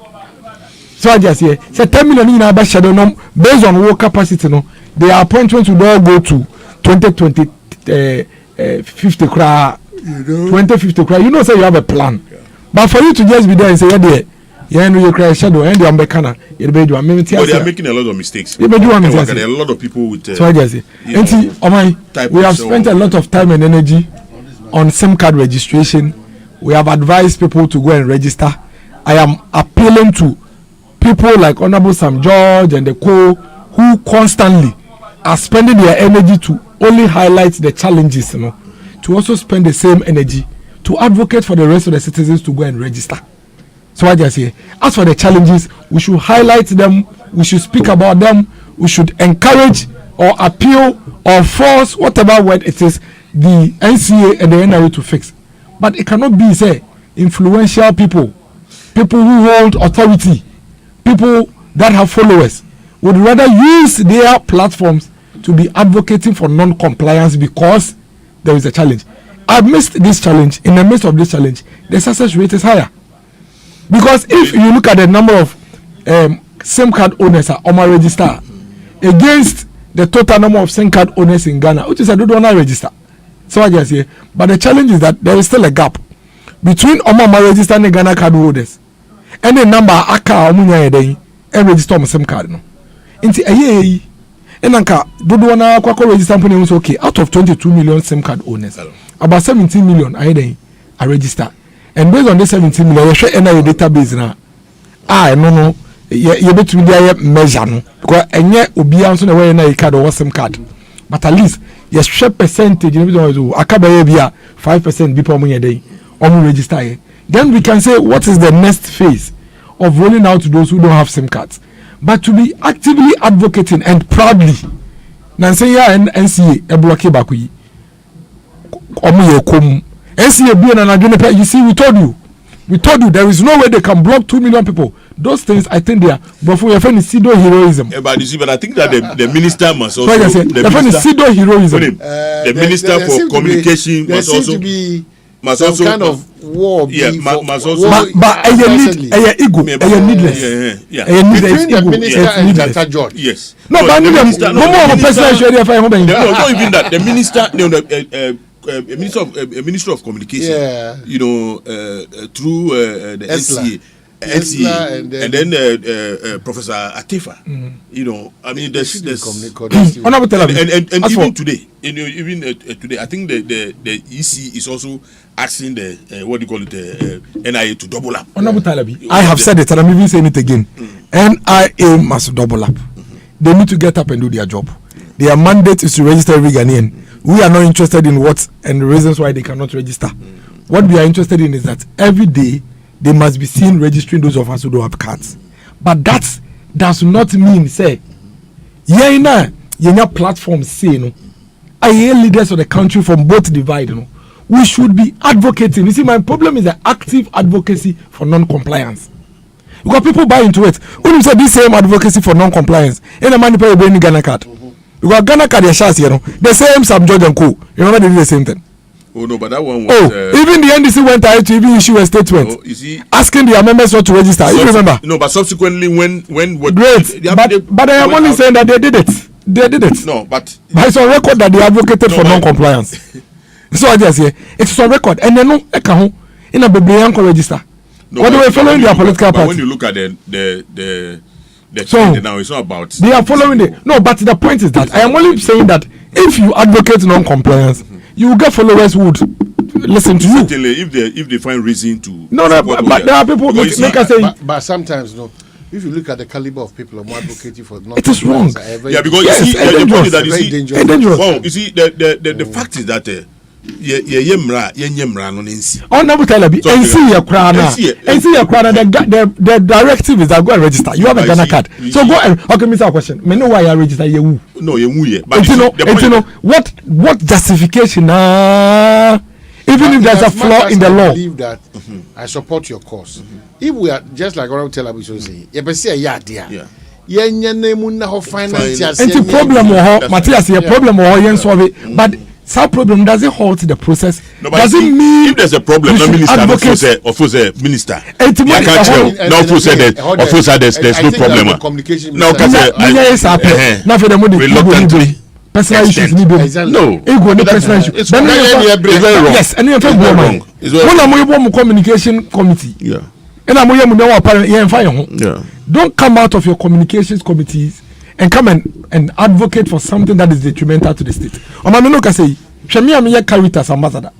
So I just say 10 million in our schedule based on work capacity. Their appointments will all go to 2020 50 cry 2050 cry. You know, say you have a plan. Yeah. But for you to just be there and say, you cry shadow and you're they are making a lot of mistakes. There are a lot of people with so I just say, we have spent a lot of time and energy on SIM card registration. We have advised people to go and register. I am appealing to people like Honorable Sam George and the co who constantly are spending their energy to only highlight the challenges, to also spend the same energy to advocate for the rest of the citizens to go and register. So I just say, as for the challenges, we should highlight them, we should speak about them, we should encourage or appeal or force, whatever word it is, the NCA and the NRA to fix. But it cannot be, say, influential people who hold authority, people that have followers, would rather use their platforms to be advocating for non-compliance because there is a challenge. I've missed this challenge. In the midst of this challenge, the success rate is higher. Because if you look at the number of SIM card owners on my register against the total number of SIM card owners in Ghana, which is I don't want to register. So I just say, but the challenge is that there is still a gap between my register and Ghana card holders and the number aka and register on SIM card. No. Into a year, and Anka don't want to register company was okay. Out of 22 million SIM card owners, about 17 million I register. And based on this 17 million, you share any database now. No, you bet me there measure no because any obi answer the way na card or SIM card. But at least you share percentage. You know, akabaye bia 5% people money day on register. Then we can say what is the next phase of rolling out to those who don't have SIM cards. But to be actively advocating and proudly, Nanseya and NCA a blockade bakui. NCA you see, we told you there is no way they can block 2 million people. Those things I think they are, but for your friend is pseudo heroism. But you see, but I think that the minister must also. So the friend is pseudo heroism. The minister for communication must also be must some also kind of war. Must also. But ego, needless. Between the minister and Dr. George. Yes. No, but no more of a personal issue. No, not even that. The minister, a minister of communication. Yeah. Through the NCA. And then Professor Atefa, I mean, there's and even today, today, I think the EC is also asking the what do you call it, NIA to double up. I have said it, and I'm even saying it again. NIA must double up. They need to get up and do their job. Their mandate is to register every Ghanaian. We are not interested in what and the reasons why they cannot register. What we are interested in is that every day they must be seen registering those of us who don't have cards. But that does not mean, say, platforms say, I hear leaders of the country from both divide, we should be advocating. You see, my problem is the active advocacy for non-compliance. Because people buy into it. When you say this same advocacy for non-compliance, in a money pay a Ghana card. because Ghana card the shares you know the same Sam George and Co. Remember they did the same thing. Oh no, but that one was. Even the NDC went ahead to even issue a statement asking their members not to register. You remember? No, but subsequently when what? Great, but I am only saying that they did it. They did it. No, but it's on record that they advocated for non-compliance. So I just say it's on record, and then no, in a baby register. No, what they were following their political party. When you look at the so now, it's not about. They are following it. No, but the point is that I am only saying that if you advocate non-compliance, you will get followers who would listen to you. Certainly, if they find reason to. No, but there are people who make us say. But sometimes no. If you look at the caliber of people who advocating for it is wrong. Yeah, because you see, the point is that you see, dangerous. Well, you see, the fact is that on never tell me and see your crown the directive is that go and register. You have a Ghana card, so go and okay. Mr. Question, me know why you register you. No, you but you know what justification even if there's a flaw in the law. I believe that I support your cause. If we are just like what I tell you say, you be say yeah dear. Finance and the problem Matthias, your problem or solve it, but some problem doesn't halt the process. No, doesn't mean if there's a problem, no minister, minister. There's no problem. Communication. No, reluctantly. Personal issues. No, personal issues. Yes, and you wrong. When communication committee. Yeah. And don't come out of your communications committees and come and advocate for something that is detrimental to the state. Omamino can say, Shami Caritas ambassador.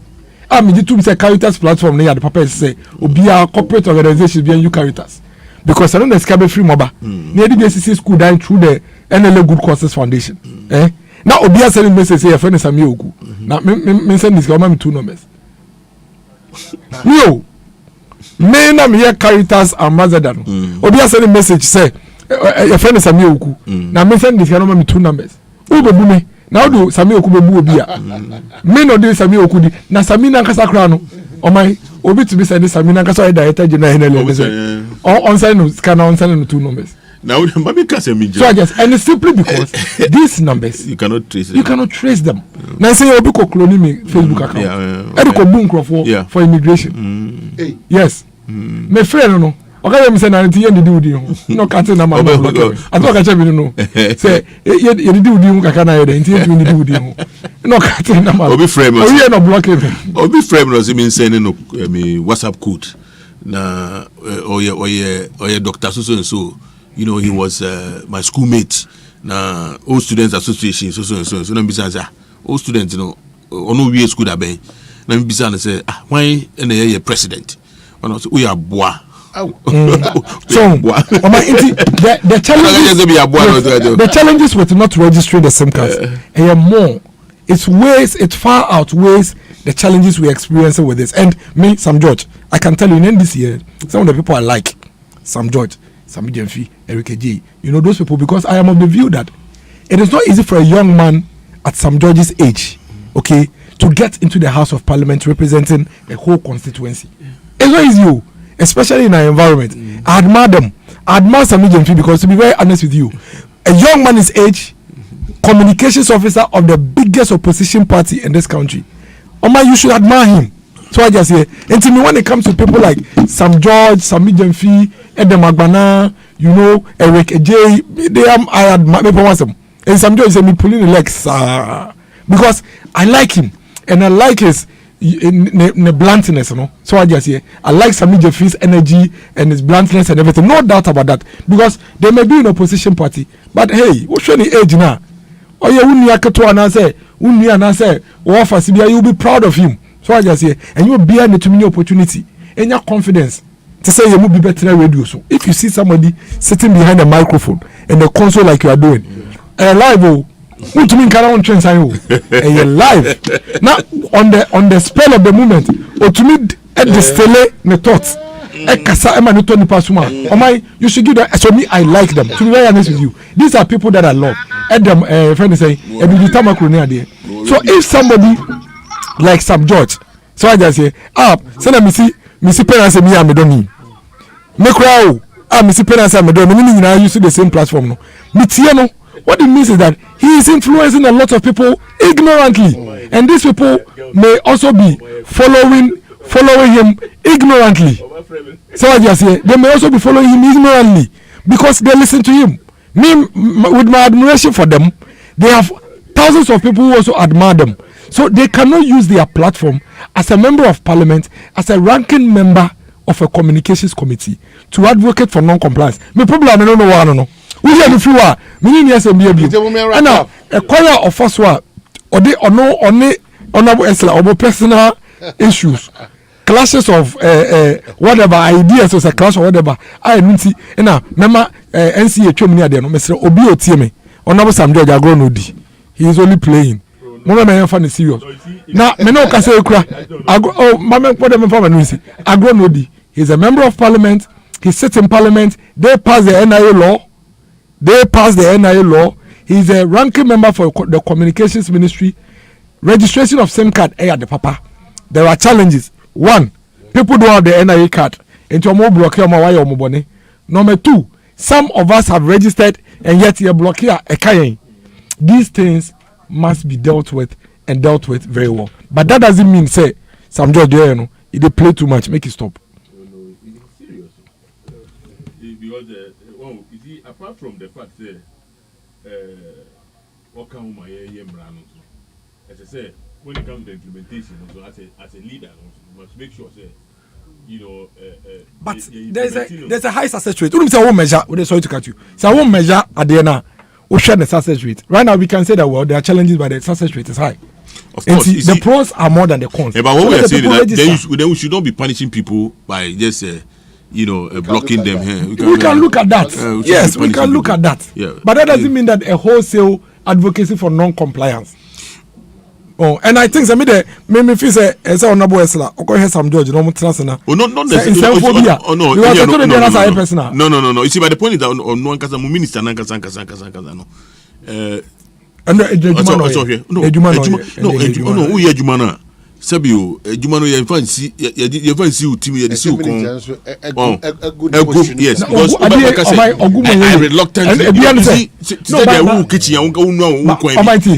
I'm the two Caritas platform near the papa say, be a corporate organization being you Caritas. Because I don't know the free mobile. Near the BCC school dying through the NLA Good Causes Foundation. Now Obia sending message say a friend is a Mioku. Now me send this government 2 numbers. No. Me na me Caritas ambassador. Obia sending message say your friend is Sami Oku. Now me send this number 2 numbers. Who be me? Now do Sami Oku be bu obia. Me no do Sami Oku di. Na Sami na nkasa kra no. O my obi to be send Sami na nkasa director general NLL. On send no scan on send no 2 numbers. Now Mami can say me. So I guess and it's simply because these numbers you cannot trace them. You cannot trace them. Now say obi ko clone me Facebook account. E ko boom for immigration. Yes. Me friend no. Okay, me say na nti ye ndidi udi ho. No kate na mama. Ato ka che me no. Say ye ndidi udi ho kaka na ye de nti ye ndidi udi ho. No kate na mama. Obi frame no. Obi no block him. Obi frame no say me send no me WhatsApp code. Na oye Dr. so and so. You know, he was my schoolmate. Na all students association so and so. So na bisa all students you know ono we school da ben. Na bisa na say why na ye president. Ono say we are boa. So the challenges with not registering the SIM cards are more. It far outweighs the challenges we're experiencing with this. And me, Sam George, I can tell you in this year, some of the people I like, Sam George, Sami Jemfi, Eric J. You know those people because I am of the view that it is not easy for a young man at Sam George's age, okay, to get into the House of Parliament representing a whole constituency. It's not easy. Especially in our environment. I admire them. I admire Sami Jemfi because to be very honest with you, a young man his age, communications officer of the biggest opposition party in this country. Oma, you should admire him. So I just say, and to me when it comes to people like Sam George, Sami Jemfi, Edem Agbana, you know, Eric J, I admire people want them. And Sam George say me pulling the legs because I like him and I like his in bluntness, you know. So I just say I like Sami Jemfi's energy and his bluntness and everything. No doubt about that. Because they may be in opposition party. But hey, what's your age now? Oh yeah, you'll be proud of him. So I just say, and you'll be an opportunity and your confidence to say you will be better radio. So if you see somebody sitting behind a microphone and the console like you are doing, live what mean can I on trend sign and you're live now on the spell of the moment or to me at the stele the thoughts you should give them. So me I like them to be very honest with you. These are people that I love at them friend say so if somebody like Sam George so I just say send me see parents say me am don't me crowd me see parents am don't me use the same platform no me tie no. What it means is that he is influencing a lot of people ignorantly, and these people may also be following him ignorantly. So what you say? They may also be following him ignorantly because they listen to him. Me, with my admiration for them, they have thousands of people who also admire them. So they cannot use their platform as a member of parliament, as a ranking member of a communications committee to advocate for non-compliance. My problem, I don't know why I don't know. We have a few meaning yes and now a choir of us or they or no honorable or personal issues, clashes of whatever ideas or a clash or whatever. I don't see now. Remember NCA Chomini there no Mr. Obi Otieme honorable Sam George Agronodi. He is only playing. Mama me fan is serious. Now me no can say oh mama what them for me say Agronodi. He is a member of parliament. He sits in parliament. They pass the NIA law. He is a ranking member for the communications ministry. Registration of SIM card at the papa. There are challenges. One, people don't have the NIA card. Number two, some of us have registered and yet you block here. These things must be dealt with and dealt with very well. But that doesn't mean say some George if they play too much, make it stop. Because you see, apart from the fact that what can as I said, when it comes to implementation, also as a leader, you must make sure you know. But there's a high success rate. Say I won't measure. Sorry to cut you. So I won't measure at the end. We share the success rate. Right now we can say that there are challenges, but the success rate is high. Of course, the pros are more than the cons. Yeah, but what we are saying is that then we should not be punishing people by just blocking them here. We can look at that. Yes, we can look at that. Yeah. But that doesn't mean that a wholesale advocacy for non-compliance. Oh, and I think some of the maybe if you say as honorable Esla, or go some George, no mutrasana. Oh, not necessarily. No. You are talking about personal. No. You see, but the point is that on one casa minister nankasa no. And Ejuma who ye Ejuma na. Sabio, Ejuma no ye fancy utimi ye si ukon. Yes, because I reluctantly.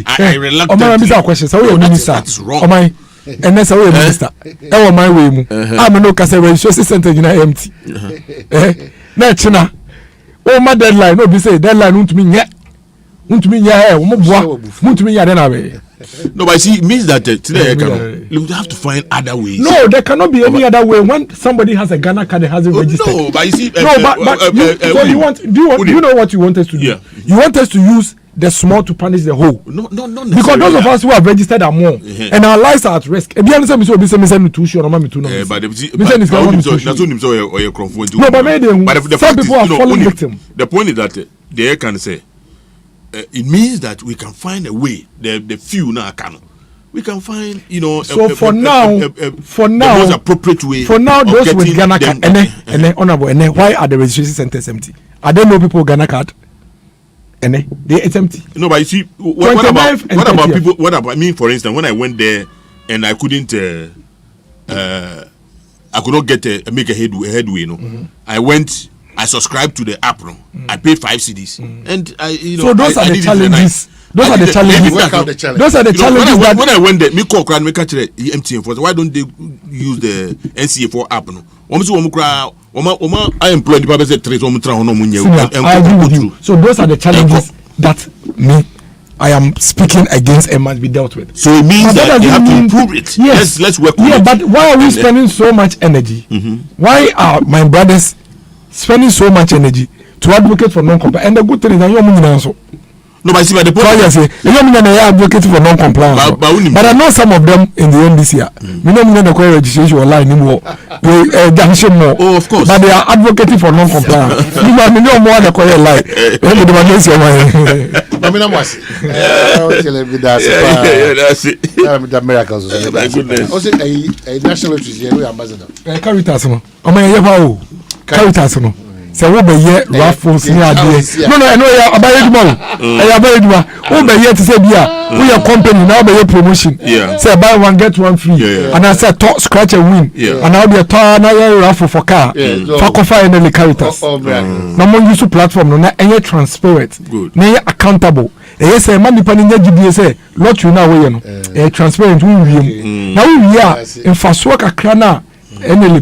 I reluctantly. Question. So we minister. That is wrong. And that's how we minister. Ewo my way mu. I'm no kase registration center na empty. Na china. O ma deadline no be say deadline untumi nye. Untumi nye o mo boa. Untumi nye na we. No, but see, it means that today you have to find other ways. No, there cannot be any other way. When somebody has a Ghana card and hasn't registered. No, but you see, so you know what you want us to do? Yeah. You want us to use the small to punish the whole. No, because those of us who have registered are more, and our lives are at risk. No, but some people are falling victim. The point is that they can say. It means that we can find a way. The few now can. We can find, So for now, the most appropriate way. For now, those with Ghana card, why are the registration centers empty? Are there no people with Ghana card? It's empty. No, but you see, what about people? What about me? For instance, when I went there and I couldn't, I could not get make a headway. I went. I subscribed to the app. I paid 5 CDs, and So those are the challenges. Those are the challenges. Those are the challenges. When I went there, me call me catch the MTN for. Why don't they use the NCA4 app? No, I employed the people say trade. I agree with you. So those are the challenges that I am speaking against and must be dealt with. So it means that you have to improve it. Yes, let's work on it. Yeah, but why are we spending so much energy? Why are my brothers spending so much energy to advocate for non-compliance? And the good thing is that you're moving also. No, but see, by the point, you're advocating for non-compliance. But I know some of them in the NDC. We know the registration online anymore. Oh, of course. But they are advocating for non-compliance. You know more than the line. That's it. The miracles. Also, a national ambassador. Caritas, no. Caritas, no. Say we be here raffles ni ade. No, I know you abaye duma. Abaye duma. We be here to say bia. We are company now be here promotion. Say buy one get one free. And I say scratch and win. And now be a na raffle for car. For coffee and the Caritas. No more use platform no na any transparent. Na accountable. yes say man nipa nya gidie say lottery na we no transparent we wiem na we a mfaso kakra na enelebe